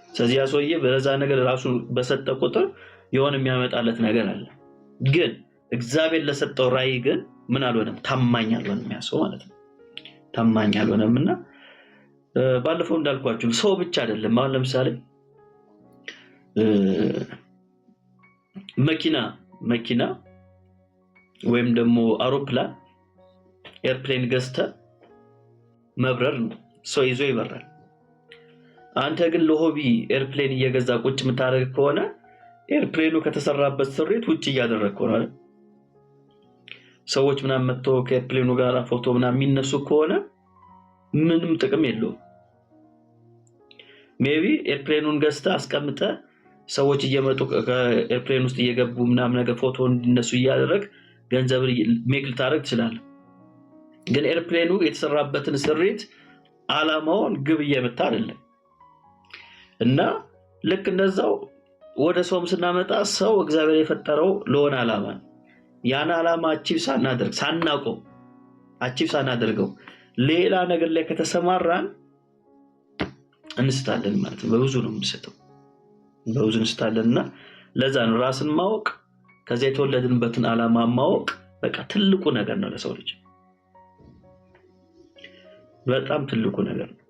ስለዚህ ያ ሰውዬ በዛ ነገር ራሱን በሰጠ ቁጥር የሆነ የሚያመጣለት ነገር አለ። ግን እግዚአብሔር ለሰጠው ራዕይ ግን ምን አልሆነም፣ ታማኝ አልሆነም ያ ሰው ማለት ነው። ታማኝ አልሆነምና ባለፈው እንዳልኳችሁ ሰው ብቻ አይደለም። አሁን ለምሳሌ መኪና ወይም ደግሞ አውሮፕላን ኤርፕሌን ገዝተ መብረር ነው፣ ሰው ይዞ ይበራል። አንተ ግን ለሆቢ ኤርፕሌን እየገዛ ቁጭ የምታደርግ ከሆነ ኤርፕሌኑ ከተሰራበት ስሪት ውጭ እያደረግከው ነው አይደል? ሰዎች ምናምን መጥቶ ከኤርፕሌኑ ጋር ፎቶ ምናምን የሚነሱ ከሆነ ምንም ጥቅም የለውም። ሜቢ ኤርፕሌኑን ገዝተህ አስቀምጠህ ሰዎች እየመጡ ከኤርፕሌን ውስጥ እየገቡ ምናምን ነገር ፎቶ እንዲነሱ እያደረግ ገንዘብ ሜክ ልታደርግ ትችላለህ። ግን ኤርፕሌኑ የተሰራበትን ስሪት ዓላማውን ግብ እየመታ አይደለም። እና ልክ እንደዛው ወደ ሰውም ስናመጣ ሰው እግዚአብሔር የፈጠረው ለሆነ ዓላማ ነው። ያን ዓላማ አቺቭ ሳናደርገው ሌላ ነገር ላይ ከተሰማራን እንስታለን ማለት ነው። በብዙ ነው የምንስተው፣ በብዙ እንስታለንና ለዛ ነው ራስን ማወቅ፣ ከዚያ የተወለድንበትን ዓላማ ማወቅ በቃ ትልቁ ነገር ነው ለሰው ልጅ፣ በጣም ትልቁ ነገር ነው።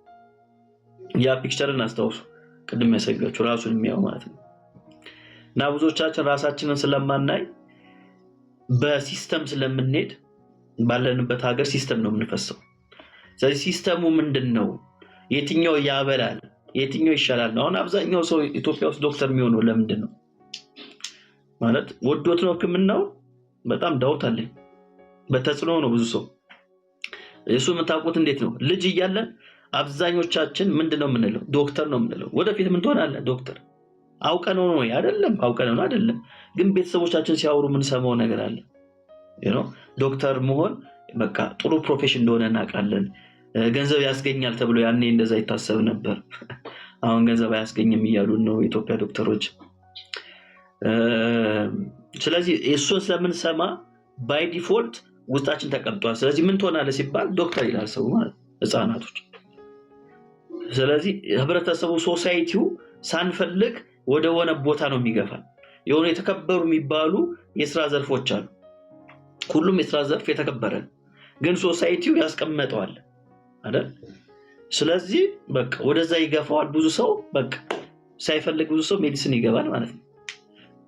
ያ ፒክቸርን አስታውሱ፣ ቅድም ያሳያችሁ ራሱን የሚያው ማለት ነው። እና ብዙዎቻችን ራሳችንን ስለማናይ በሲስተም ስለምንሄድ ባለንበት ሀገር ሲስተም ነው የምንፈሰው። ስለዚህ ሲስተሙ ምንድነው? የትኛው ያበላል፣ የትኛው ይሻላል ነው። አሁን አብዛኛው ሰው ኢትዮጵያ ውስጥ ዶክተር የሚሆነው ለምንድን ነው ማለት ወዶት ነው? ሕክምናው በጣም ዳውት አለኝ። በተጽዕኖ ነው ብዙ ሰው እሱ የምታውቁት እንዴት ነው? ልጅ እያለን አብዛኞቻችን ምንድነው የምንለው? ዶክተር ነው የምንለው። ወደፊት ምን ትሆናለህ? ዶክተር። አውቀነው ነው አይደለም? አውቀነው ነው አይደለም? ግን ቤተሰቦቻችን ሲያወሩ ምን ሰማው ነገር አለ። ዶክተር መሆን በቃ ጥሩ ፕሮፌሽን እንደሆነ እናውቃለን። ገንዘብ ያስገኛል ተብሎ ያኔ እንደዛ ይታሰብ ነበር። አሁን ገንዘብ አያስገኝም እያሉ ነው የኢትዮጵያ ዶክተሮች። ስለዚህ እሱን ስለምንሰማ ባይ ዲፎልት ውስጣችን ተቀምጧል። ስለዚህ ምን ትሆናለህ ሲባል ዶክተር ይላል ሰው ማለት ህፃናቶች። ስለዚህ ህብረተሰቡ ሶሳይቲው ሳንፈልግ ወደ ሆነ ቦታ ነው የሚገፋል። የሆነ የተከበሩ የሚባሉ የስራ ዘርፎች አሉ። ሁሉም የስራ ዘርፍ የተከበረ ግን ሶሳይቲው ያስቀመጠዋል አይደል? ስለዚህ በቃ ወደዛ ይገፋዋል ብዙ ሰው። በቃ ሳይፈልግ ብዙ ሰው ሜዲሲን ይገባል ማለት ነው።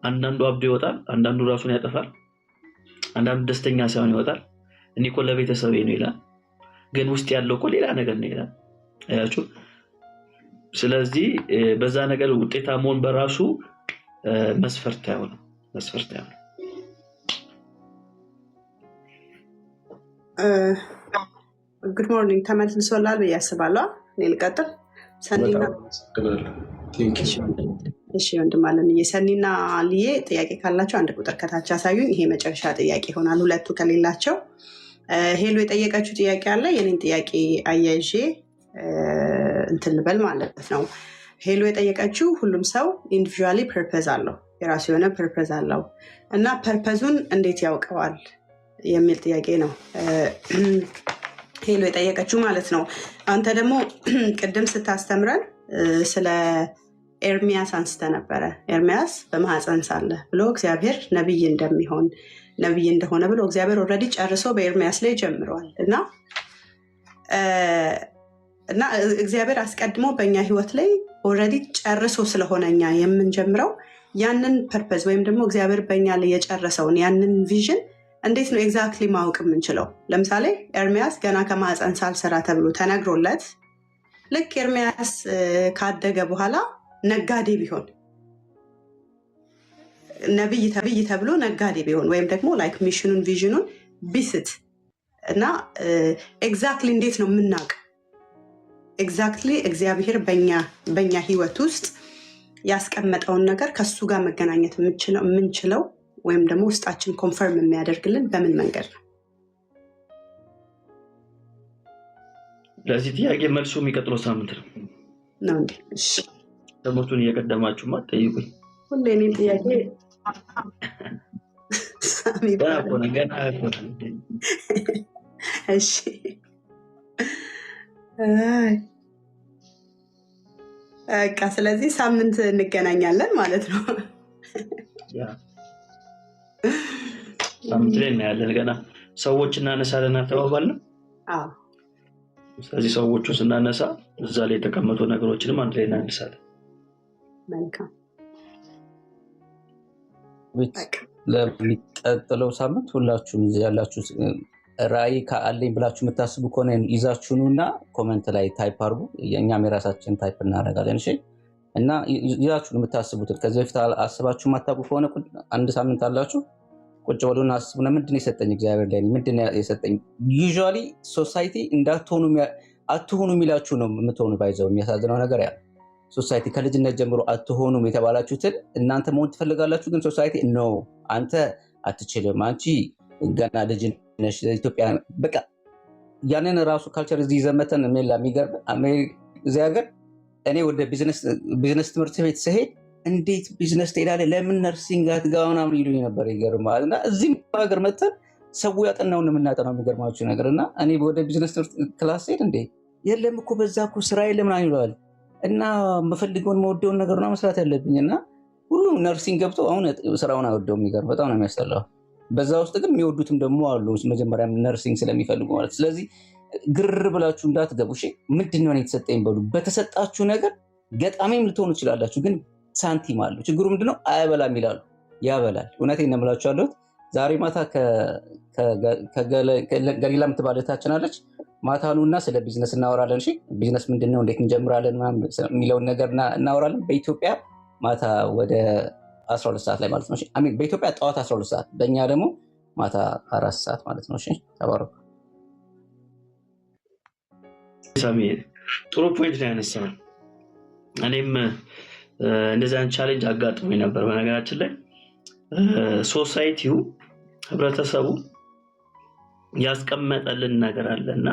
አንዳንዱ አብዶ ይወጣል፣ አንዳንዱ ራሱን ያጠፋል፣ አንዳንዱ ደስተኛ ሳይሆን ይወጣል። እኔ እኮ ለቤተሰቤ ነው ይላል፣ ግን ውስጥ ያለው እኮ ሌላ ነገር ነው ይላል። አያችሁ? ስለዚህ በዛ ነገር ውጤታማ መሆን በራሱ መስፈርት አይሆንም። ጉድ ሞርኒንግ ተመልሶላል ብዬ አስባለሁ። እኔ ልቀጥል። ሰኒና እሺ ወንድም አለምዬ፣ ሰኒና ልዬ ጥያቄ ካላቸው አንድ ቁጥር ከታች ያሳዩኝ። ይሄ መጨረሻ ጥያቄ ይሆናል። ሁለቱ ከሌላቸው ሄሎ የጠየቀችው ጥያቄ አለ። የኔን ጥያቄ አያይዤ እንትን ልበል ማለት ነው። ሄሎ የጠየቀችው ሁሉም ሰው ኢንዲቪዥዋሊ ፐርፐዝ አለው፣ የራሱ የሆነ ፐርፐዝ አለው እና ፐርፐዙን እንዴት ያውቀዋል የሚል ጥያቄ ነው ሄሎ የጠየቀችው ማለት ነው። አንተ ደግሞ ቅድም ስታስተምረን ስለ ኤርሚያስ አንስተ ነበረ። ኤርሚያስ በማህፀን ሳለ ብሎ እግዚአብሔር ነቢይ እንደሆነ ብሎ እግዚአብሔር ኦልሬዲ ጨርሶ በኤርሚያስ ላይ ጀምረዋል እና እግዚአብሔር አስቀድሞ በእኛ ህይወት ላይ ኦልሬዲ ጨርሶ ስለሆነ እኛ የምንጀምረው ያንን ፐርፐዝ ወይም ደግሞ እግዚአብሔር በእኛ ላይ የጨረሰውን ያንን ቪዥን እንዴት ነው ኤግዛክትሊ ማወቅ የምንችለው? ለምሳሌ ኤርሚያስ ገና ከማህፀን ሳልሰራ ተብሎ ተነግሮለት ልክ ኤርሚያስ ካደገ በኋላ ነጋዴ ቢሆን ነብይ ተብሎ ነጋዴ ቢሆን ወይም ደግሞ ላይክ ሚሽኑን ቪዥኑን ቢስት እና ኤግዛክትሊ እንዴት ነው የምናውቅ? ኤግዛክትሊ እግዚአብሔር በእኛ ህይወት ውስጥ ያስቀመጠውን ነገር ከሱ ጋር መገናኘት የምንችለው ወይም ደግሞ ውስጣችን ኮንፈርም የሚያደርግልን በምን መንገድ ነው? ለዚህ ጥያቄ መልሱ የሚቀጥለው ሳምንት ነው እንዴ? እሺ ትምህርቱን እየቀደማችሁማ ጠይቁኝ። ሁሌ እኔን ጥያቄ ገና እሺ በቃ ስለዚህ ሳምንት እንገናኛለን ማለት ነው። ሳምንት ላይ እናያለን። ገና ሰዎች እናነሳለን አልተባባልንም። ስለዚህ ሰዎቹ ስናነሳ እዛ ላይ የተቀመጡ ነገሮችንም አንድ ላይ እናነሳለን። መልካም። ለሚቀጥለው ሳምንት ሁላችሁም እዚህ ያላችሁ ራዕይ ካለኝ ብላችሁ የምታስቡ ከሆነ ይዛችሁኑ እና ኮመንት ላይ ታይፕ አድርጉ። እኛም የራሳችን ታይፕ እናደርጋለን። እሺ። እና ይዛችሁን የምታስቡትን ከዚህ በፊት አስባችሁ የማታውቁ ከሆነ አንድ ሳምንት አላችሁ ቁጭ በሉና አስቡና ምንድን ነው የሰጠኝ እግዚአብሔር ላይ ምንድን ነው የሰጠኝ። ዩዥዋሊ ሶሳይቲ እንዳትሆኑ አትሆኑ የሚላችሁ ነው የምትሆኑ። ባይዘው የሚያሳዝነው ነገር ያ ሶሳይቲ ከልጅነት ጀምሮ አትሆኑም የተባላችሁትን እናንተ መሆን ትፈልጋላችሁ። ግን ሶሳይቲ ኖ አንተ አትችልም፣ አንቺ ገና ልጅ ነሽ፣ ኢትዮጵያ በቃ ያንን ራሱ ካልቸር እዚህ ዘመተን ሜላ የሚገርም እዚህ ሀገር እኔ ወደ ቢዝነስ ትምህርት ቤት ስሄድ እንዴት ቢዝነስ ትሄዳለህ ለምን ነርሲንግ አትገባም ምናምን ይሉኝ ነበር። ይገርማል። እና እዚህም ሀገር መተን ሰው ያጠናውን የምናጠናው የሚገርማችሁ ነገር እና እኔ ወደ ቢዝነስ ክላስ ሄድ እንዴ የለም እኮ በዛ እኮ ስራ የለም ምናምን ይለዋል። እና የምፈልገውን መወደውን ነገር ነው መስራት ያለብኝ። እና ሁሉም ነርሲንግ ገብቶ አሁን ስራውን አይወደው። የሚገርም በጣም ነው የሚያስጠላው። በዛ ውስጥ ግን የሚወዱትም ደግሞ አሉ መጀመሪያም ነርሲንግ ስለሚፈልጉ ማለት። ስለዚህ ግር ብላችሁ እንዳትገቡ እሺ። ምንድን ነው የተሰጠኝ በሉ። በተሰጣችሁ ነገር ገጣሚም ልትሆኑ ትችላላችሁ፣ ግን ሳንቲም አለው። ችግሩ ምንድነው? አያበላም ይላሉ። ያበላል። እውነቴን ነው የምላችኋለሁ። ዛሬ ማታ ገሊላ የምትባል እህታችን አለች። ማታ ኑና ስለ ቢዝነስ እናወራለን። እሺ ቢዝነስ ምንድነው እንዴት እንጀምራለን የሚለውን ነገር እናወራለን። በኢትዮጵያ ማታ ወደ 12 ሰዓት ላይ ማለት ነው። አሚን በኢትዮጵያ ጠዋት 12 ሰዓት በእኛ ደግሞ ማታ 4 ሰዓት ማለት ነው። እሺ ተባረኩ። ሳሚኤል ጥሩ ፖይንት ነው ያነሳው። እኔም እንደዛን ቻሌንጅ አጋጥሞኝ ነበር። በነገራችን ላይ ሶሳይቲው ህብረተሰቡ ያስቀመጠልን ነገር አለና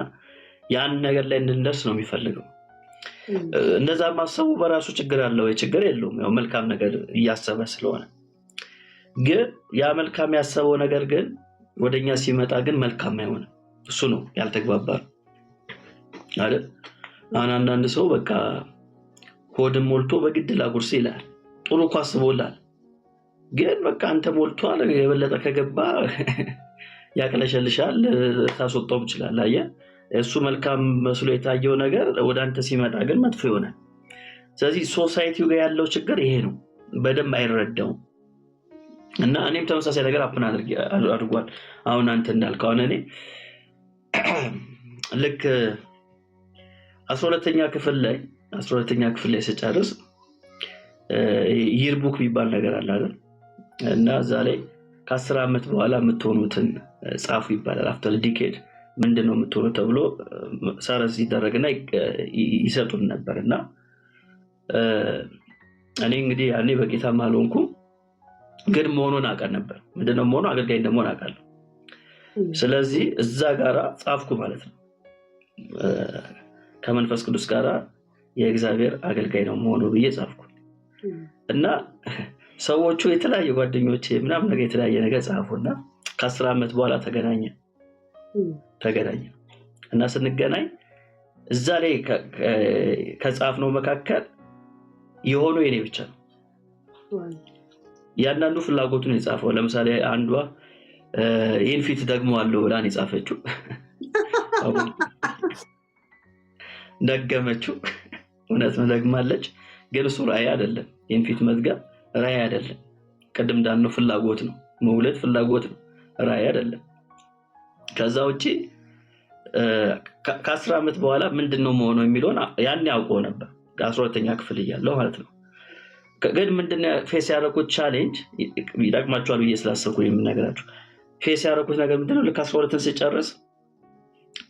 ያን ነገር ላይ እንድንደርስ ነው የሚፈልገው። እንደዛ ማሰቡ በራሱ ችግር አለው። ችግር የለውም፣ ያው መልካም ነገር እያሰበ ስለሆነ። ግን ያ መልካም ያሰበው ነገር ግን ወደኛ ሲመጣ ግን መልካም አይሆንም። እሱ ነው ያልተግባባል አይደል? አንዳንድ ሰው በቃ ሆድም ሞልቶ በግድ ላጉርስ ይላል። ጥሩ እኮ አስቦላል፣ ግን በቃ አንተ ሞልቷል የበለጠ ከገባ ያቅለሸልሻል፣ ታስወጣው ይችላል። አየህ፣ እሱ መልካም መስሎ የታየው ነገር ወደ አንተ ሲመጣ ግን መጥፎ ይሆናል። ስለዚህ ሶሳይቲው ጋር ያለው ችግር ይሄ ነው፣ በደንብ አይረዳውም። እና እኔም ተመሳሳይ ነገር አፕን አድርጓል። አሁን አንተ እንዳልከው እኔ ልክ 12ኛ ክፍል ላይ ስጨርስ ይርቡክ የሚባል ነገር አለ አይደል? እና እዛ ላይ ከ10 ዓመት በኋላ የምትሆኑትን ጻፉ ይባላል። አፍተር ዲኬድ ምንድነው የምትሆኑት ተብሎ ሰረዝ ይደረግና ይሰጡን ነበር። እና እኔ እንግዲህ ያኔ በጌታም አልሆንኩም፣ ግን መሆኑን አውቃ ነበር። ምንድነው መሆኑ አገልጋይ እንደመሆን አውቃለሁ። ስለዚህ እዛ ጋራ ጻፍኩ ማለት ነው። ከመንፈስ ቅዱስ ጋራ የእግዚአብሔር አገልጋይ ነው መሆኑ ብዬ ጻፍኩ። እና ሰዎቹ የተለያየ ጓደኞቼ ምናምን ነገር የተለያየ ነገር ጻፉና ከ10 ዓመት በኋላ ተገናኘ። እና ስንገናኝ እዛ ላይ ከጻፍነው መካከል የሆነው የኔ ብቻ ነው። ያንዳንዱ ፍላጎቱን የጻፈው። ለምሳሌ አንዷ ይህን ፊት ደግሞ አለው ብላ ነው የጻፈችው። ደገመችው። እውነት ነው ደግማለች፣ ግን እሱ ራዕይ አይደለም። ይህን ፊት መዝገብ ራዕይ አይደለም። ቅድም እንዳልነው ፍላጎት ነው፣ መውለድ ፍላጎት ነው፣ ራዕይ አይደለም። ከዛ ውጪ ከ10 ዓመት በኋላ ምንድነው መሆኑ የሚለውን ያን ያውቀው ነበር፣ 12ኛ ክፍል እያለሁ ማለት ነው። ግን ምንድነው ፌስ ያደረኩት ቻሌንጅ ይጠቅማችኋል ብዬ ስላሰብኩ የምነግራችሁ። ፌስ ያደረኩት ነገር ምንድነው? ልክ 12ን ስጨርስ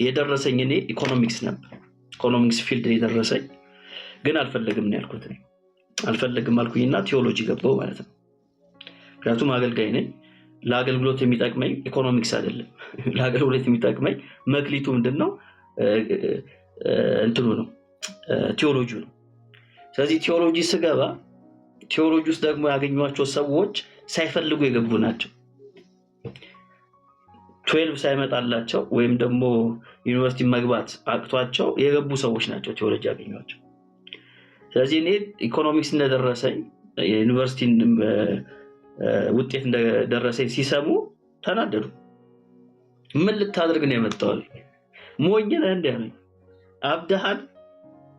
የደረሰኝ እኔ ኢኮኖሚክስ ነበር። ኢኮኖሚክስ ፊልድ የደረሰኝ ግን አልፈልግም ነው ያልኩት። አልፈልግም አልኩኝና ቲዮሎጂ ገባው ማለት ነው። ምክንያቱም አገልጋይ ነኝ። ለአገልግሎት የሚጠቅመኝ ኢኮኖሚክስ አይደለም። ለአገልግሎት የሚጠቅመኝ መክሊቱ ምንድነው? እንትኑ ነው፣ ቲዮሎጂ ነው። ስለዚህ ቲዮሎጂ ስገባ ቲዮሎጂ ውስጥ ደግሞ ያገኟቸው ሰዎች ሳይፈልጉ የገቡ ናቸው። 12 ሳይመጣላቸው ወይም ደግሞ ዩኒቨርሲቲ መግባት አቅቷቸው የገቡ ሰዎች ናቸው ቴዎሎጂ ያገኟቸው። ስለዚህ እኔ ኢኮኖሚክስ እንደደረሰኝ የዩኒቨርሲቲ ውጤት እንደደረሰኝ ሲሰሙ ተናደዱ። ምን ልታደርግ ነው የመጣው? ሞኝ ነህ እንዴ? አብደሃል?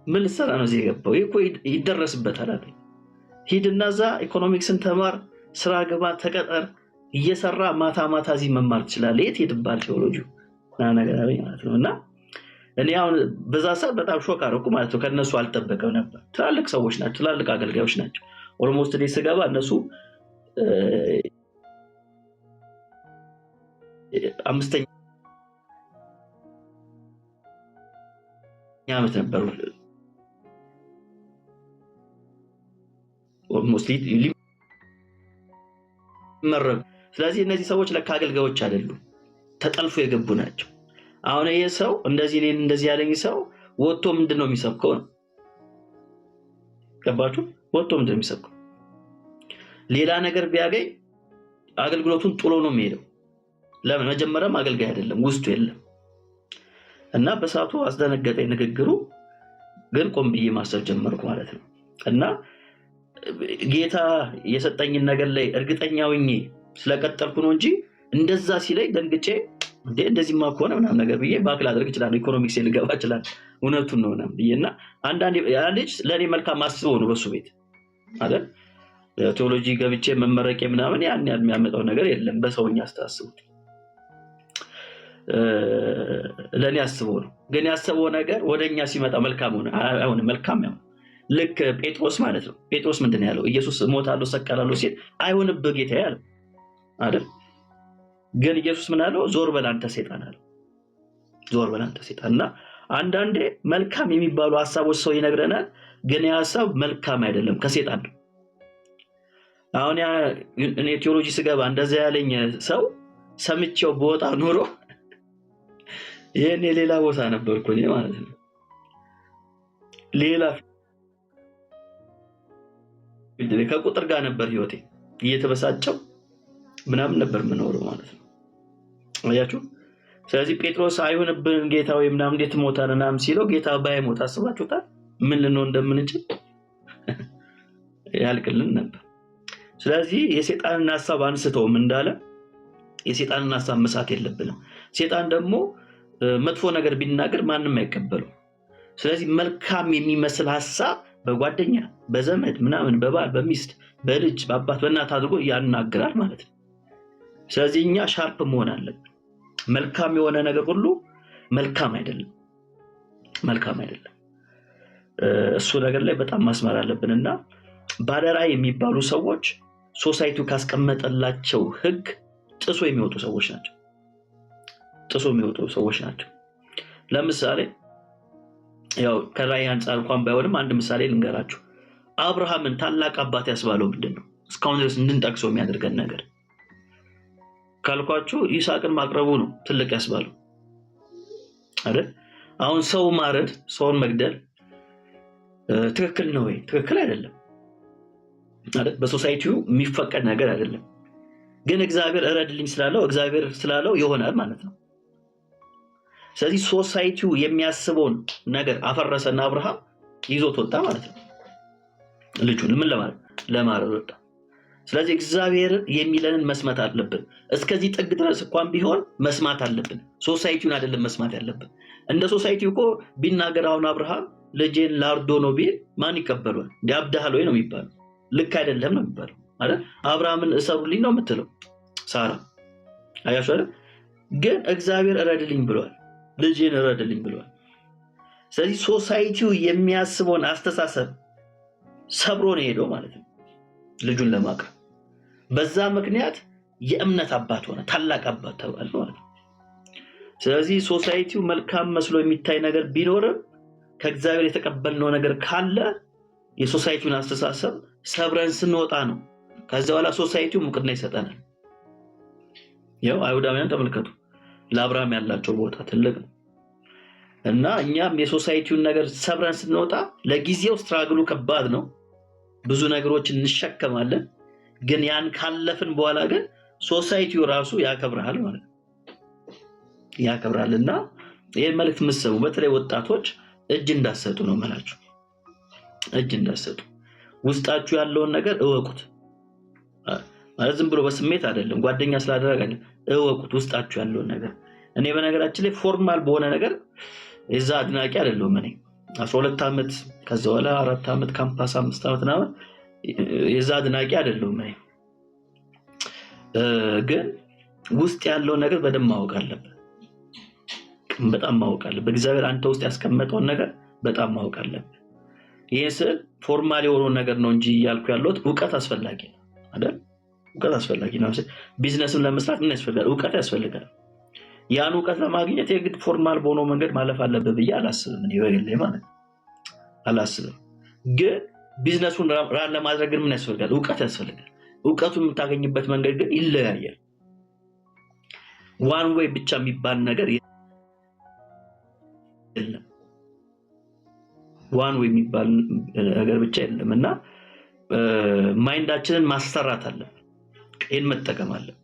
ምን ልትሰራ ነው እዚህ የገባው? ይሄ እኮ ይደረስበታል አለኝ። ሂድና እዛ ኢኮኖሚክስን ተማር፣ ስራ ግባ፣ ተቀጠር፣ እየሰራ ማታ ማታ እዚህ መማር ትችላለህ። የት ሄድብሃል ቴዎሎጂ ነገር አለኝ ማለት ነው። እና እኔ አሁን በዛ ሰዓት በጣም ሾክ አደረኩ ማለት ነው። ከነሱ አልጠበቀው ነበር። ትላልቅ ሰዎች ናቸው፣ ትላልቅ አገልጋዮች ናቸው። ኦልሞስት እኔ ስገባ እነሱ 5ኛ ዓመት ነበሩ። ኦልሞስት ሊመረቁ። ስለዚህ እነዚህ ሰዎች ለካ አገልጋዮች አይደሉም፣ ተጠልፎ የገቡ ናቸው። አሁን ይሄ ሰው እንደዚህ እኔን እንደዚህ ያለኝ ሰው ወጥቶ ምንድነው የሚሰብከው ነው? ገባችሁ? ወጥቶ ምንድነው የሚሰብከው? ሌላ ነገር ቢያገኝ አገልግሎቱን ጥሎ ነው የሚሄደው። ለምን? መጀመሪያም አገልጋይ አይደለም፣ ውስጡ የለም። እና በሰዓቱ አስደነገጠኝ ንግግሩ። ግን ቆም ብዬ ማሰብ ጀመርኩ ማለት ነው። እና ጌታ የሰጠኝን ነገር ላይ እርግጠኛ ሆኜ ስለቀጠልኩ ነው እንጂ እንደዛ ሲለኝ ደንግጬ እንዴ እንደዚህማ ከሆነ ምናምን ነገር ብዬ ባክ ላደርግ እችላለሁ፣ ኢኮኖሚክስ ልገባ እችላለሁ፣ እውነቱን ነው ምናምን ብዬና አንዳንዴ ያ ልጅ ለእኔ መልካም አስበው ነው በሱ ቤት አይደል ቴዎሎጂ ገብቼ መመረቄ ምናምን ያን የሚያመጣው ነገር የለም። በሰውኛ አስተሳስቡት ለኔ አስበው ነው። ግን ያሰበው ነገር ወደኛ ሲመጣ መልካም ሆነ አይሆን መልካም ነው። ልክ ጴጥሮስ ማለት ነው። ጴጥሮስ ምንድነው ያለው? ኢየሱስ እሞታለሁ ሰቀላለሁ ሲል አይሆንብህ ጌታዬ ያለው አይደል? ግን ኢየሱስ ምን አለው? ዞር በል አንተ ሰይጣን አለው። ዞር በል አንተ ሰይጣን። እና አንዳንዴ መልካም የሚባሉ ሐሳቦች ሰው ይነግረናል፣ ግን ያ ሐሳብ መልካም አይደለም፣ ከሰይጣን ነው። አሁን እኔ ቴዎሎጂ ስገባ እንደዛ ያለኝ ሰው ሰምቼው በወጣ ኖሮ ይሄኔ ሌላ ቦታ ነበርኩ እኔ ማለት ነው። ሌላ ከቁጥር ጋር ነበር ህይወቴ፣ እየተበሳጨው ምናምን ነበር የምኖረው ማለት ነው። አያችሁ? ስለዚህ ጴጥሮስ አይሆንብን ጌታ ወይ ምናምን እንዴት ሞታን ምናምን ሲለው ጌታ ባይሞት አስባችሁታል ምን ልንሆን እንደምንችል ያልቅልን ነበር። ስለዚህ የሰይጣንን ሐሳብ አንስተውም እንዳለ የሰይጣንን ሐሳብ መሳት የለብንም። ሰይጣን ደግሞ መጥፎ ነገር ቢናገር ማንም አይቀበለው። ስለዚህ መልካም የሚመስል ሐሳብ በጓደኛ በዘመድ ምናምን በባል በሚስት በልጅ በአባት በእናት አድርጎ ያናግራል ማለት ነው። ስለዚህ እኛ ሻርፕ መሆን አለብን። መልካም የሆነ ነገር ሁሉ መልካም አይደለም፣ መልካም አይደለም። እሱ ነገር ላይ በጣም ማስመር አለብንና ባለራ የሚባሉ ሰዎች ሶሳይቲው ካስቀመጠላቸው ህግ ጥሶ የሚወጡ ሰዎች ናቸው። ጥሶ የሚወጡ ሰዎች ናቸው። ለምሳሌ ያው ከላይ አንፃር እንኳን ባይሆንም አንድ ምሳሌ ልንገራችሁ። አብርሃምን ታላቅ አባት ያስባለው ምንድነው? እስካሁን ድረስ እንድንጠቅሰው የሚያደርገን ነገር ካልኳችሁ ይስሐቅን ማቅረቡ ነው ትልቅ ያስባለው አይደል? አሁን ሰው ማረድ፣ ሰውን መግደል ትክክል ነው ወይ? ትክክል አይደለም አይደል? በሶሳይቲው የሚፈቀድ ነገር አይደለም። ግን እግዚአብሔር እረድልኝ ስላለው እግዚአብሔር ስላለው ይሆናል ማለት ነው። ስለዚህ ሶሳይቲው የሚያስበውን ነገር አፈረሰና አብርሃም ይዞት ወጣ ማለት ነው። ልጁን ምን ለማረድ ወጣ። ስለዚህ እግዚአብሔር የሚለንን መስማት አለብን። እስከዚህ ጥግ ድረስ እንኳን ቢሆን መስማት አለብን። ሶሳይቲውን አይደለም መስማት ያለብን። እንደ ሶሳይቲው እኮ ቢናገር አሁን አብርሃም ልጄን ላርዶ ነው ቢል ማን ይቀበሏል? እንዲያብዳሃል ወይ ነው የሚባለው። ልክ አይደለም ነው የሚባለው አይደል? አብርሃምን እሰሩልኝ ነው የምትለው ሳራ። አያችሁ አይደል? ግን እግዚአብሔር እረድልኝ ብሏል፣ ልጄን እረድልኝ ብሏል። ስለዚህ ሶሳይቲው የሚያስበውን አስተሳሰብ ሰብሮ ነው ሄደው ማለት ነው ልጁን ለማቅረብ። በዛ ምክንያት የእምነት አባት ሆነ፣ ታላቅ አባት ተባለ ማለት ነው። ስለዚህ ሶሳይቲው መልካም መስሎ የሚታይ ነገር ቢኖርም ከእግዚአብሔር የተቀበልነው ነገር ካለ የሶሳይቲውን አስተሳሰብ ሰብረን ስንወጣ ነው ከዛ በኋላ ሶሳይቲው ሙቅና ይሰጠናል። ያው አይሁዳውያን ተመልከቱ፣ ለአብርሃም ያላቸው ቦታ ትልቅ ነው እና እኛም የሶሳይቲውን ነገር ሰብረን ስንወጣ ለጊዜው ስትራግሉ ከባድ ነው፣ ብዙ ነገሮችን እንሸከማለን። ግን ያን ካለፍን በኋላ ግን ሶሳይቲው ራሱ ያከብራል ማለት ነው። ያከብራልና ይሄን መልእክት የምትሰሙ በተለይ ወጣቶች እጅ እንዳሰጡ ነው ማለት እጅ እንዳሰጡ ውስጣችሁ ያለውን ነገር እወቁት ማለት ዝም ብሎ በስሜት አይደለም ጓደኛ ስላደረገ እወቁት ውስጣችሁ ያለውን ነገር እኔ በነገራችን ላይ ፎርማል በሆነ ነገር እዛ አድናቂ አይደለም እኔ 12 አመት ከዛ በኋላ 4 አመት ካምፓስ 5 አመት ነው የዛ አድናቂ አይደለም እኔ ግን ውስጥ ያለውን ነገር በደንብ ማወቅ አለበት በጣም ማወቅ አለበት በእግዚአብሔር አንተ ውስጥ ያስቀመጠውን ነገር በጣም ማወቅ አለበት ይሄስ ፎርማል የሆነ ነገር ነው እንጂ ያልኩ ያለሁት ዕውቀት አስፈላጊ ነው አይደል ዕውቀት አስፈላጊ ነው ቢዝነስን ለመስራት ምን ያስፈልጋል ዕውቀት ያስፈልጋል ያን ዕውቀት ለማግኘት የግድ ፎርማል በሆነ መንገድ ማለፍ አለበት ብዬ አላስብም እኔ በግሌ ማለት አላስብም ግን ቢዝነሱን ራን ለማድረግ ምን ያስፈልጋል ዕውቀት ያስፈልጋል ዕውቀቱን የምታገኝበት መንገድ ግን ይለያያል ዋን ዌይ ብቻ የሚባል ነገር የለም ዋን ዌይ የሚባል ነገር ብቻ የለምና ማይንዳችንን ማስተራት አለብን ይሄን መጠቀም አለብን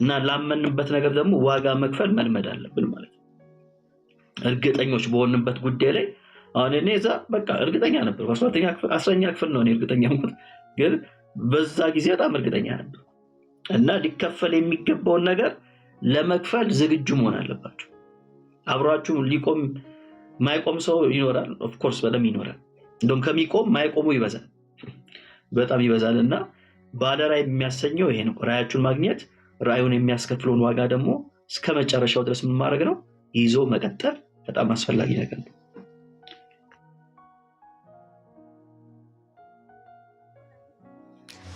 እና ላመንበት ነገር ደግሞ ዋጋ መክፈል መልመድ አለብን ማለት ነው እርግጠኞች በሆንበት ጉዳይ ላይ አሁን እኔ እዛ በቃ እርግጠኛ ነበር 10ኛ ክፍል ነው እኔ እርግጠኛ ሆንኩት ግን በዛ ጊዜ በጣም እርግጠኛ ነበር እና ሊከፈል የሚገባውን ነገር ለመክፈል ዝግጁ መሆን አለባችሁ አብራችሁ ሊቆም ማይቆም ሰው ይኖራል ኦፍ ኮርስ በደም ይኖራል እንደውም ከሚቆም ማይቆሙ ይበዛል በጣም ይበዛልና ባለራ የሚያሰኘው ይሄ ነው ራያችሁን ማግኘት ራዩን የሚያስከፍለውን ዋጋ ደግሞ እስከ መጨረሻው ድረስ ምን ማድረግ ነው ይዞ መቀጠል በጣም አስፈላጊ ነገር ነው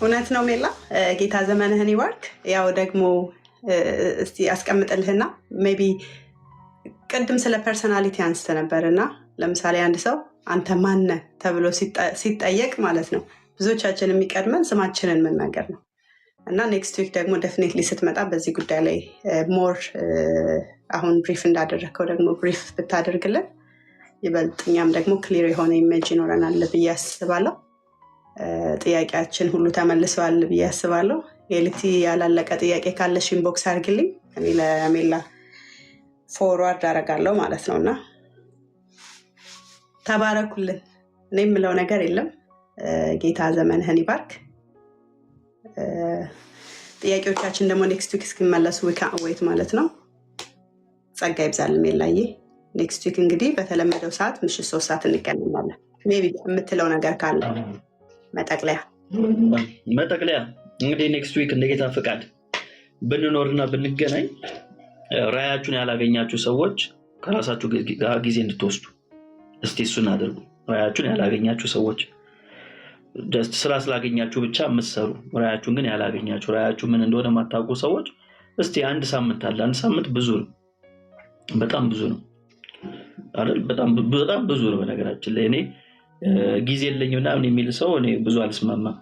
እውነት ነው ሜላ ጌታ ዘመንህን ይባርክ ያው ደግሞ እስቲ አስቀምጥልህና ሜቢ ቅድም ስለ ፐርሰናሊቲ አንስተ ነበርና ለምሳሌ አንድ ሰው አንተ ማን ነህ ተብሎ ሲጠየቅ ማለት ነው ብዙዎቻችን የሚቀድመን ስማችንን መናገር ነው እና ኔክስት ዊክ ደግሞ ዴፊኒትሊ ስትመጣ በዚህ ጉዳይ ላይ ሞር አሁን ብሪፍ እንዳደረከው ደግሞ ብሪፍ ብታደርግልን ይበልጥኛም ደግሞ ክሊር የሆነ ኢሜጅ ይኖረናል ብዬ አስባለሁ ጥያቄያችን ሁሉ ተመልሰዋል ብዬ አስባለሁ የልቲ ያላለቀ ጥያቄ ካለሽ ኢንቦክስ አድርግልኝ እኔ ለሜላ ፎርዋርድ አደርጋለሁ ማለት ነውና ተባረኩልን እኔ የምለው ነገር የለም ጌታ ዘመንህን ይባርክ ጥያቄዎቻችን ደግሞ ኔክስት ዊክ እስኪመለሱ ዌት ማለት ነው ጸጋ ይብዛል ሜላዬ ኔክስት ዊክ እንግዲህ በተለመደው ሰዓት ምሽት 3 ሰዓት እንገናኛለን ሜቢ የምትለው ነገር ካለ መጠቅለያ እንግዲህ ኔክስት ዊክ እንደጌታ ፍቃድ ብንኖርና ብንገናኝ ራያችሁን ያላገኛችሁ ሰዎች ከራሳችሁ ጋር ጊዜ እንድትወስዱ እስቲ እሱን አድርጉ ራያችሁን ያላገኛችሁ ሰዎች ጀስት ስራ ስላገኛችሁ ብቻ የምትሰሩ ራያችሁን ግን ያላገኛችሁ ራያችሁ ምን እንደሆነ ማታውቁ ሰዎች እስቲ አንድ ሳምንት አለ አንድ ሳምንት ብዙ ነው በጣም ብዙ ነው አይደል በጣም ብዙ ነው በነገራችን ላይ እኔ ጊዜ የለኝም ምናምን የሚል ሰው እኔ ብዙ አልስማማም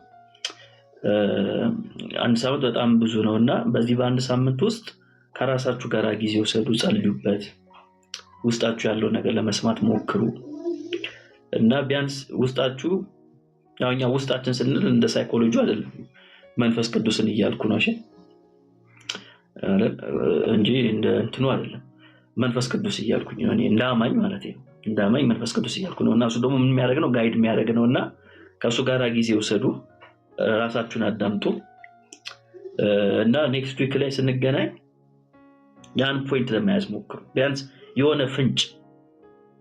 አንድ ሳምንት በጣም ብዙ ነውና በዚህ በአንድ ሳምንት ውስጥ ከራሳችሁ ጋር ጊዜ ወሰዱ ጸልዩበት ውስጣችሁ ያለው ነገር ለመስማት ሞክሩ እና ቢያንስ ውስጣችሁ ያውኛ ውስጣችን ስንል እንደ ሳይኮሎጂ አይደለም መንፈስ ቅዱስን እያልኩ ነው እሺ እንጂ እንደ እንትኑ አይደለም መንፈስ ቅዱስ እያልኩኝ ነው እኔ እንዳማኝ ማለት ነው እንዳማኝ መንፈስ ቅዱስ እያልኩ ነውና እሱ ደግሞ ምን የሚያደርግ ነው ጋይድ የሚያደርግ ነውና ከሱ ጋር ጊዜ ወሰዱ ራሳችሁን አዳምጡ እና ኔክስት ዊክ ላይ ስንገናኝ ያን ፖይንት ለመያዝ ሞክሩ ቢያንስ የሆነ ፍንጭ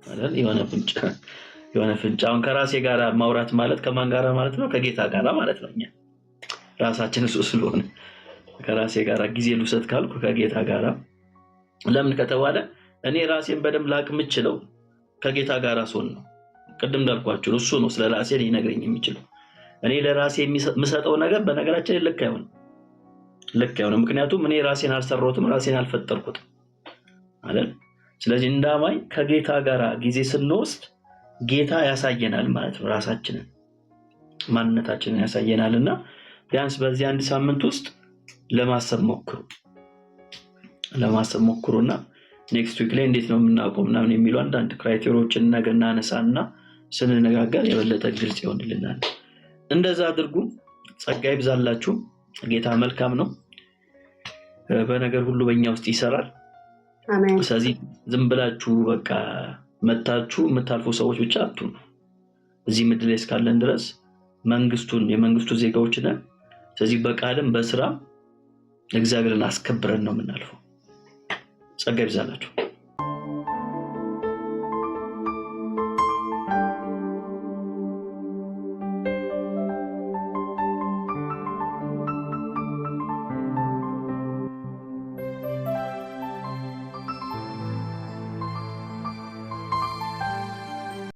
አይደል የሆነ ፍንጭ አሁን ከራሴ ጋር ማውራት ማለት ከማን ጋር ማለት ነው ከጌታ ጋር ማለት ነው እኛ ራሳችን እሱ ስለሆነ ከራሴ ጋር ጊዜ ልውሰድ ካልኩ ከጌታ ጋር ለምን ከተባለ እኔ ራሴን በደም ላቅም እችለው ከጌታ ጋር ሰው ነው ቅድም እንዳልኳችሁ እሱ ነው ስለ ራሴ ሊነግረኝ የሚችለው እኔ ለራሴ የምሰጠው ነገር በነገራችን ልክ አይሆንም ምክንያቱም እኔ ራሴን አልሰራሁትም ራሴን አልፈጠርኩትም አይደል ስለዚህ እንዳማኝ ከጌታ ጋር ጊዜ ስንወስድ ጌታ ያሳየናል ማለት ነው ራሳችንን ማንነታችንን ያሳየናልና ቢያንስ በዚህ አንድ ሳምንት ውስጥ ለማሰብ ሞክሩና ኔክስት ዊክ ላይ እንዴት ነው የምናቆምና ምን የሚሉ አንዳንድ ክራይቴሪያዎችን ነገር እናነሳና ስንነጋገር የበለጠ ግልጽ ይሆንልናል እንደዛ አድርጉ ጸጋ ይብዛላችሁ ጌታ መልካም ነው በነገር ሁሉ በእኛ ውስጥ ይሰራል አሜን። ስለዚህ ዝም ብላችሁ በቃ መታችሁ የምታልፉ ሰዎች ብቻ አትሁኑ። እዚህ ምድር ላይ እስካለን ድረስ የመንግስቱ ዜጋዎች ነን። ስለዚህ በቃልም በስራ እግዚአብሔርን አስከብረን ነው የምናልፈው። ጸጋ ይብዛላችሁ።